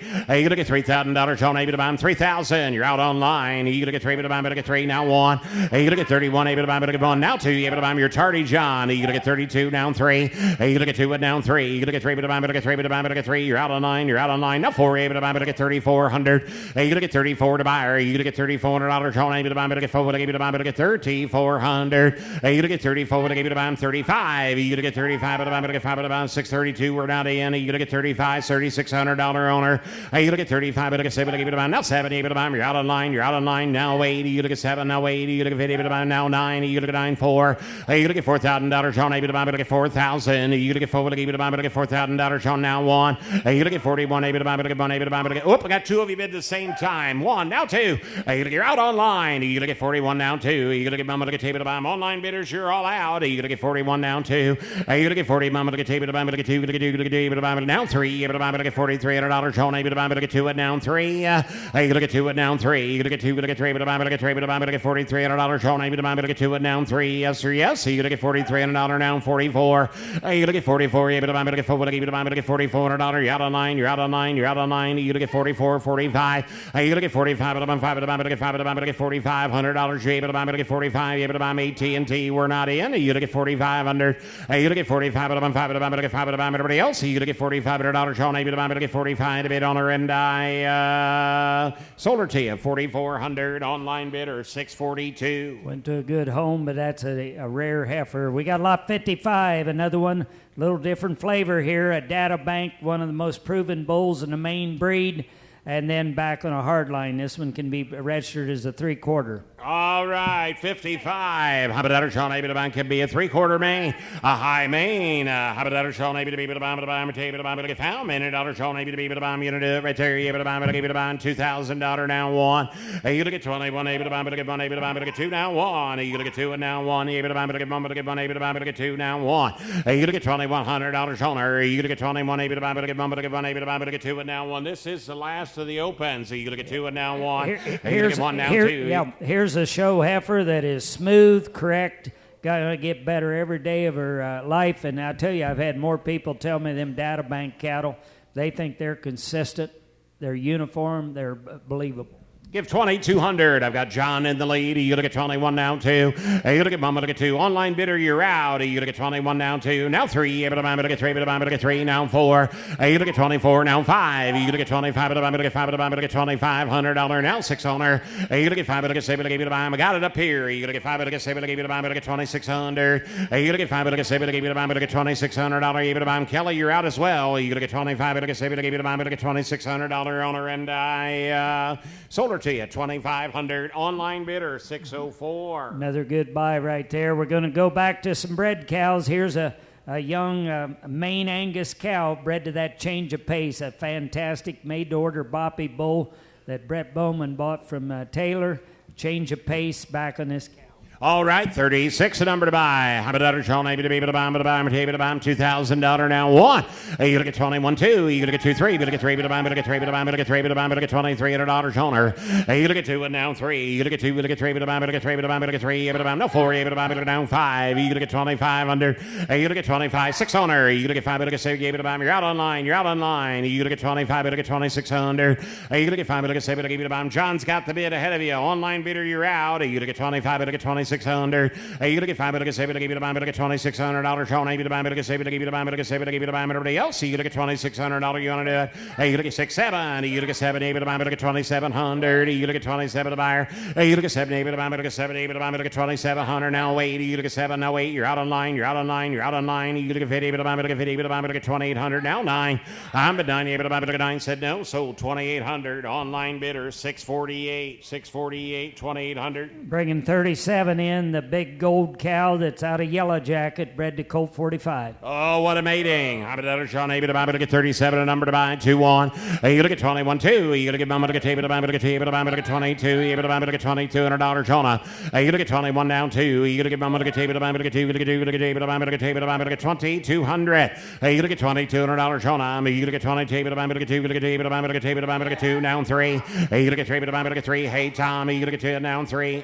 You look at $3,000. Sean able to buy, 3,000. You're out online. You look at 3, able to buy, but I get 3, now 1. You look at 31, able to buy, but I get 1, now 2. You able to buy, you're tardy, John. You look at 32, down 3. You look at 2, down 3. You look at 3, able to buy, but I get 3, able to buy, but I get 3. You're out on 9. You're out on 9. Now 4, able to buy, but I get 3,400. You look at 34 to buyer. You look at $3,400. Sean able to buy, but I get 4, but I give it to buy, but I get 3,400. You look at 34, but I give it to buy, 35. You look at 35, but I get 5, but I buy 632. We're not in. You look at 35, $3,600 owner. You look at 35, but I get 7, but I give it to buy, now 7, able to buy. You're out on 9. You're out on 9. Now 8. You look at 7, now 8. You look at 50, able to buy, now 9. You look at 9, 4. You look at $4,000. Sean able to buy, but I get 4,000. You look at 4, but I give it to buy, but I get $4,000. Sean now 1. You look at 41, able to buy, but I get 1, able to buy, but I get. Oop! I got 2 of you bid at the same time. 1, now 2. You look, you're out online. You look at 41, now 2. You look at 1, but I get able to buy. Online bidders, you're all out. You look at 41, now 2. You look at get 40, I'm gonna get 2, but I'm gonna get 2, but I'm now 3, but I'm gonna get $4,300 on, but I'm gonna get 2 and now 3. You're gonna get 2 and now 3. You're gonna get 2, but I'm gonna get 3, but I'm gonna get 3, but I'm gonna get $4,300 on, but I'm gonna get 2 and now 3. Yes, sir, yes. You're gonna get $4,300 now 44. You're gonna get 44, but I'm gonna get 4, but I'm gonna get $4,400. You're out on 9, you're out on 9, you're out on 9. You're gonna get 44, 45. You're gonna get 45, but I'm 5, but I'm gonna get 5, but I'm gonna get $4,500. Yeah, but I'm gonna get 45. Yeah, but I'm AT&T. We're not in. You're gonna get 45 under. You're gonna get 45, but I'm 5, but I'm gonna get 5, but I'm everybody else. You're gonna get $4,500 on. But I'm gonna get 45 to bid on her, and I sold her to you 4,400. Online bidder 642. Went to a good home, but that's a rare heifer. We got lot 55, another one, a little different flavor here. A Data Bank, one of the most proven bulls in the main breed. And then back on a hard line, this one can be registered as a 3/4. All right, 55. How about that, Sean? Maybe the bank can be a 3/4 main, a high main. How about that, Sean? Maybe to be the bomb, the bomb, the bomb, to get found. $1 Sean, maybe to be the bomb. You know, do it right there. You the bomb, to give it a bomb. $2,000 now 1. You to get 21. Able to bomb, to get 1. Able to bomb, to get 2 now 1. You to get 2 and now 1. You to bomb, to get 1, to get 1. Able to bomb, to get 2 now 1. You to get $2,100 Sean. You to get 21. Able to bomb, to get 1, to get 1. Able to bomb, to get 2 and now 1. This is the last of the open. So you to get 2 and now 1. Here's 1 now 2. Yeah, here's a show heifer that is smooth, correct, gotta get better every day of her life. And I'll tell you, I've had more people tell me them Data Bank cattle, they think they're consistent, they're uniform, they're believable. Give 2,200. I've got John in the lead. You look at 21 now 2. You look at Mama, look at 2. Online bidder, you're out. You look at 21 now 2. Now 3. But I'm going to get 3. But I'm going to get 3. Now 4. You look at 24 now 5. You look at 25. But I'm going to get 5. But I'm going to get $2,500 now 6 on her. You look at 5. But I get 7. But I got it up here. You look at 5. But I get 7. But I'm going to get 2,600. You look at 5. But I get 7. But I'm going to get $2,600. But I'm Kelly, you're out as well. You look at 25. But I get 7. But I'm going to get $2,600 on her, and I sold her to you 2,500. Online bidder 604. Another good buy right there. We're going to go back to some bred cows. Here's a young Maine Angus cow bred to that change of pace, a fantastic made-to-order boppy bull that Brett Bowman bought from Taylor. Change of pace back on this cow. All right, 36, a number to buy. How about that, Sean? Maybe to be able to buy, $2,000 now 1. You look at 21, 2. You look at 2, 3. You look at 3, but I'm going to get 3, but I'm going to get 3, but I'm going to get $2,300 on her. You look at 2 and now 3. You look at 2, you look at 3, but I'm going to get 3, but I'm going to get 3, but I'm no 4. But I'm going to down 5. You look at 25 under. You look at 25, 6 on her. You look at 5, but I get 7, but I'm you're out online. You're out online. You look at 25, but I get 2600. You look at 5, but I get 7, but I'm John's got the bid ahead of you. Online bidder, you're out. You look at 25, but I get 2600. You look at 5, but I get 7, but I get $2,600. Sean, maybe the bomb, but I get 7, but I get 7, but I get everybody else. You look at $2,600. You want to do it? You look at 6, 7. You look at 7, but I get 2,700. You look at 27 to buyer. You look at 7, but I get 7, but I get 2,700. Now wait. You look at 7. Now wait. You're out online. You're out online. You're out online. You look at 50, but I get 50, but I get 2,800. Now 9. I'm at 9, but I get 9. Said no. Sold 2,800. Online bidder 648. 648. 2,800. Bringing 37 in, the big gold cow that's out of Yellow Jacket, bred to Colt 45. Oh, what a mating. I'm at Sean, but I'm going to get 37, a number to buy, 2-1. You look at 21, 2. You look at Mama to get 2, but I'm going to get 2, but I'm going to get 22. But I'm going to get $2,200, Jonah. You look at 21 down 2. You look at Mama to get 2, but I'm going to get 2, but I'm going to get 2, but I'm going to get 2, but I'm going to get 2,200. You look at $2,200, Jonah. You look at 22, but I'm going to get 2, but I'm going to get 2, but I'm going to get 2, down 3. You look at 3, but I'm going to get 3. Hey, Tom, you look at 2, down 3.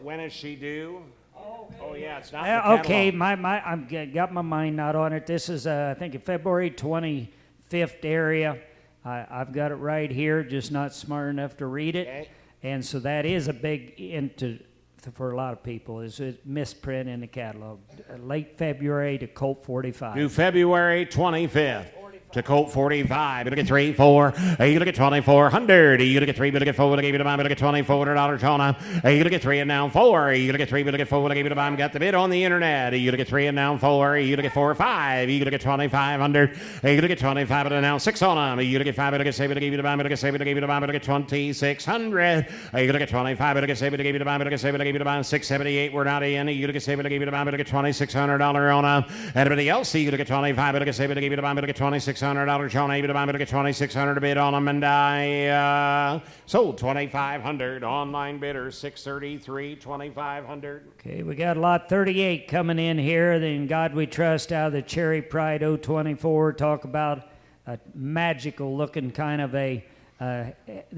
When is she due? Oh yeah, it's not. Okay, I've got my mind not on it. This is I think a February 25th area. I've got it right here, just not smart enough to read it. Okay. And so that is a big for a lot of people is a misprint in the catalog. Late February to Colt 45. Due February 25th. To Colt 45. You look at 3, 4. You look at 2,400. You look at 3, but look at 4. You look at $2,400 on. You look at 3 and now 4. You look at 3, but look at 4. You got the bid on the internet. You look at 3 and now 4. You look at 4 or 5. You look at 2,500. You look at 25 and now 6 on them. You look at 5, but look at 7. You look at 7. You look at 2,600. You look at 25, but look at 7. You look at 7. You look at 678. We're not in. You look at 7. You look at $2,600 on. Everybody else. You look at 25, but look at 7. You look at 26. $2,600 Sean able to buy, but I get $2,600 to bid on them, and I sold $2,500. Online bidder $633, $2,500. Okay, we got lot 38 coming in here. Then God We Trust out of the Cherry Pride 024. Talk about a magical looking kind of a,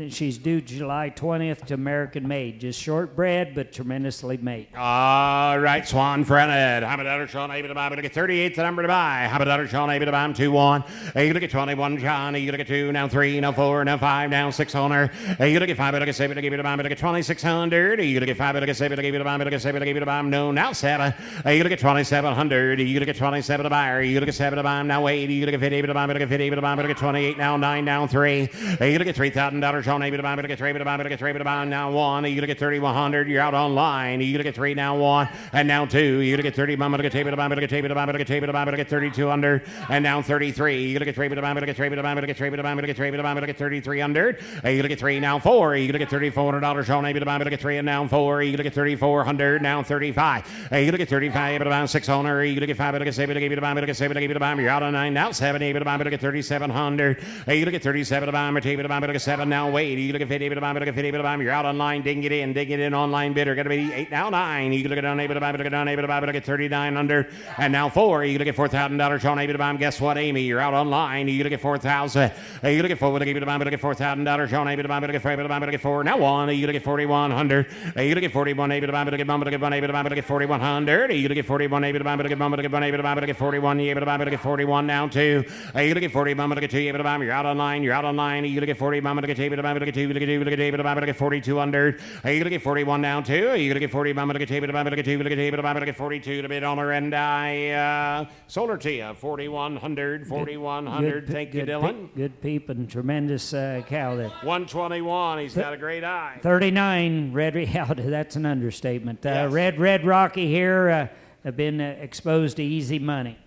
she's due July 20th to American made. Just shortbread, but tremendously made. All right, Swan fronted. How about Sean able to buy, but I get 38, the number to buy. How about Sean able to buy him 2-1. You look at 21, John. You look at 2, now 3, now 4, now 5, now 6 owner. You look at 5, but I get 7, I give you the buy, but I get 2,600. You look at 5, but I get 7, I give you the buy, but I get 7, I give you the buy. No, now 7. You look at 2,700. You look at 27 to buyer. You look at 7 to buy him, now 8. You look at 50 to buy, but I get 50 to buy, but I get 28, now 9, now 3. You look at $3,000 Sean able to buy, but I get 3 to buy, but I get 3 to buy, now 1. You look at 3,100. You're out online. You look at 3, now 1, and now 2. You look at 30, but I get table to buy, but I get table to buy, but I get table to buy, but I get 3,200, and now 33. You look at 3 to buy, but I get 3 to buy, but I get 3 to buy, but I get 3 to buy, but I get 3,300. You look at 3, now 4. You look at $3,400 Sean able to buy, but I get 3, and now 4. You look at 3,400, now 35. You look at 35, but about 6 owner. You look at 5, but I get 7, I give you the buy, but I get 7, I give you the buy. You're out on 9, now 7, able to buy, but I get 3,700. You look at 37 to buy, but table to buy, but I get 7, now wait. You look at 50 to buy, but I get 50 to buy. You're out online, ding it in, online bidder. Got to be 8, now 9. You look at unable to buy, but I get unable to buy, but I get 3900, and now 4. You look at $4,000 Sean able to buy. Guess what, Amy? You're out online. You look at 4,000. You look at 4, but I give you the buy, but I get $4,000 Sean able to buy, but I get 4 able to buy, but I get 4. Now 1. You look at 4,100. You look at 41 able to buy, but I get 1, but I get 1 able to buy, but I get 4,100. You look at 41 able to buy, but I get 1, but I get 1 able to buy, but I get 41 able to buy, but I get 41 now 2. You look at 41, but I get 2 able to buy. You're out online. You're out online. You look at 40, but I get able to buy, but I get 2, but I get 2, but I get able to buy, but I get 4,200. You look at 41 now 2. You look at 40, but I get able to buy, but I get 2, but I get able to buy, but I get 42 to bid on her, and I sold her to you 4,100, 4,100. Thank you, Dylan. Good peep and tremendous cow there. 121. He's got a great eye. 39 red. That's an understatement. Yes. Red Rocky here have been exposed to easy money.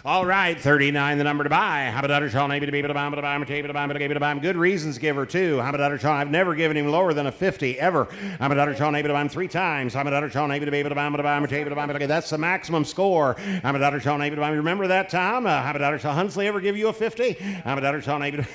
All right, 39, the number to buy. How about Sean able to be able to buy, but I able to buy, but I able to buy him. Good reasons giver too. How about Sean? I've never given him lower than a 50 ever. How about Sean able to buy him 3 times? How about Sean able to be able to buy, but I able to buy, but okay, that's the maximum score. How about Sean able to buy? Remember that time? How about Sean Hunsley ever give you a 50? How about Sean able to?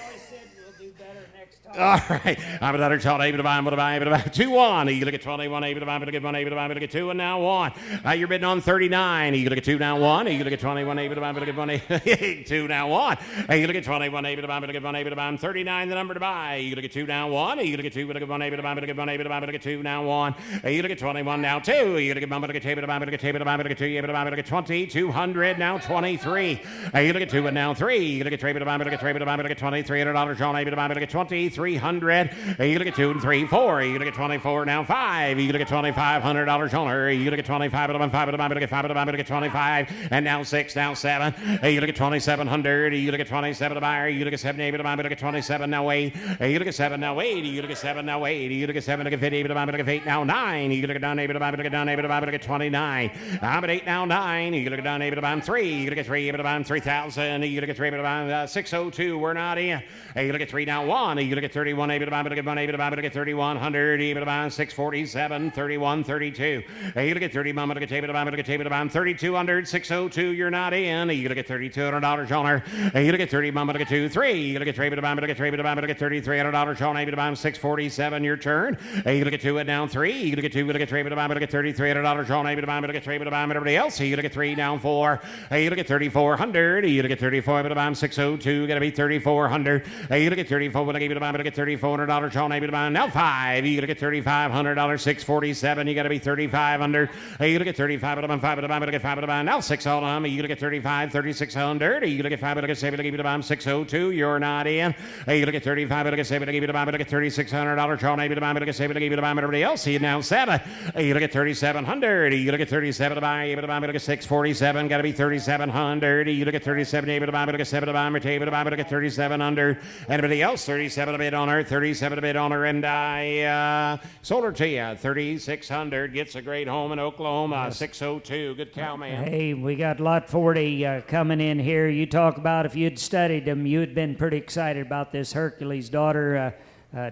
All right. I'm a Sean able to buy, able to buy, able to buy. 2-1. You look at 21, able to buy, but I get 1, able to buy, but I get 2, and now 1. You're bidding on 39. You look at 2, now 1. You look at 21, able to buy, but I get 1, 2, now 1. You look at 21, able to buy, but I get 1, able to buy. 39, the number to buy. You look at 2, now 1. You look at 2, but I get 1, able to buy, but I get 1, able to buy, but I get 2, now 1. You look at 21, now 2. You look at 1, but I get able to buy, but I get able to buy, but I get 2, able to buy, but I get 2,200, now 23. You look at 2, and now 3. You look at 3, able to buy, but I get 3, able to buy, but I get $2,300. Sean able to buy, but I get 2,300. You look at 2 and 3, 4. You look at 24, now 5. You look at $2,500 on her. You look at 25, but I'm 5, but I get 5, but I get 25, and now 6, now 7. You look at 2,700. You look at 27 to buyer. You look at 7, able to buy, but I get 27, now 8. You look at 7, now 8. You look at 7, now 8. You look at 7, I get 50, able to buy, but I get 8, now 9. You look at down, able to buy, but I get down, able to buy, but I get 29. I'm at 8, now 9. You look at down, able to buy 3. You look at 3, able to buy 3,000. You look at 3, able to buy 602. We're not in. You look at 3, now 1. You look at 31, able to buy, but I get 1, able to buy, but I get 3,100, able to buy 647, 31, 32. You look at 30, but I get able to buy, but I get able to buy 3,200, 602. You're not in. You look at $3,200 on her. You look at 30, but I get 2, 3. You look at 3, able to buy, but I get 3, able to buy, but I get $3,300 on, able to buy 647. Your turn. You look at 2 and down 3. You look at 2, but I get 3, able to buy, but I get $3,300 on, able to buy, but I get 3, able to buy, everybody else. You look at 3, down 4. You look at 3,400. You look at 34, able to buy 602. Got to be 3,400. You look at 34, but I gave you to buy, but I get $3,400 on, able to buy. Now 5. You look at $3,500, 647. You got to be 3,500. You look at 35, but I'm 5, but I get 5, but I buy. Now 6 on them. You look at 35, 3,600. You look at 5, but I get 7, but I give you to buy 602. You're not in. You look at 35, but I get 7, but I give you to buy, but I get $3,600 on, able to buy, but I get 7, but I give you to buy, but everybody else. See now 7. You look at 3,700. You look at 37 to buy, able to buy, but I get 647. Got to be 3,700. You look at 37, able to buy, but I get 7 to buy, but able to buy, but I get 3,700. Anybody else? 37 to bid on her. 37 to bid on her, and I sold her to you. 3,600. Gets a great home in Oklahoma. Yes. 602. Good cow, man. Hey, we got lot 40 coming in here. You talk about if you'd studied him, you'd been pretty excited about this Hercules daughter.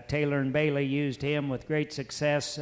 Taylor and Bailey used him with great success.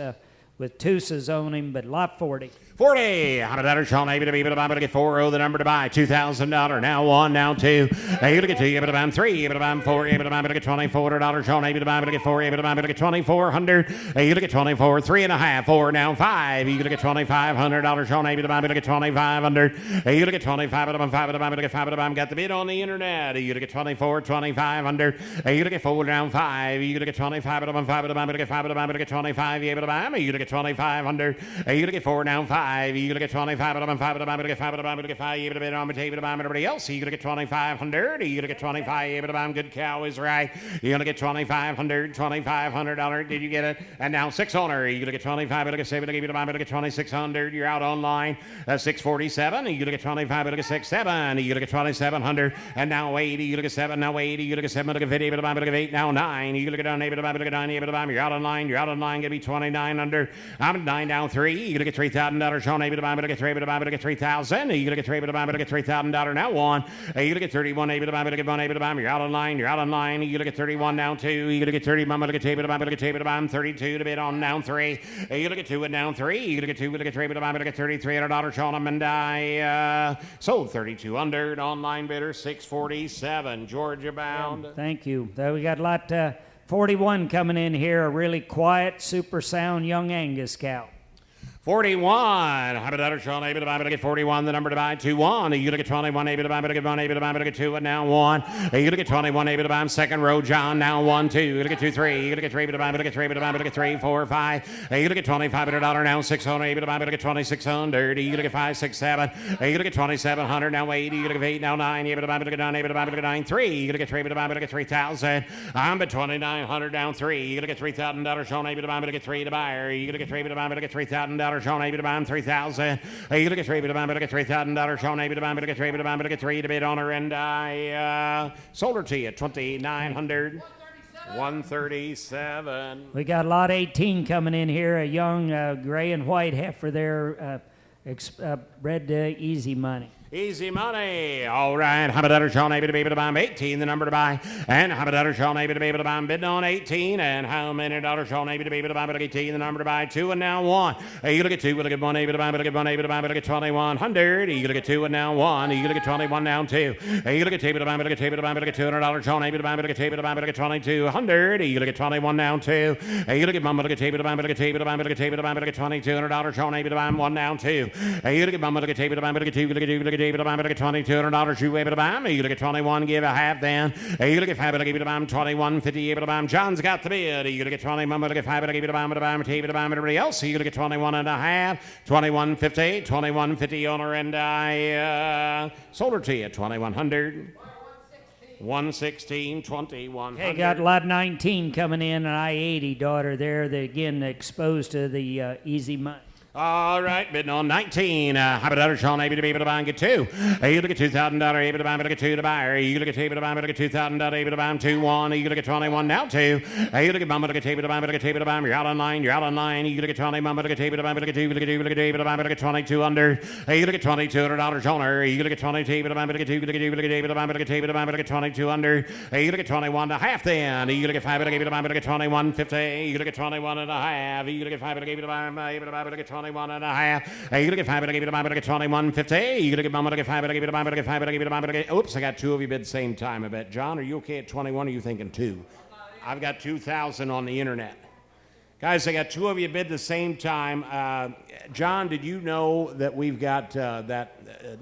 with Tusas on him, but lot 40. 40. How about that? Sean, able to be able to buy, but to get 4. The number to buy, $2,000. Now 1, now 2. Able to get 2, able to buy 3, able to buy 4, able to buy, but to get $2,400. Sean, able to buy, but to get 4, able to buy, but to get $2,400. Able to get 24, 3.5, 4, now 5. Able to get $2,500. Sean, able to buy, but to get 2,500. Able to get 25, able to buy, 5, able to buy, but to get 5, able to buy. Got the bid on the internet. Able to get 24, 2,500. Able to get 4, down 5. Able to get 25, able to buy, 5, able to buy, but to get 5, able to buy, but to get 25. Able to buy, able to get 2,500. Able to get 4, down 5. You gonna get 25, but I'm 5, but I'm gonna get 5, but I'm gonna get 5, you gonna bid on the table, but I'm everybody else. You gonna get 2,500, you gonna get 25, but I'm good cow is right. You're gonna get $2,500. Did you get it? And now 600, you gonna get 25, but I get 7, but I'm gonna get 2,600. You're out online. 647, you gonna get 25, but I get 67, you gonna get 2,700. And now 80, you gonna get 7, now 80, you gonna get 7, but I get 50, but I'm gonna get 8, now 9. You gonna get down 8, but I'm gonna get 9, but I'm you're out online. You're out online. Gonna be 2,900. I'm 9 down 3. You gonna get $3,000. Sean, able to buy, but to get 3, but to buy, but to get 3,000. You gonna get 3, but to buy, but to get $3,000. Now 1. You gonna get 31, able to buy, but to get 1, able to buy. You're out online. You're out online. You gonna get 31 down 2. You gonna get 30, but to get 2, but to buy, but to get 2, but to buy. 32 to bid on down 3. You gonna get 2 and down 3. You gonna get 2, but to get 3, but to buy, but to get $3,300. Sean and I sold 3,200. Online bidder 647. Georgia bound. Thank you. We got lot 41 coming in here. A really quiet, super sound young Angus cow. 41. How about that? Sean, able to buy, but to get 41. The number to buy, 2-1. You gonna get 21, able to buy, but to get 1, able to buy, but to get 2, and now 1. You gonna get 21, able to buy. Second row, John. Now 1, 2. You gonna get 2, 3. You gonna get 3, able to buy, but to get 3, able to buy, but to get 3, 4, 5. You gonna get $2,500. Now 600, able to buy, but to get 2,600. You gonna get 5, 6, 7. You gonna get 2,700. Now 8. You gonna get 8. Now 9. Able to buy, but to get 9, able to buy, but to get 9, 3. You gonna get 3, able to buy, but to get 3,000. I'm at 2,900. Down 3. You gonna get $3,000. Sean, able to buy, but to get 3 to buyer. You gonna get 3, able to buy, but to get $3,000. Sean, able to buy. 3,000. You look at 3, but I'm going to get $3,000. Sean, able to buy, but to get 3, but I'm going to get 3 to bid on her, and I sold her to you 2,900. 137. We got lot 18 coming in here. A young gray and white heifer there, bred Easy Money. Easy money. All right. How about that? Sean, able to be able to buy 18, the number to buy. And how about that? Sean, able to be able to buy bidding on 18. And how many dollars? Sean, able to be able to buy 18, the number to buy 2, and now 1. You look at 2, but I get 1, able to buy, but I get 1, able to buy, but I get 2,100. You look at 2, and now 1. You look at 21 now 2. You look at 2, but I buy, but I get 2, but I buy, but I get $200. Sean, able to buy, but I get 2, but I buy, but I get 2,200. You look at 21 now 2. You look at 1, but I get 2, but I buy, but I get 2, but I buy, but I get 2, but I buy, but I get $2,200. Sean, able to buy 1 now 2. You look at 1, but I get 2, but I buy, but I get 2, but I get 2, but I get 2, but I buy, but I get $2,200. You able to buy me. You look at 21, give a half then. You look at 5, but I give you to buy him 21.50, able to buy him. John's got the bid. You look at 21, but I get 5, but I give you to buy him, but I buy him, able to buy him, everybody else. You look at 21 and a half, 21.50, 21.50 on her, and I sold her to you 2,100. 116, 21. Hey, got lot 19 coming in, an I-80 daughter there. They again exposed to the Easy Money. All right, bidding on 19. How about that? Sean, able to be able to buy and get 2. You look at $2,000, able to buy, but I get 2 to buyer. You look at able to buy, but I get $2,000, able to buy him 2, 1. You look at 21 now 2. You look at but I get able to buy, but I get able to buy him. You're out online. You're out online. You look at 20, but I get able to buy, but I get 2, but I get 2, but I get able to buy, but I get 2,200. You look at $2,200 on her. You look at 22, able to buy, but I get 2, but I get 2, but I get able to buy, but I get able to buy, but I get 2,200. You look at 21 and a half then. You look at 5, but I get able to buy, but I get 21.50. You look at 21 and a half. You look at 5, but I get able to buy, able to buy, but I get 21 and a half. You look at 5, but I give you to buy, but I get 21.50. You look at 1, but I get 5, but I give you to buy, but I get 5, but I give you to buy, but I get. Oops, I got 2 of you bid the same time. I bet. John, are you okay at 21? Or are you thinking 2? I've got 2,000 on the internet. Guys, I got 2 of you bid the same time. John, did you know that we've got that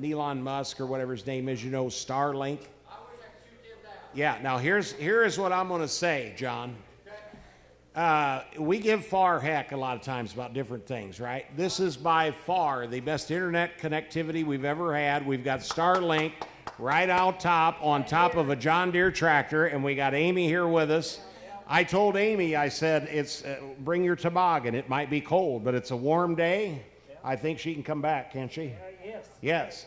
Elon Musk or whatever his name is? You know, Starlink. I wish you did that. Yeah. Now here is what I'm going to say, John. We give far heck a lot of times about different things, right? This is by far the best internet connectivity we've ever had. We've got Starlink right out top on top of a John Deere tractor, and we got Amy here with us. I told Amy, I said, it's bring your toboggan. It might be cold, but it's a warm day. I think she can come back, can't she? Yes. Yes.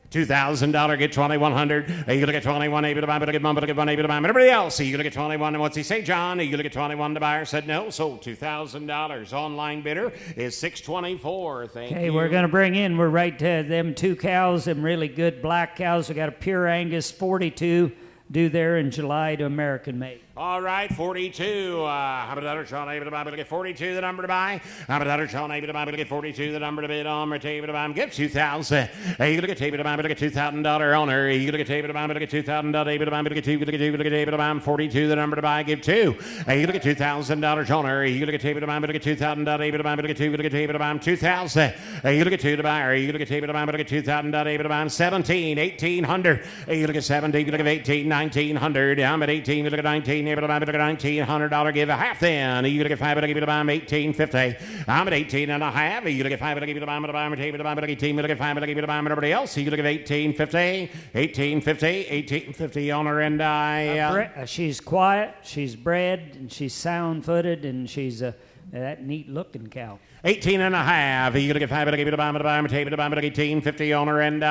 $2,000, get 2,100. You look at 21, able to buy, but I get 1, but I get 1, able to buy. Everybody else, you look at 21, and what's he say, John? You look at 21, the buyer said no, sold $2,000. Online bidder is 624. Thank you. Okay, we're going to bring in, we're right to them 2 cows, them really good black cows. We got a pure Angus 42 due there in July to American made. All right, 42. How about that, Sean? Able to buy, get 42, the number to buy. How about that, Sean? Able to buy, get 42, the number to bid on. Table to buy, get 2,000. Hey, you look at table to buy, get $2,000 owner. You look at table to buy, get $2,000. Able to buy, get 2, table to buy, 42, the number to buy, give 2. Hey, you look at $2,000 owner. You look at table to buy, get $2,000. Able to buy, get 2, table to buy, 2,000. Hey, you look at 2 to buy, you look at table to buy, get $2,000. Able to buy, 17, 1,800. Hey, you look at 17, you look at 18, 1,900. I'm at 18, you look at 19. Able to buy, $1,900, give a half then. You look at 5, give it a buy, $1,850. I'm at 18 and a half. You look at 5, give it a buy, table to buy, 18, you look at 5, give it a buy, everybody else. You look at 1850, 1850 on her and she's quiet, she's bred, and she's sound-footed, and she's that neat-looking cow. 18 and a half. You look at 5, give it a buy, table to buy, 1850 on her and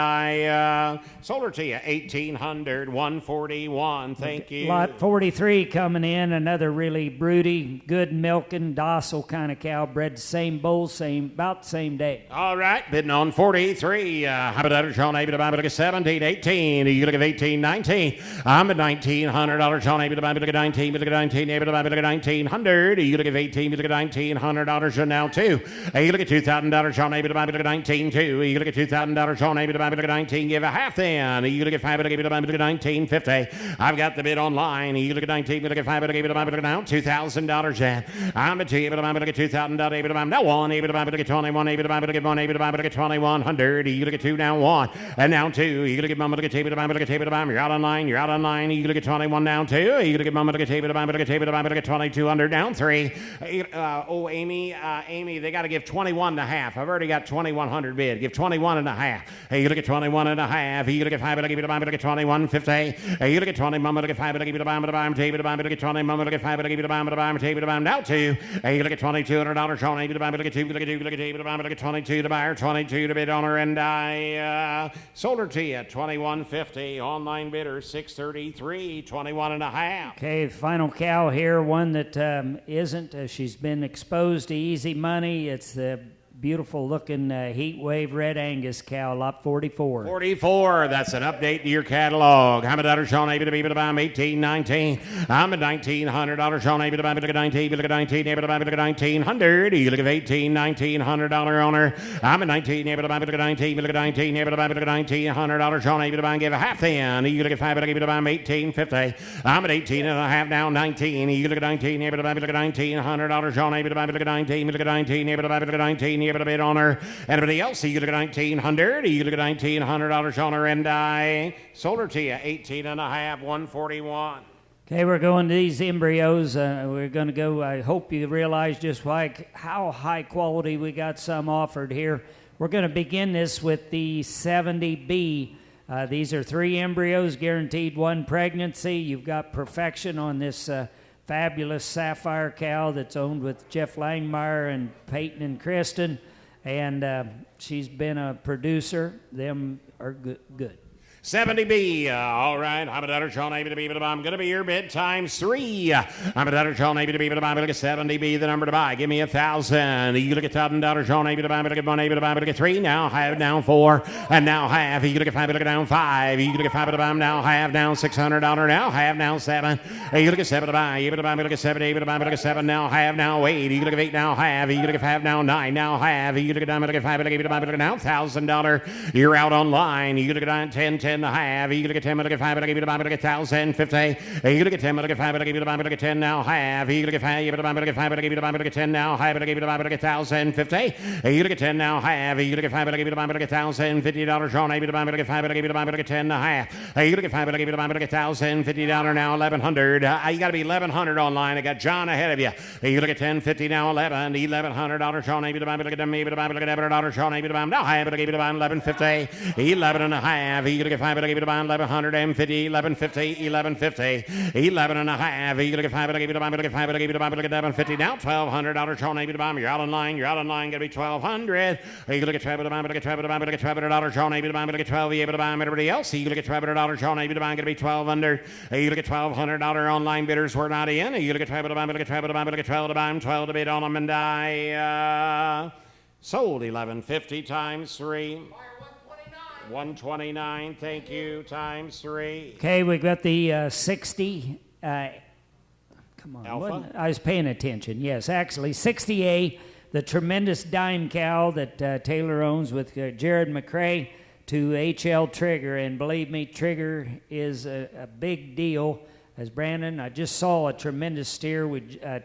sold her to you, 1,800, 141. Thank you. Lot 43 coming in, another really broody, good milking, docile kind of cow, bred the same bull, about the same day. All right, bidding on 43. How about that, Sean? Able to buy, look at 17, 18. You look at 18, 19. I'm at $1,900, Sean. Able to buy, look at 19, look at 19. Able to buy, look at 1,900. You look at 18, look at $1,900, and now 2. You look at $2,000, Sean. Able to buy, look at 19, 2. You look at $2,000, Sean. Able to buy, look at 19, give a half then. You look at 5, able to buy, look at 1950. I've got the bid online. You look at 19, look at 5, able to buy, look at now $2,000, and I'm at 2, able to buy, look at $2,000, able to buy, now 1, able to buy, look at 21, able to buy, look at 1, able to buy, look at 2,100. You look at 2, now 1, and now 2. You look at mama, look at table to buy, look at table to buy, you're out online, you're out online. You look at 21, down 2. You look at mama, look at table to buy, look at table to buy, look at 2,200, down 3. Amy, they got to give 21 and a half. I've already got 2,100 bid. Give 21 and a half. Hey, you look at 21 and a half. You look at 5, look at buy, look at 2150. Hey, you look at 20, mama, look at 5, look at buy, table to buy, look at 20, mama, look at 5, look at buy, table to buy, now 2. Hey, you look at $2,200, Sean, able to buy, look at 2, look at 2, look at table to buy, look at 22 to buy her, 22 to bid on her, and I sold her to you, 2150. Online bidder, 633, 21 and a half. Okay, final cow here, one that isn't. She's been exposed to easy money. It's the beautiful looking heat wave red Angus cow, lot 44. 44, that's an update to your catalog. How about that, Sean? Able to buy, 18, 19. I'm at $1,900, Sean. Able to buy, look at 19, look at 19, able to buy, look at 1,900. You look at 18, $1,900 owner. I'm at 19, able to buy, look at 19, look at 19, able to buy, look at $1,900, Sean. Able to buy, and give a half then. You look at 5, able to buy, 1850. I'm at 18 and a half, now 19. You look at 19, able to buy, look at $1,900, Sean. Able to buy, look at 19, look at 19, able to buy, look at 19. Able to bid on her. Anybody else? You look at 1,900. You look at $1,900 on her, and I sold her to you, 18 and a half, 141. Okay, we're going to these embryos. We're going to go. I hope you realize just how high quality we got some offered here. We're going to begin this with the 70B. These are 3 embryos, guaranteed 1 pregnancy. You've got perfection on this fabulous sapphire cow that's owned with Jeff Langmeyer and Peyton and Kristen, and she's been a producer. Them are good. 70B, all right. I'm a debtor, Sean, able to be able to buy. I'm going to be your bid times 3. I'm a debtor, Sean, able to be able to buy. Look at 70B, the number to buy. Give me 1,000. You look at $1,000, Sean, able to buy. Look at 1, able to buy. Look at 3. Now have, now 4, and now half. You look at 5, look at down 5. You look at 5 to buy. Now have, down $600. Now have, now 7. You look at 7 to buy. Able to buy. Look at 7. Able to buy. Look at 7. Now have, now 8. You look at 8. Now have. You look at 5. Now 9. Now have. You look at down. Look at 5. Look at 5. Look at now $1,000. You're out online. You look at 9, 10, 10 to have. You look at 10, look at 5, look at 5, look at 1,050. You look at 10, look at 5, look at 5, look at 10 now have. You look at 5, look at 5, look at 5, look at 10 now have. Look at 5, look at 1,050. You look at 10 now have. You look at 5, look at 5, look at $1,050. Sean, able to buy, look at 5, look at 5, look at 10 now half. You look at 5, look at 5, look at $1,050 now 1,100. You got to be 1,100 online. I got John ahead of you. You look at 1050 now 11. $1,100. Sean, able to buy, look at them, able to buy, look at $1,100. Sean, able to buy now have. Look at 1150. 11 and a half. You look at 5, look at 5, 1150, 1150, 1150, 11 and a half. You look at 5, look at 5, look at 5, look at 5, look at 1150. Now $1,200. Sean, able to buy. You're out online. You're out online. Gonna be 1,200. You look at $1,200. Look at $1,200. Look at $1,200. Sean, able to buy. Look at 12. You able to buy. Everybody else. You look at $1,200. Sean, able to buy. Gonna be 1,200. You look at $1,200 online bidders. We're not in. You look at $1,200. Look at $1,200. Look at 12 to buy. 12 to bid on them, and I sold 1150 times 3. 129, thank you, times 3. Okay, we've got the 60 Come on. Alpha? I was paying attention. Yes, actually, 60A, the tremendous dime cow that Taylor owns with Jared McCrae to HL Trigger. And believe me, Trigger is a big deal. As Brandon, I just saw a tremendous steer.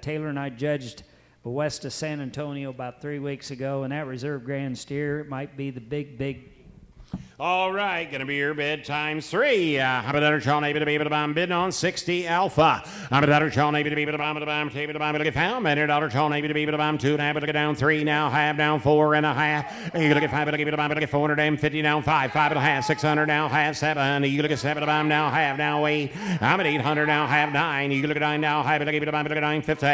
Taylor and I judged west of San Antonio about 3 weeks ago, and that reserve grand steer might be the big. All right, going to be your bid times 3. How about that, Sean? Able to be able to bomb bidding on 60 Alpha. How about that, Sean? Able to be able to bomb, table to bomb, to get found. $100, Sean. Able to be able to bomb 2 and a half, to get down 3 now, half down 4 and a half. You look at 5, to give it a bomb, to get 450 down 5, 5 and a half, 600 now, half 7. You look at 7 to bomb now, half now 8. I'm at 800 now, half 9. You look at 9 now, half, to give it a bomb, to get 950.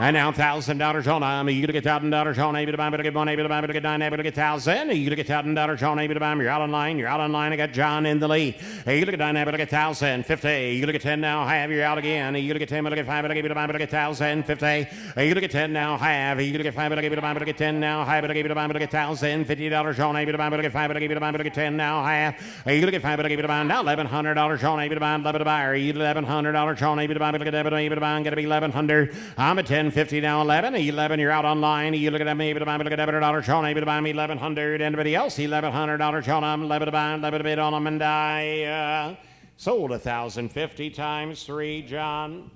And now $1,000 on. You look at $1,000, Sean. Able to bomb, to get 1, able to bomb, to get 9, able to get 1,000. You look at $1,000, Sean. Able to bomb. You're out on line. You're out on line. I got John in the lead. Hey, you look at 9, look at 1,000, 50. You look at 10 now, half, you're out again. You look at 10, look at 5, look at 5, look at 1,000, 50. Hey, you look at 10 now, half. You look at 5, look at 5, look at 10 now, half, look at 5, look at 1,000, $50 on, able to buy, look at 5, look at 5, look at 10 now, half. Hey, you look at 5, look at 5, now $1,100 on, able to buy, able to buy. $1,100 on, able to buy, look at able to buy, gotta be 1,100. I'm at 10.50 now, 11. 11, you're out online. You look at me, able to buy, look at $100 on, able to buy me 1,100. Anybody else? $1,100 on, I'm able to buy, able to bid on them, and I sold 1,050 times 3, John.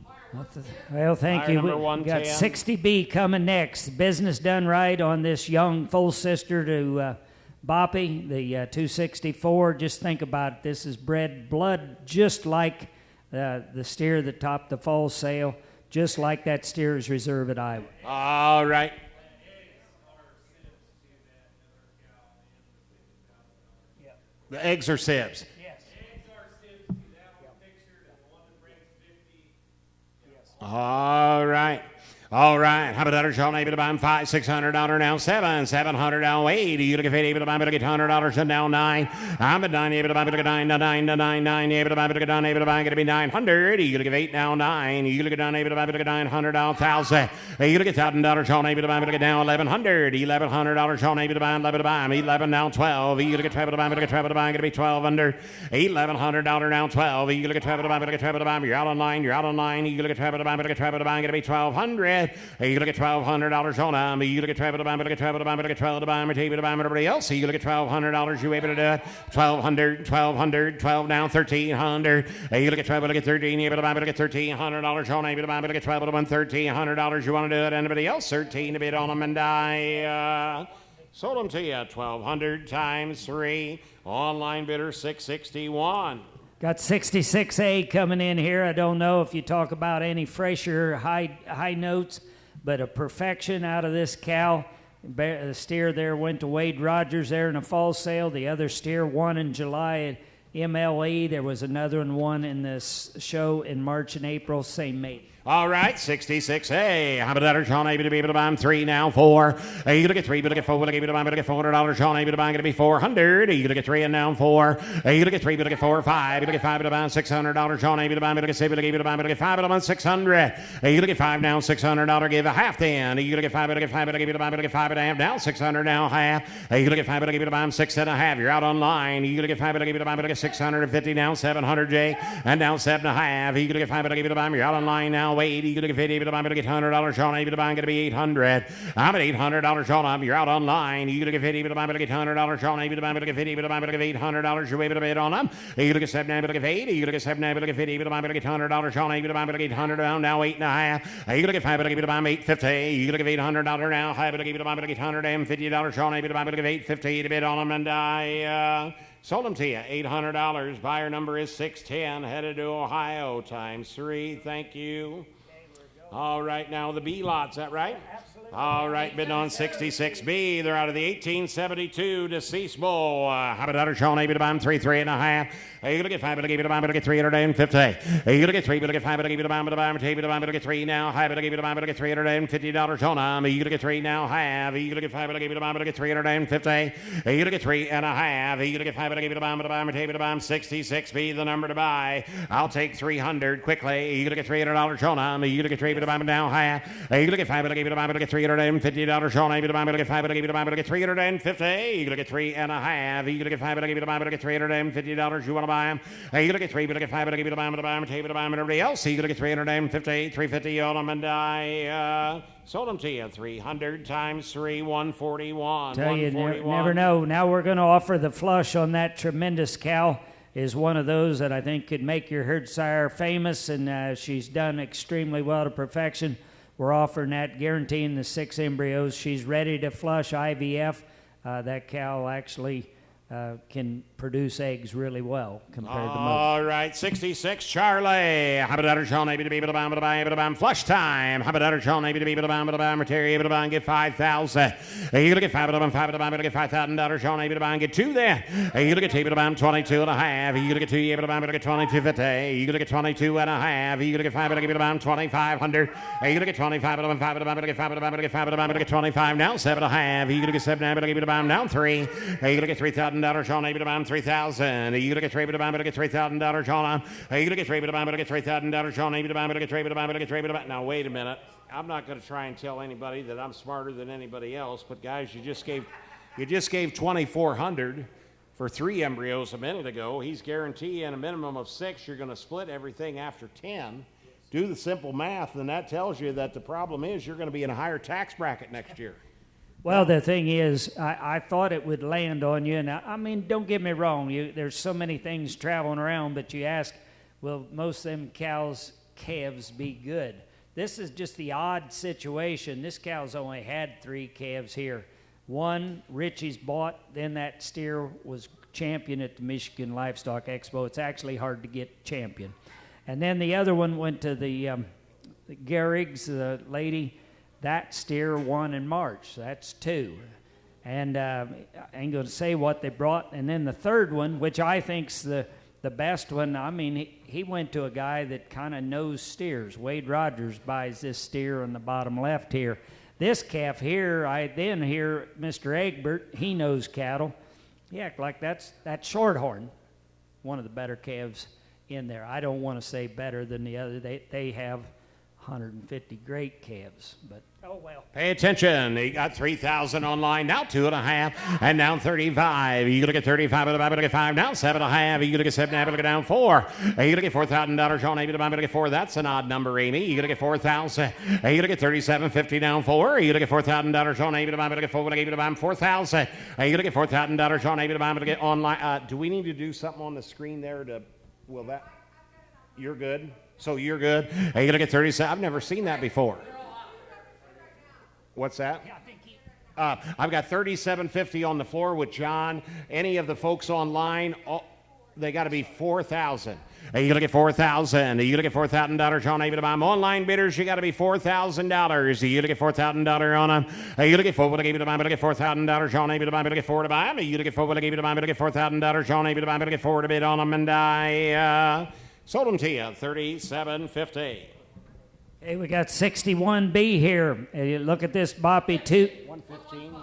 Well, thank you. We got 60B coming next. Business done right on this young full sister to Boppy, the 264. Just think about it. This is bred blood just like the steer that topped the fall sale, just like that steer's reserve at Iowa. All right. The eggs are sibs. Yes. Eggs are sibs. See that one pictured and the one that brings 50. Yes. All right. All right. How about that, Sean? Able to buy him $500, $600 now, $700 now, 8. You look at 50, able to buy him, able to get $100 and now 9. I'm at 9, able to buy him, able to get 9, 9, able to buy him, able to get 9, able to buy him, going to be 900. You look at 8 now, 9. You look at 9, able to buy him, able to get 900 now, 1,000. You look at $1,000, Sean, able to buy him, able to get now 1,100. $1,100, Sean, able to buy him, able to buy him, 11 now, 12. You look at travel to buy him, able to travel to buy him, going to be 1,200. $1,100 now, 12. You look at travel to buy him, able to travel to buy him, you're out online, you're out online. You look at travel to buy him, able to travel to buy him, going to be 1,200. You look at $1,200 on them. You look at travel to buy, look at travel to buy, look at travel to buy, table to buy, everybody else. You look at $1,200. You able to do it? 1,200, 12 down, 1,300. You look at travel, look at 13. You able to buy, look at $1,300 on able to buy, look at travel to win $1,300. You want to do it? Anybody else? 13 to bid on them, and I sold them to you. 1,200 times 3. Online bidder 661. Got 66A coming in here. I don't know if you talk about any fresher high notes, but a perfection out of this cow. The steer there went to Wade Rogers there in a fall sale. The other steer won in July at MLE. There was another one won in this show in March and April, same mate. All right, 66A. How about that, Sean? Able to be able to buy him 3 now, 4. You look at 3, but look at 4, but able to buy, but look at $400. Sean, able to buy, going to be 400. You look at 3 and now 4. You look at 3, but look at 4, 5. You look at 5, but to buy $600. Sean, able to buy, but look at 6, but able to buy, but look at 5, but 600. You look at 5 now, $600. Give a half then. You look at 5, but look at 5, but able to buy, but look at 5 and a half now, 600 now, half. You look at 5, but able to buy him 6 and a half. You're out online. You look at 5, but able to buy, but look at 650 now, 700, Jay, and now 7 and a half. You look at 5, but able to buy, you're out online now, Wade. You look at 50. Able to buy, able to get $100, Sean. Able to buy, going to be 800. I'm at $800, Sean. You're out online. You look at 50, able to buy, able to get $100, Sean. Able to buy, able to get 50, able to buy, able to get $800. You're able to bid on them. You look at 7, able to get 80. You look at 7, able to get 50, able to buy, able to get $100, Sean. Able to buy, able to get 100 down now, 8 and a half. You look at 5, able to buy, 850. You look at $800 now, able to buy, able to get $150, Sean. Able to buy, able to get 850 to bid on them, and I sold them to you. $800. Buyer number is 610. Headed to Ohio times 3. Thank you. All right, now the B lot, is that right? Absolutely. All right, bidding on 66B. They're out of the 1872 deceased bull. How about that, Sean? Able to buy them 3, 3 and a half. You look at 5, but I gave you to buy, but I get 350. You look at 3, but I get 5, but I give you to buy, but I gave you to buy, but I get 3 now. High, but I give you to buy, but I get $350 on them. You look at 3 now, half. You look at 5, but I gave you to buy, but I get 350. You look at 3 and a half. You look at 5, but I gave you to buy, but I gave you to buy 66B, the number to buy. I'll take 300 quickly. You look at $300 on them. You look at 3, but I buy now, half. You look at 5, but I gave you to buy, but I get $350. Sean, I'm going to get $5, I'm going to get $350. You're going to get 3 and a half. You're going to get $5, I'm going to get $350. You want to buy them? You're going to get 3, but I get 5, but I give you the buy them, take it, buy them, and everybody else. You're going to get $350, $350 on them, and I sold them to you. 300 times 3, 141. Tell you, never know. Now we're going to offer the flush on that tremendous cow. Is one of those that I think could make your herd sire famous, and she's done extremely well to perfection. We're offering that, guaranteeing the 6 embryos. She's ready to flush IVF. That cow actually can produce eggs really well compared to most. All right, 66, Charlie. How about Sean, able to be able to buy, flush time. How about Sean, able to be able to buy, Terry, able to buy and get 5,000. You're going to get 5 of them, 5 of them, able to get $5,000. Sean, able to buy and get 2 there. You're going to get able to buy 22 and a half. You're going to get 2, able to buy, able to get 22.50. You're going to get 22 and a half. You're going to get 5, able to buy 2,500. You're going to get 25 of them, 5 of them, able to get 5 of them, able to get 5 of them, able to get 25 now, 7 and a half. You're going to get 7, able to buy now 3. You're going to get $3,000. Sean, able to buy 3,000. You're gonna get $3 to buy, but get $3,000, Sean. You're gonna get $3 to buy, but get $3,000, Sean. You're gonna buy, but get $3 to buy, but get $3 to buy. Now wait a minute. I'm not gonna try and tell anybody that I'm smarter than anybody else, but guys, you just gave 2,400 for 3 embryos a minute ago. He's guaranteeing a minimum of 6. You're gonna split everything after 10. Do the simple math, and that tells you that the problem is you're gonna be in a higher tax bracket next year. Well, the thing is, I thought it would land on you. And I mean, don't get me wrong. There's so many things traveling around, but you ask, will most of them calves be good? This is just the odd situation. This cow's only had 3 calves here. One, Richie's bought, then that steer was champion at the Michigan Livestock Expo. It's actually hard to get champion. And then the other one went to the Gehrig's, the lady. That steer won in March. That's 2. And I ain't going to say what they brought. And then the third one, which I think's the best one, I mean, he went to a guy that kind of knows steers. Wade Rogers buys this steer on the bottom left here. This calf here, I then hear Mr. Egbert, he knows cattle. He act like that's Shorthorn, one of the better calves in there. I don't want to say better than the other. They have 150 great calves, but oh well. Pay attention. He got 3,000 online, now 2.5, and down 35. You're going to get 35, able to get 5, now 7.5. You're going to get 7, able to get down 4. You're going to get $4,000, Sean, able to get 4. That's an odd number, Amy. You're going to get 4,000. You're going to get 37.50 down 4. You're going to get $4,000, Sean, able to get 4. When I gave you to buy 4,000. You're going to get $4,000, Sean, able to get online. Do we need to do something on the screen there will that? You're good? So you're good. You're going to get 37. I've never seen that before. What's that? I've got 37.50 on the floor with John. Any of the folks online, they got to be 4,000. You're going to get 4,000. You're going to get $4,000, John. Able to buy them. Online bidders, you got to be $4,000. You're going to get $4,000 on them. You're going to get 4. What I gave you to buy, but I get $4,000, John. Able to buy, but I get 4 to buy them. You're going to get 4. What I gave you to buy, but I get $4,000, John. Able to buy, but I get 4 to bid on them, and I sold them to you, $37.50. Hey, we got 61B here. Look at this boppy too. 115.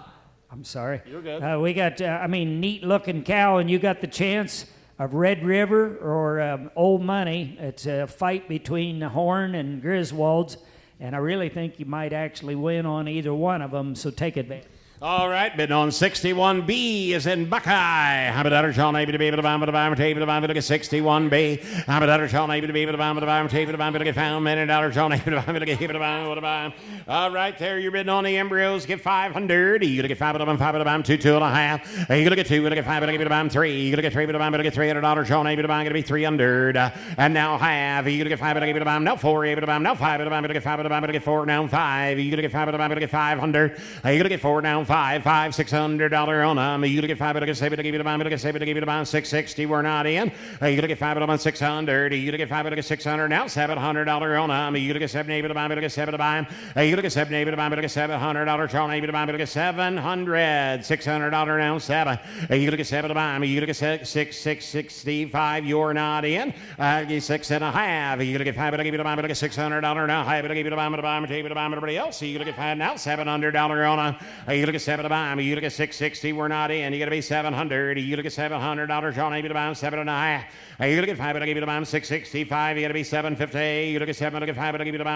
I'm sorry. You're good. We got, neat looking cow, and you got the chance of Red River or Old Money. It's a fight between Horn and Griswold's, and I really think you might actually win on either one of them, so take advantage. All right, bidding on 61B is in Buckeye. How about Sean, able to be able to buy him, able to buy him, to get 61B. How about Sean, able to be able to buy him, able to buy him, to get $1 million, Sean, able to buy him, to get able to buy him. All right, there you're bidding on the embryos. Get 500. You're going to get 5 of them, 5 of them, 2.5. You're going to get 2, you're going to get 5, able to buy him 3. You're going to get 3, able to buy him, to get $300, Sean, able to buy him, going to be 300. And now half. You're going to get 5, able to buy him, now 4, able to buy him, now 5, able to buy him, to get 5, able to buy him, to get 4, now 5. You're going to get 5, able to buy him, to get 500. You're going to get 4, now 5, $600 on them. You're going to get 5, able to get 7, able to give you to buy him, able to get 7, able to give you to buy him, 660. We're not in. You're going to get 5, able to buy 600. You're going to get 5, able to get 600. Now $700 on them. You're going to get 7, able to buy him, able to get 7 to buy him. You're going to get 7, able to buy him, able to get $700. Sean, able to buy him, able to get 700. $600 now 7. You're going to get 7 to buy him. You're going to get 665. You're not in. 6.5. You're going to get 5, able to give you to buy him, able to get $600 now. Able to give you to buy him, able to buy him, able to buy him, everybody else. You're going to get 5 now $700 on them. You're going to look at 7 to buy. You look at 660. We're not in. You got to be 700. You look at $700 on maybe to buy 7.5. You look at 5, but I give you to buy 665. You got to be 750. You look at 7, look at 5, but I give you to buy,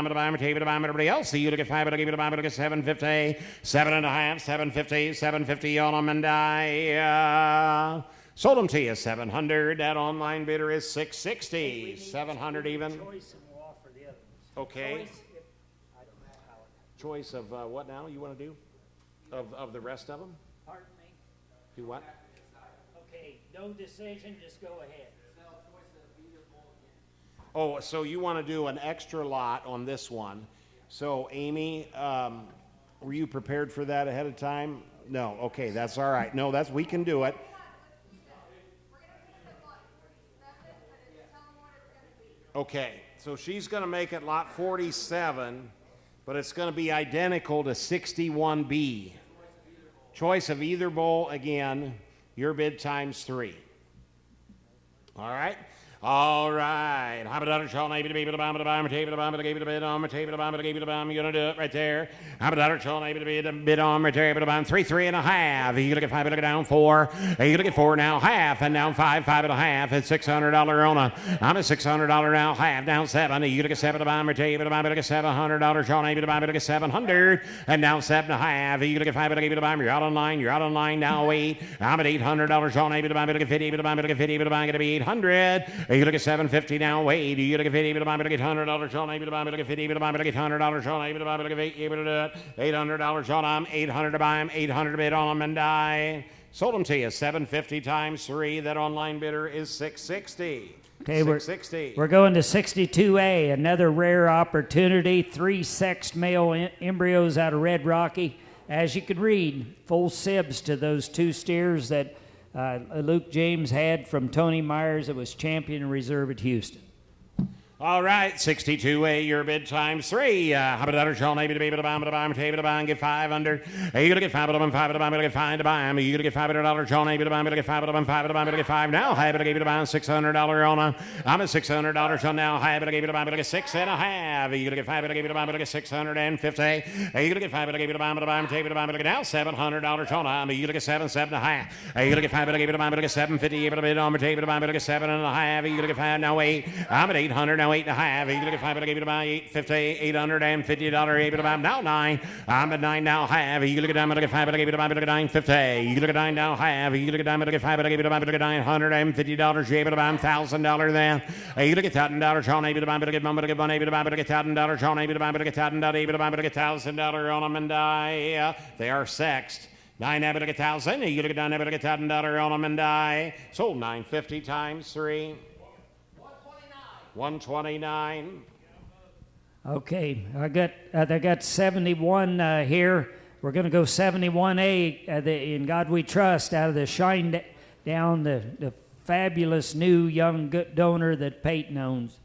everybody else. You look at 5, but I give you to buy, look at 750, 7.5, 750, 750 on them, and I sold them to you 700. That online bidder is 660. 700 even. Choice and we'll offer the other ones. Okay. Choice, I don't know how it. Choice of what now you want to do? Of the rest of them? Pardon me? Do what? Okay, no decision, just go ahead. Oh, so you want to do an extra lot on this one. So, Amy, were you prepared for that ahead of time? No. Okay, that's all right. No, we can do it. Okay, so she's going to make it lot 47, but it's going to be identical to 61B. Choice of either bowl, again, your bid times 3. All right? All right. How about that? Shall I be able to buy the buy, table, the buy, the gave the bid on, the table, the buy, the gave the buy. You're gonna do it right there. How about that? Shall I be the bid on, the table, the buy 3, 3.5. You look at 5, look at down 4. You look at 4 now, half, and down 5, 5.5. It's $600 on a. I'm at $600 now, half, down 7. You look at 7 to buy, the table, the buy, look at $700. Shall I be the buy, look at 700, and down 7.5. You look at 5, look at the buy. You're out on line. You're out on line now. 8. I'm at $800. Shall I be the buy, look at 50, the buy, look at 50, the buy, gonna be 800. You look at 750 now. Wait. You look at 50, but I'm look at $100. Sean, able to buy, look at 50, but I'm look at $100. Sean, able to buy, look at 8, able to do it. $800. Sean, I'm 800 to buy him, 800 to bid on them, and I sold them to you. 750 times 3. That online bidder is 660. Okay, 660. we're going to 62A, another rare opportunity. 3 sexed male embryos out of Red Rocky. As you could read, full sibs to those 2 steers that Luke James had from Tony Myers that was champion and reserve at Houston. All right, 62A, your bid times 3. How about that? Sean, able to be able to buy him, table to buy and get 500. You're going to get 5 of them, 5 to buy, get 5 to buy him. You're going to get $500. Sean, able to buy him, get 5 of them, 5 to buy, get 5 now. How about I gave you to buy $600 on a. I'm at $600 on now. How about I gave you to buy, get 6.5. You're going to get 5, but I gave you to buy, get 650. You're going to get 5, but I gave you to buy, table to buy, get now $700 on a. You're going to get 7, 7.5. You're going to get 5, but I gave you to buy, get 750. Able to bid on the table to buy, get 7.5. You're going to get 5 now. 8. I'm at 800 now. 8.5. You look at 5, but I gave you to buy $850, $850, able to buy now 9. I'm at 9 now. Have you look at down, but I get 5, but I gave you to buy, but I get 950. You look at 9 now. Have you look at down, but I get 5, but I gave you to buy, but I get $950. You able to buy $1,000 then. You look at $1,000. Sean able to buy, but I get 1, but I get 1 able to buy, but I get $1,000. Sean able to buy, but I get $1,000, able to buy, but I get $1,000 on them, and they are sexed. 9 able to get 1,000. You look at 9 able to get $1,000 on them, and sold 950 times 3. 129. Okay, I got 71 here. We're going to go 71A in God We Trust out of the Shine Down, the fabulous new young donor that Peyton owns.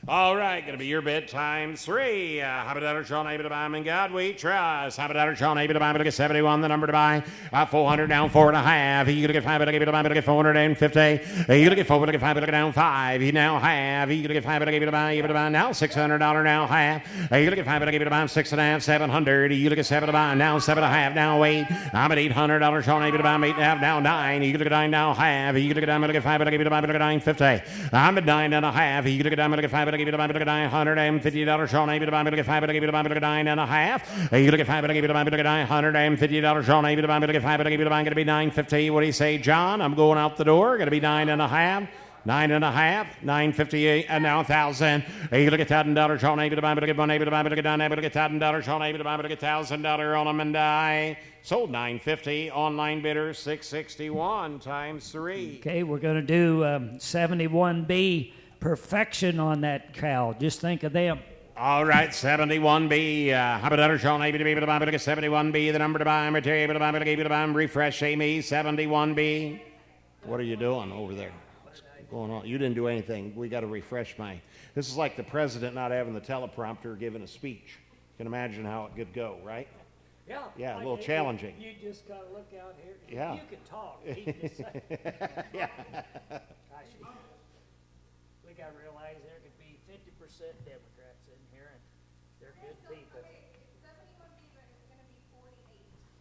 All right, going to be your bid times 3. How about that? Sean able to buy him in God We Trust. How about that? Sean able to buy him, but I get 71, the number to buy. 400 down 4.5. You going to get 5, but I give you to buy, but I get 450. You going to get 4, but I get 5, but I get down 5. You now have. You going to get 5, but I give you to buy, able to buy now $600 now half. You going to get 5, but I give you to buy 6.5, 700. You going to get 7 to buy now 7.5 now 8. I'm at $800. Sean able to buy 8.5 now 9. You going to get 9 now half. You going to get down, but I get 5, but I give you to buy, but I get 950. I'm at 9.5. You going to get down, but I get 5, but I give you to buy, but I get $950. Sean able to buy, but I get 5, but I give you to buy, but I get 9.5. You going to get 5, but I give you to buy, but I get $950. Sean able to buy, but I get 5, but I give you to buy, going to be $950. What do you say, John? I'm going out the door. Going to be 9.5. 9.5, 958, and now 1,000. You look at $1,000, Sean able to buy, but I get 1 able to buy, but I get 9 able to get $1,000, Sean able to buy, but I get $1,000 on them, and I sold 950. Online bidder 661 times 3. Okay, we're going to do 71B, perfection on that cow. Just think of them. All right, 71B. How about that? Sean able to be able to buy, but I get 71B. The number to buy, material able to buy, but I gave you to buy. Refresh, Amy, 71B. What are you doing over there? Going on? You didn't do anything. We got to refresh my. This is like the president not having the teleprompter giving a speech. You can imagine how it could go, right? Yeah. Yeah, a little challenging. You just got to look out here. Yeah. You can talk. He can say. Yeah. Gosh, we got to realize there could be 50% Democrats in here, and they're good people.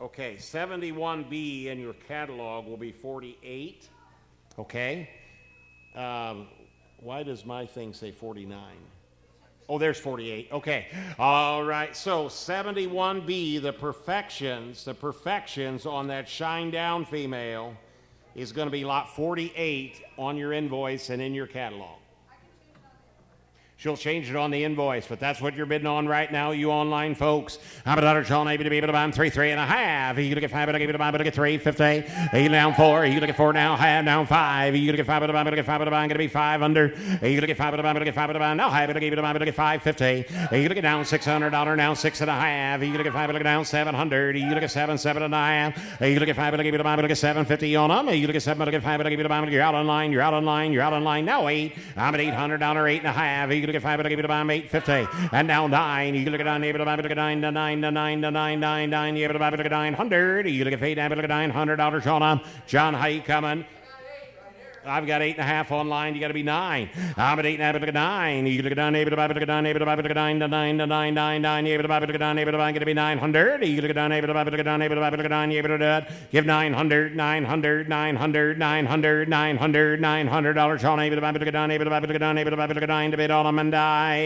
Okay, 71B in your catalog will be 48. Okay. Why does my thing say 49? Oh, there's 48. Okay. All right. So 71B, the perfections on that shine down female is going to be lot 48 on your invoice and in your catalog. She'll change it on the invoice, but that's what you're bidding on right now, you online folks. I'm a daughter, Sean, able to be able to buy 3.5. You gonna get 5, but I give you to buy, but I get 3.50. You down 4. You gonna get 4 now, half down 5. You gonna get 5, but I buy, but I get 5, but I buy. I'm gonna be 5 under. You gonna get 5, but I buy, but I get 5, but I buy. Now high, but I give you to buy, but I get 5.50. You gonna get down $600 now, 6.5. You gonna get 5, but I get down 700. You gonna get 7, 7.5. You gonna get 5, but I give you to buy, but I get 7.50 on them. You gonna get 7, but I get 5, but I give you to buy, but you're out online. You're out online. You're out online. Now 8. I'm at $800, 8.5. You gonna get 5, but I give you to buy 8.50, and now 9. You look at 9, able to buy, but look at 9 to 9 to 9 to 9 9 9. You able to buy, but look at 900. You look at 8, but look at $900. Sean, John, how you coming? I've got 8.5 online. You got to be 9. I'm at 8.5. Look at 9. You look at 9. Able to buy. Look at 9. Able to buy. Look at 9 to 9 to 9 9 9. You able to buy. Look at 9. Able to buy. Going to be 900. You look at 9. Able to buy. Look at 9. Able to buy. Look at 9. You able to do it? Give 900, 900, 900, 900, 900, $900. Sean, able to buy. Look at 9. Able to buy. Look at 9. Able to buy. Look at 9 to bid on them and die.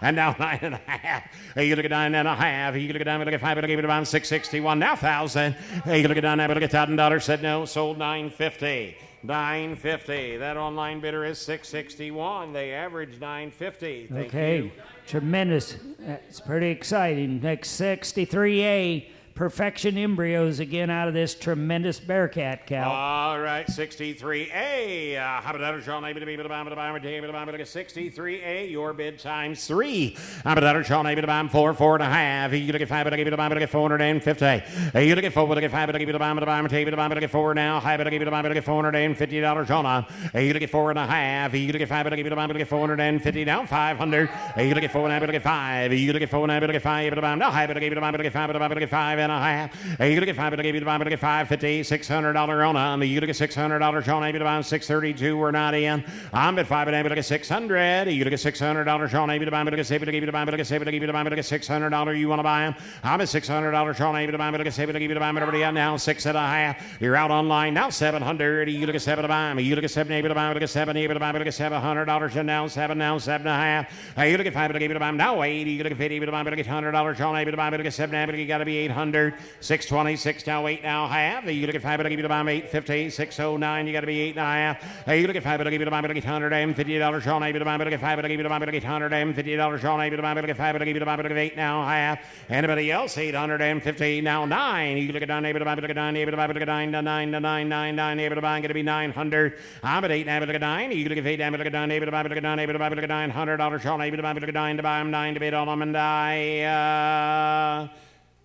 And now 9.5. You look at 9.5. You look at 9. Look at 5. Look at 661. Now 1,000. You look at 9. Look at $1,000. Said no. Sold 950. 950. That online bidder is 661. They average 950. Thank you. Tremendous. It's pretty exciting. Next 63A. Perfection embryos again out of this tremendous Bearcat cow. All right, 63A. How about that, Sean? Able to be able to buy, able to buy, able to buy, 63A. Your bid times 3. How about that, Sean? Able to buy 4, 4.5. You look at 5, but I give you to buy, but I get 450. You look at 4, but I get 5, but I give you to buy, but I buy, able to buy, but I get 4 now. High, but I give you to buy, but I get $450. Sean, you look at 4.5. You look at 5, but I give you to buy, but I get 450. Now 500. You look at 4 now, but I get 5. You look at 4 now, but I get 5. Able to buy, now high, but I give you to buy, but I get 5, but I buy, but I get 5. You gonna get 5, but I give you the buy, but I get 550, $600 on them. You gonna get $600, Sean, able to buy 632. We're not in. I'm at 5, but able to get 600. You gonna get $600, Sean, able to buy, but I get 7, but I give you the buy, but I get 7, but I give you the buy, but I get $600. You want to buy them? I'm at $600, Sean, able to buy, but I get 7, but I give you the buy, but everybody out now 6.5. You're out online now 700. You look at 7 to buy them. You look at 7, able to buy, but I get 7, able to buy, but I get $700. And now 7, now 7.5. You look at 5, but I give you the buy now 8. You look at 50, able to buy, but I get $100. Sean, able to buy, but I get 7, but you got to be 800. 626 now 8 now half. You look at 5, but I give you the buy 850. 609. You got to be 8.5. You look at 5, but I give you the buy, but I get $150. Sean, able to buy, but I get 5, but I give you the buy, but I get $150. Sean, able to buy, but I get 5, but I give you the buy, but I get 8 now half. Anybody else? 850 now 9. You look at 9, able to buy, but I get 9, able to buy, but I get 9 to 9 to 9 9 9. Able to buy, going to be 900. I'm at 8 now, but I get 9. You look at 8 now, but I get 9, able to buy, but I get 9, able to buy, but I get $900. Sean, able to buy, but I get 9 to buy them, 9 to bid on them and die.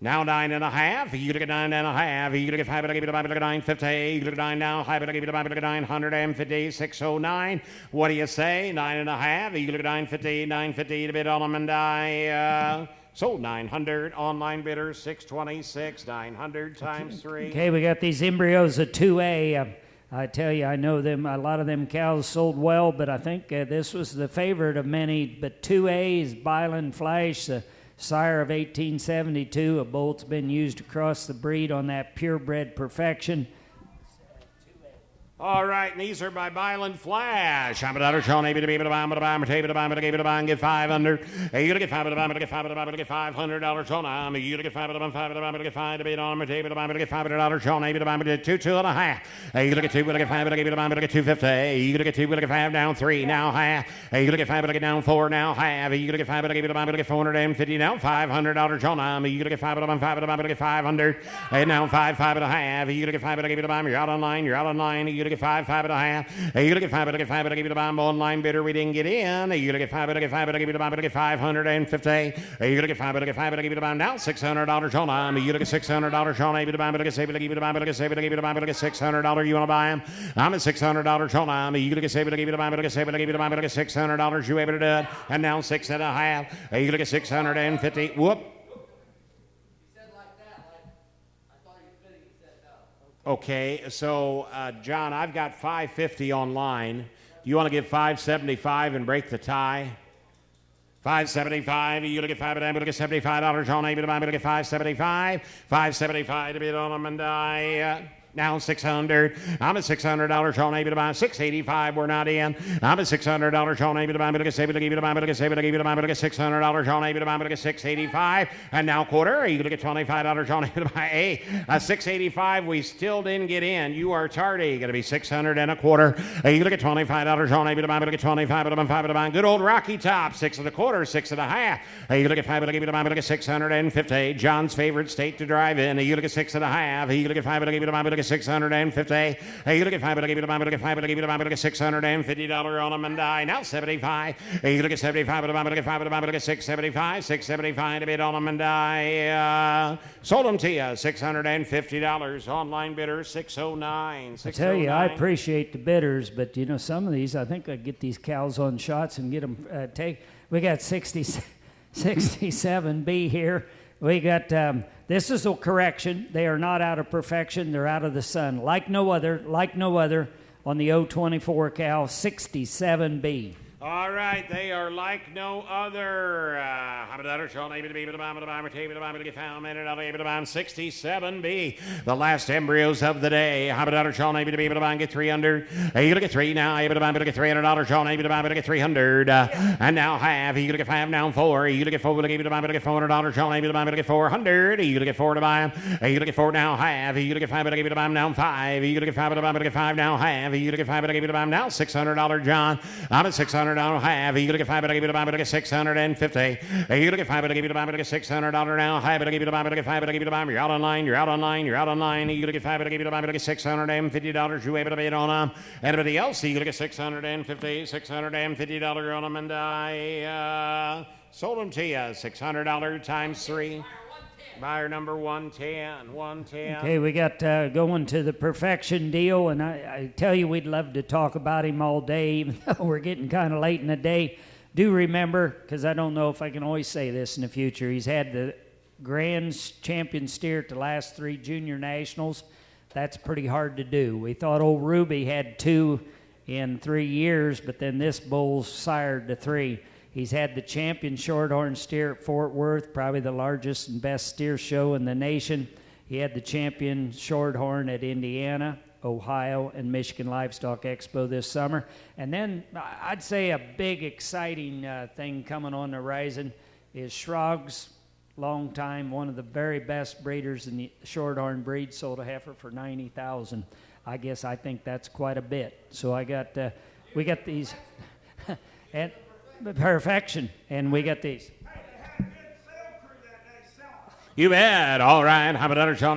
Now 9.5. You look at 9.5. You look at 5, but I give you the buy, but I get 950. You look at 9 now. High, but I give you the buy, but I get 950. 609. What do you say? 9.5. You look at 950. 950 to bid on them and die. Sold 900. Online bidders 626. 900 times 3. Okay, we got these embryos of 2A. I tell you, I know them. A lot of them cows sold well, but I think this was the favorite of many. But 2A is Byland Flash, the sire of 1872. A bolt's been used across the breed on that purebred perfection. All right, and these are by Byland Flash. I'm a daughter, Sean, able to be able to buy, but I'm able to buy, but I gave it a buy and get 5 under. You gonna get 5, but I buy, but I get 5, but I buy, but I get $500 on them. You gonna get 5, but I buy, 5, but I buy, but I get 5 to bid on them. Able to buy, but I get $500. Sean, able to buy, but I get 2, 2.5. You gonna get 2, but I get 5, but I gave it a buy, but I get 250. You gonna get 2, but I get 5 down 3 now half. You gonna get 5, but I get down 4 now half. You gonna get 5, but I gave it a buy, but I get 450 now $500 on them. You gonna get 5, but I buy, 5, but I buy, but I get 500. And now 5, 5.5. You gonna get 5, but I gave it a buy. You're out online. You're out online. You gonna get 5, 5.5. You look at 5, but I get 5, but I give you the buy online bidder. We didn't get in. You look at 5, but I get 5, but I give you the buy, but I get 550. You look at 5, but I get 5, but I give you the buy now $600 on them. You look at $600 on able to buy, but I get 7, but I give you the buy, but I get 7, but I give you the buy, but I get $600. You want to buy them? I'm at $600 on them. You look at 7, but I give you the buy, but I get 7, but I give you the buy, but I get $600. You able to do it? And now 6.5. You look at 650. Whoop. Okay, so John, I've got 550 online. You want to give 575 and break the tie? 575. You look at $5 and look at $75 on able to buy. Look at 575. 575 to bid on them and die. Now 600. I'm at $600 on able to buy. 685. We're not in. I'm at $600 on able to buy. Look at $7 to give it to buy. Look at $7 to give it to buy. Look at $600 on able to buy. Look at 685. And now quarter. You look at $25 on able to buy. Hey, 685. We still didn't get in. You are tardy. Going to be 600 and a quarter. You look at $25 on able to buy. Look at 25 to buy. 5 to buy. Good old Rocky Top. 6 and a quarter. 6 and a half. You look at 5 to give it to buy. Look at 650. John's favorite state to drive in. You look at 6 and a half. You look at 5 to give it to buy. Look at 650. Hey, you look at 5 to give it to buy. Look at 5 to give it to buy. Look at $650 on them and die. Now 75. Hey, you look at 75 to buy. Look at 5 to buy. Look at 675. 675 to bid on them and die. Sold them to you. $650. Online bidder 609. I tell you, I appreciate the bidders, but you know, some of these, I think I get these cows on shots and get them We got 67B here. We got, this is a correction. They are not out of perfection. They're out of the sun. Like no other on the 024 cow, 67B. All right, they are like no other. 67B, the last embryos of the day. Get 300. You look at 3 now. You look at $300. Get 300. And now half. You look at 5 now 4. You look at 4. Look at $400. Get 400. You look at 4 to buy. You look at 4 now half. You look at 5. Now 5. You look at 5 to buy. Look at 5 now half. You look at 5 now $600. John, I'm at 600. Half. You look at 5, but I give you the buy, but I get 650. You look at 5, but I give you the buy, but I get $600 now. Half, but I give you the buy, but I get 5, but I give you the buy. You're out online. You're out online. You're out online. You look at 5, but I give you the buy, but I get $650. You able to bid on them? Anybody else? You look at $650 on them, and I sold them to you. $600 times 3. Buyer number 110. Okay, we got going to the perfection deal, and I tell you, we'd love to talk about him all day, even though we're getting kind of late in the day. Do remember, because I don't know if I can always say this in the future, he's had the grand champion steer at the last 3 junior nationals. That's pretty hard to do. We thought old Ruby had 2 in 3 years, but then this bull's sired to 3. He's had the champion shorthorn steer at Fort Worth, probably the largest and best steer show in the nation. He had the champion shorthorn at Indiana, Ohio, and Michigan Livestock Expo this summer. And then I'd say a big, exciting thing coming on the horizon is Schrog's, long time, one of the very best breeders in the shorthorn breed, sold a heifer for $90,000. I think that's quite a bit. So we got these, and perfection, and we got these. You bet. All right. How about Sean?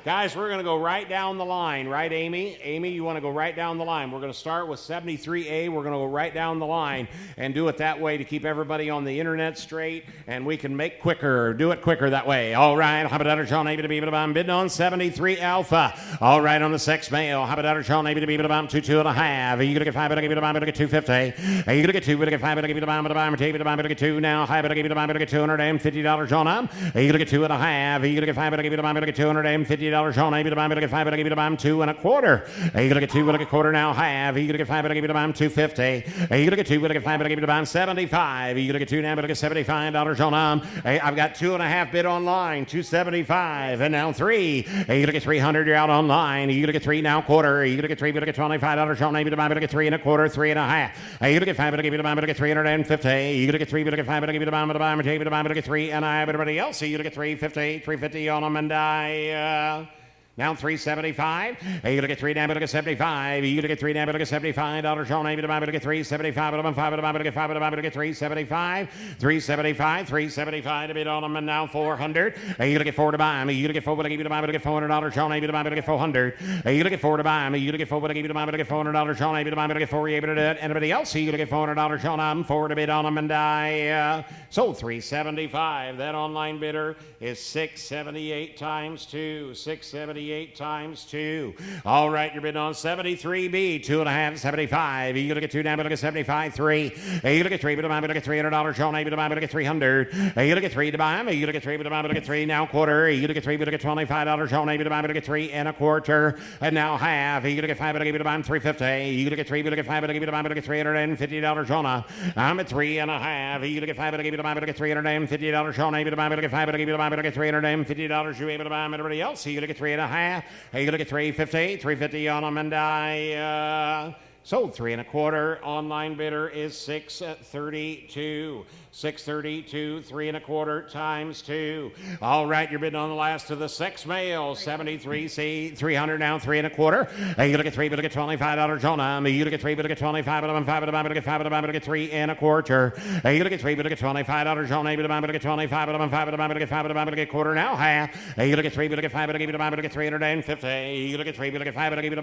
Guys, we're going to go right down the line. Right, Amy? Amy, you want to go right down the line. We're going to start with 73A. We're going to go right down the line and do it that way to keep everybody on the internet straight, and we can make quicker, do it quicker that way. All right. How about Sean? I'm bidding on 73 Alpha. All right, on the sex male. How about Sean? I'm 2.5. You going to get 5, but I give you the bomb, but I get 250. You going to get 2, but I get 5, but I give you the bomb, but I give you the bomb, but I get 2 now. High, but I give you the bomb, but I get $250 on them. You going to get 2.5. You gonna get 5, but I give you the bomb, but I get $250 on. I give you the bomb, but I get 5, but I give you the bomb 2.25. You gonna get 2, but I get quarter now half. You gonna get 5, but I give you the bomb $250. You gonna get 2, but I get 5, but I give you the bomb $75. You gonna get 2 now, but I get $75 on. I've got 2.5 bid online, $275, and now 3. You gonna get 300. You're out online. You gonna get 3 now quarter. You gonna get 3, but I get $25 on. I give you the bomb, but I get 3.25, 3.5. You gonna get 5, but I give you the bomb, but I get $350. You gonna get 3, but I get 5, but I give you the bomb, but I give you the bomb, but I get 3, and I. But everybody else, you gonna get 350 on them, and I now 375. You gonna get 3 down, but I get 75. You gonna get 3 down, but I get $75 on. I get 375. But I'm 5. But I get 5. But I get 375. 375 to bid on them, and now 400. You gonna get 4 to buy them. You gonna get 4, but I give you the buy, but I get $400 on. I get 400. You gonna get 4 to buy them. You gonna get 4, but I give you the buy, but I get $400 on. I get 4. You able to do it? Anybody else? You gonna get $400 on them. 4 to bid on them, and I sold 375. That online bidder is 678 times 2. 678 78 times 2. All right, you're bidding on 73B, 2.5, 75. You look at 2 down, but look at 75, 3. You look at 3, but look at $300. Sean, but look at 300. You look at 3 to buy him. You look at 3, but look at 3 now quarter. You look at 3, but look at $25. Sean, but look at 3 and a quarter. And now half. You look at 5, but look at $350. You look at 3, but look at 5, but look at $350. Jonah. I'm at 3.5. You look at 5, but look at $350. Sean, but look at 5, but look at $350. You able to buy him? Everybody else. You look at 3.5. You look at 350 on them, and I sold 3.25. Online bidder is 632. 632, 3.25 times 2. All right, you're bidding on the last of the 6 males. 73C, 300 now, 3.25. You look at 3, but look at $25 on them. You look at 3, but look at 25 of them, 5 of them, look at 5 of them, look at 3.25. You look at 3, but look at $25 on them, look at 25 of them, 5 of them, look at 5 of them, look at quarter now, half. You look at 3, but look at 5, but look at 350. You look at 3, but look at 5, but look at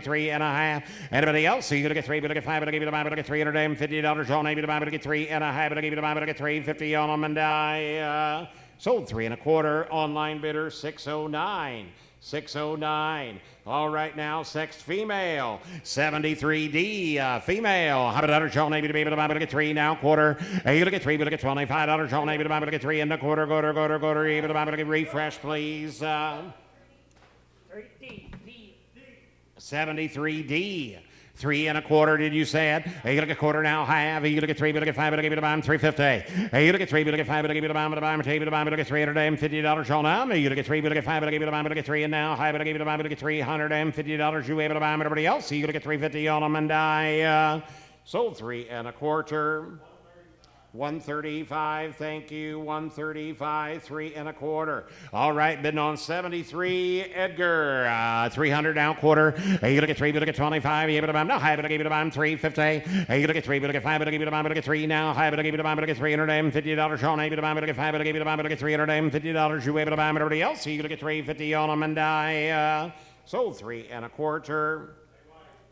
3.5. Anybody else? You look at 3, but look at 5, but look at $350 on them, look at 3.5. But I give it about $350 on them, and I sold 3.25. Online bidder 609. 609. All right, now sexed female 73D female. How about Sean? Maybe to be able to buy look at 3 now quarter. You look at 3, but look at $25. Sean, maybe to buy look at 3 and a quarter. Go. Able to buy look at refresh, please. 73D. 3.25, did you say it? You look at quarter now, half. You look at 3, but look at 5, but give it a bomb, $350. You look at 3, but look at 5, but give it a bomb, look at $350 on them. You look at 3, but look at 5, but give it a bomb, look at 3, and now high, but give it a bomb, look at $350. You able to buy them, everybody else? You look at $350 on them, and I sold 3.25. 135, thank you. 135, 3.25. All right, bidding on 73, Edgar. 300 now quarter. You look at 3, but look at 25. You give it a bomb. No, high, but I give it a bomb. 350. You look at 3, but look at 5, but I give it a bomb. Look at 3 now. High, but I give it a bomb. Look at $350. Sean, I give it a bomb. Look at 5, but I give it a bomb. Look at $350. You able to buy everybody else? You look at 350 on them, and I sold 3.25.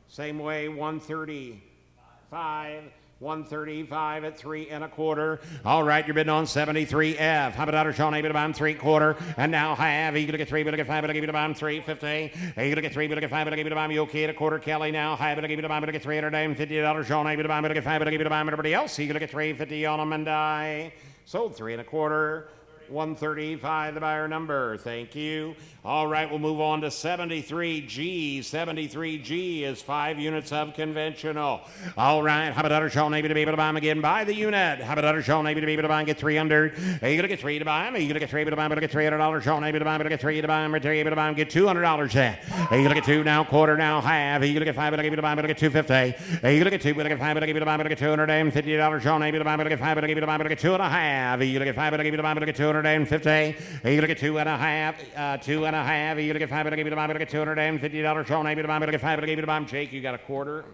Same way, 135. 135 at 3.25. All right, you're bidding on 73F. How about Sean? Able to buy 3.25. And now half. You look at 3, but look at 5, but I give you to buy $350. You look at 3, but look at 5, but I give you to buy. You okay at a quarter, Kelly? Now high, but I give you to buy. Look at $350. Sean, able to buy. Look at 5, but I give you to buy. Everybody else? You look at 350 on them, and I sold 3.25. 135, the buyer number. Thank you. All right, we'll move on to 73G. 73G is 5 units of conventional. All right, how about Sean? Maybe to be able to buy them again. Buy the unit. How about Sean? Maybe to be able to buy and get 300. You gonna get 3 to buy them. You gonna get 3 to buy them. Get $300. Sean, maybe to buy them. Get 3 to buy them. You're able to buy them. Get $200 then. You look at 2 now, quarter now, half. You look at 5, but I give you to buy them. Get $250. You look at 2, but I get 5, but I give you to buy them. Get $250. Sean, maybe to buy them. Get 5, but I give you to buy them. Get 2.5. You look at 5, but I give you to buy them. Get $250. You look at 2.5, 2.5. You look at 5, but I give you the bomb. Get $250. Sean, maybe the bomb. Get 5, but I give you the bomb. Jake, you got a quarter.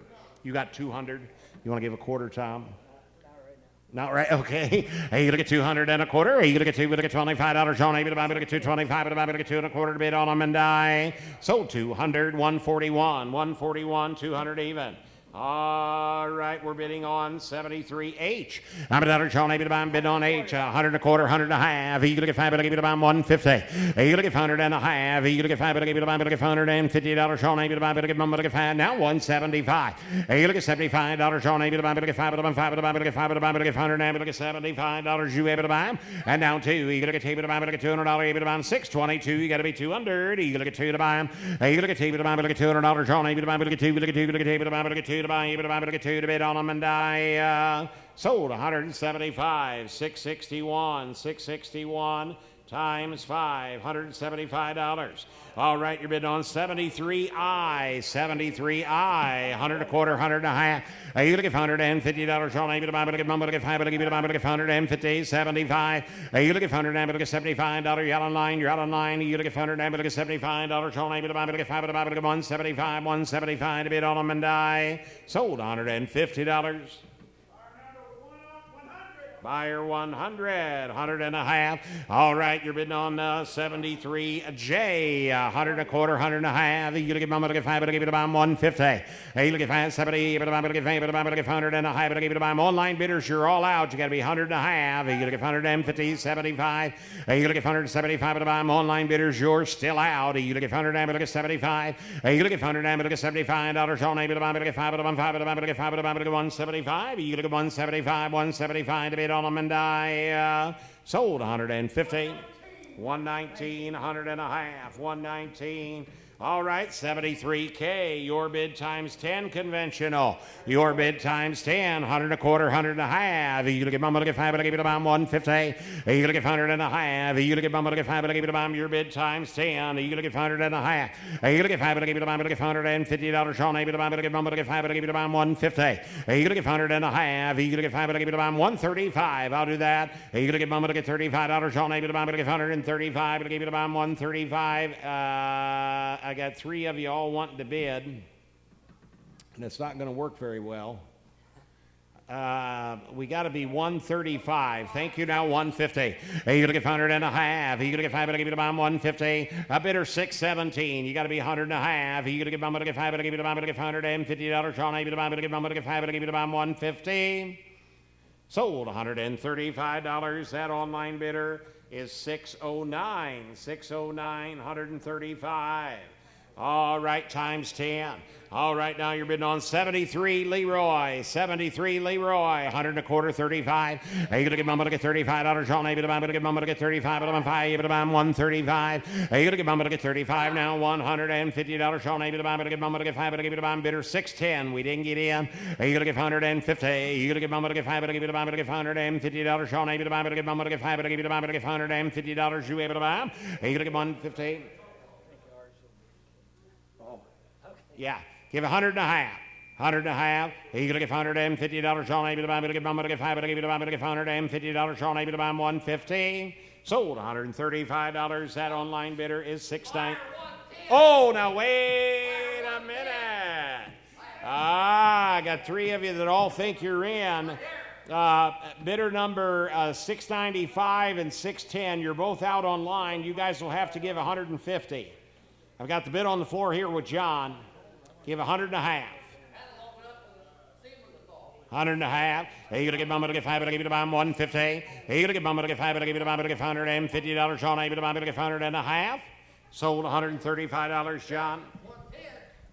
You got 200. You want to give a quarter, Tom? Not right. Okay. Hey, you look at 2.25. Hey, you look at 2. Look at $25. Sean, maybe the bomb. Look at 225. But the bomb. Look at 2.25 to bid on them, and I sold 200. 141. 141. 200 even. All right, we're bidding on 73H. I'm a Sean, maybe the bomb bid on H. 100.25, 100.5. You look at 5, but I give you the bomb. 150. You look at 100.5. You look at 5, but I give you the bomb. Look at $150. Sean, maybe the bomb. But I give them. Look at 5. Now 175. You look at $75. Sean, maybe the bomb. Look at 5, but the bomb. 5, but the bomb. Look at 5, but the bomb. Look at 100. Look at $75. You able to buy them? And now 2. You look at 2, but the bomb. Look at $200. You able to buy them? 622. You got to be 200. You look at 2 to buy them. You look at 2, but the bomb. Look at $200. Sean, maybe the bomb. Look at 2. Look at 2. Look at 2, but the bomb. Look at 2 to buy. You able to buy. Look at 2 to bid on them, and I sold 175. 661. 661 times 5. $175. All right, you're bidding on 73I. 73I. 100.25, 100.5. You look at $150. Sean, maybe the bomb. Look at mum. Look at 5. But I give you the bomb. Look at 150. 75. You look at 100. Look at $75. You're out on line. You're out on line. You look at 100. Look at $75. Sean, maybe the bomb. Look at 5. But the bomb. Look at 175. 175 to bid on them, and I sold $150. Buyer 100, 100 and a half. All right, you're bidding on 73J, 100 and a quarter, 100 and a half. You look at mom, look at 5, but I give it about 150. Hey, look at 5, 70, but I'm going to give 5, but I'm going to give 100 and a half, but I give it about online bidders. You're all out. You got to be 100 and a half. You look at 150, 75. Hey, you look at 175, but I'm online bidders. You're still out. You look at 100 and look at 75. Hey, you look at 100 and look at $75 on a, but I'm going to get 5, but I'm 5, but I'm going to get 5, but I'm going to get 175. You look at 175, 175 to bid on them and die. Sold 150, 119, 100 and a half, 119. All right, 73K, your bid times 10 conventional. Your bid times 10, 100 and a quarter, 100 and a half. You look at mom, look at 5, but I give it about 150. You look at 100 and a half. You look at mom, look at 5, but I give it about your bid times 10. You look at 100 and a half. You look at 5, but I give it about $150 on a, but I give mom, look at 5, but I give it about 150. You look at 100 and a half. You look at 5, but I give it about 135. I'll do that. You look at mom, look at $35 on a, but I give 135, but I give it about 135. I got 3 of you all wanting to bid, and it's not going to work very well. We got to be 135. Thank you. Now 150. You look at 100 and a half. You look at 5, but I give it about 150. A bidder 617. You got to be 100 and a half. You look at 5, but I give it about $150 on a, but I give 5, but I give it about 150. Sold $135. That online bidder is 609. 609, 135. All right, times 10. All right, now you're bidding on 73 Leroy. 73 Leroy, 100 and a quarter, 35. Hey, you look at mom, look at $35 on a, but I'm going to get mom, look at 35, but I'm 5, but I'm 135. Hey, you look at mom, look at 35 now, $150 on a, but I'm going to get mom, look at 5, but I give it about bidder 610. We didn't get in. Hey, you look at 150. You look at mom, look at 5, but I give it about $150 on a, but I'm going to get mom, look at 5, but I give it about $150. You able to buy? Hey, you look at 150. Yeah, give 100 and a half. 100 and a half. You can get $150 on able to buy, but get $5, but give it about $150 on able to buy 150. Sold $135. That online bidder is 690. Oh, now wait a minute. I got 3 of you that all think you're in. Bidder number 695 and 610. You're both out online. You guys will have to give 150. I've got the bid on the floor here with John. Give 100 and a half. 100 and a half. Hey, you gonna get mom, to get 5, but I give you the bomb 150. Hey, you gonna get mom, to get 5, but I give you the bomb, to get $150 on a, but I'm gonna get 100 and a half. Sold $135, John.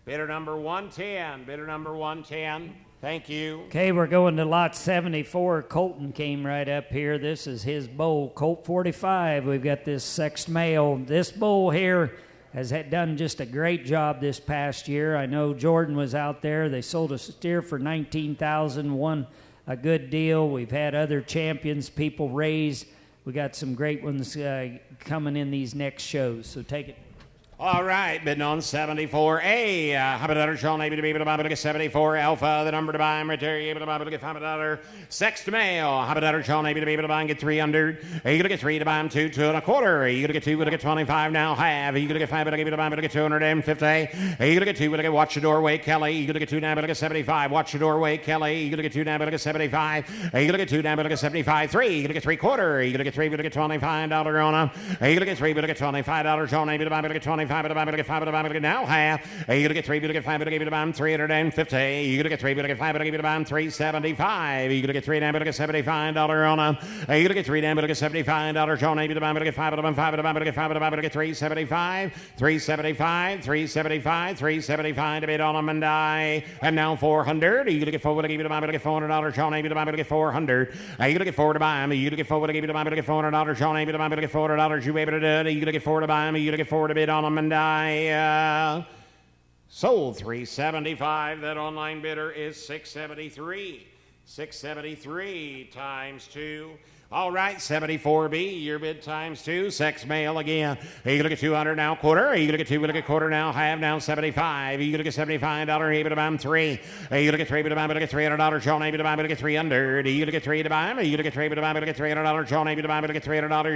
Bidder number 110. Bidder number 110. Thank you. Okay, we're going to lot 74. Colton came right up here. This is his bull, Colt 45. We've got this sexed male. This bull here has done just a great job this past year. I know Jordan was out there. They sold a steer for $19,000, won a good deal. We've had other champions people raise. We got some great ones coming in these next shows, so take it. All right, bidding on 74A. How about Sean able to be able to buy, but get 74 Alpha, the number to buy, right there, able to buy, but get $5. Sexed male. How about Sean able to be able to buy and get 300? Are you going to get 3 to buy him 2, 2 and a quarter? Are you going to get 2, but I get 25 now? Half. Are you going to get 5, but I give you to buy, but I get 250? Are you going to get 2, but I get watch the doorway, Kelly? Are you going to get 2 now, but I get 75? Watch the doorway, Kelly. Are you going to get 2 now, but I get 75? Are you going to get 2 now, but I get 75? 3. Are you going to get 3 quarter? Are you going to get 3, but I get $25 on them? Are you going to get 3, but I get $25 on able to buy, but I get 25, but I get 5, but I get now half. Are you going to get 3, but I get 5, but I give you the bomb 350? Are you going to get 3, but I get 5, but I give you the bomb 375? Are you going to get 3 now, but I get $75 on them? Are you going to get 3 now, but I get $75 on able to buy, but I get 5, but I get 5, but I get 5, but I get 375? 375, 375, 375 to bid on them and die. And now 400. Are you going to get 4, but I give you the bomb, but I get $400 on able to buy, but I get 400? Are you going to get 4 to buy them? Are you going to get 4, but I give you the bomb, but I get $400 on able to buy, but I get $400? You able to do it? Are you going to get 4 to buy them? Are you going to get 4 to bid on them and die? Sold 375. That online bidder is 673. 673 times 2. All right, 74B, your bid times 2. Sex male again. You look at 200 now, quarter. You look at 2, we look at quarter now, half now, 75. You look at $75, he bid about 3. You look at 3, bid about, look at $300, John, bid about, look at 300. You look at 3 to buy, you look at 3, bid about, look at $300, John, bid about, look at $300.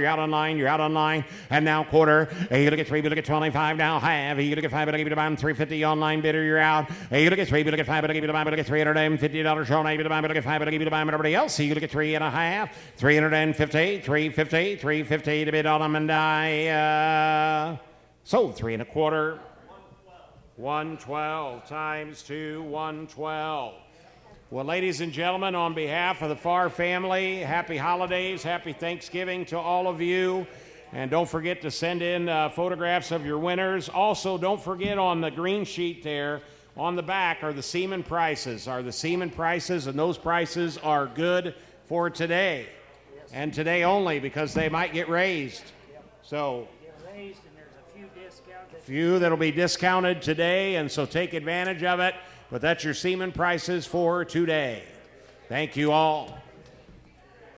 You're out online, and now quarter. You look at 3, look at 25 now, half. You look at 5, bid about 350 online bidder, you're out. You look at 3, look at 5, bid about, look at $350, John, bid about, look at 5, bid about everybody else. You look at 3 and a half, 350, 350 to bid on them, and I sold 3 and a quarter. 112 times 2, 112. Well, ladies and gentlemen, on behalf of the Farr family, happy holidays, happy Thanksgiving to all of you. And don't forget to send in photographs of your winners. Also, don't forget on the green sheet there, on the back are the semen prices. And those prices are good for today. And today only, because they might get raised. So, Get raised, and there's a few discounted. few that'll be discounted today, and so take advantage of it. But that's your semen prices for today. Thank you all.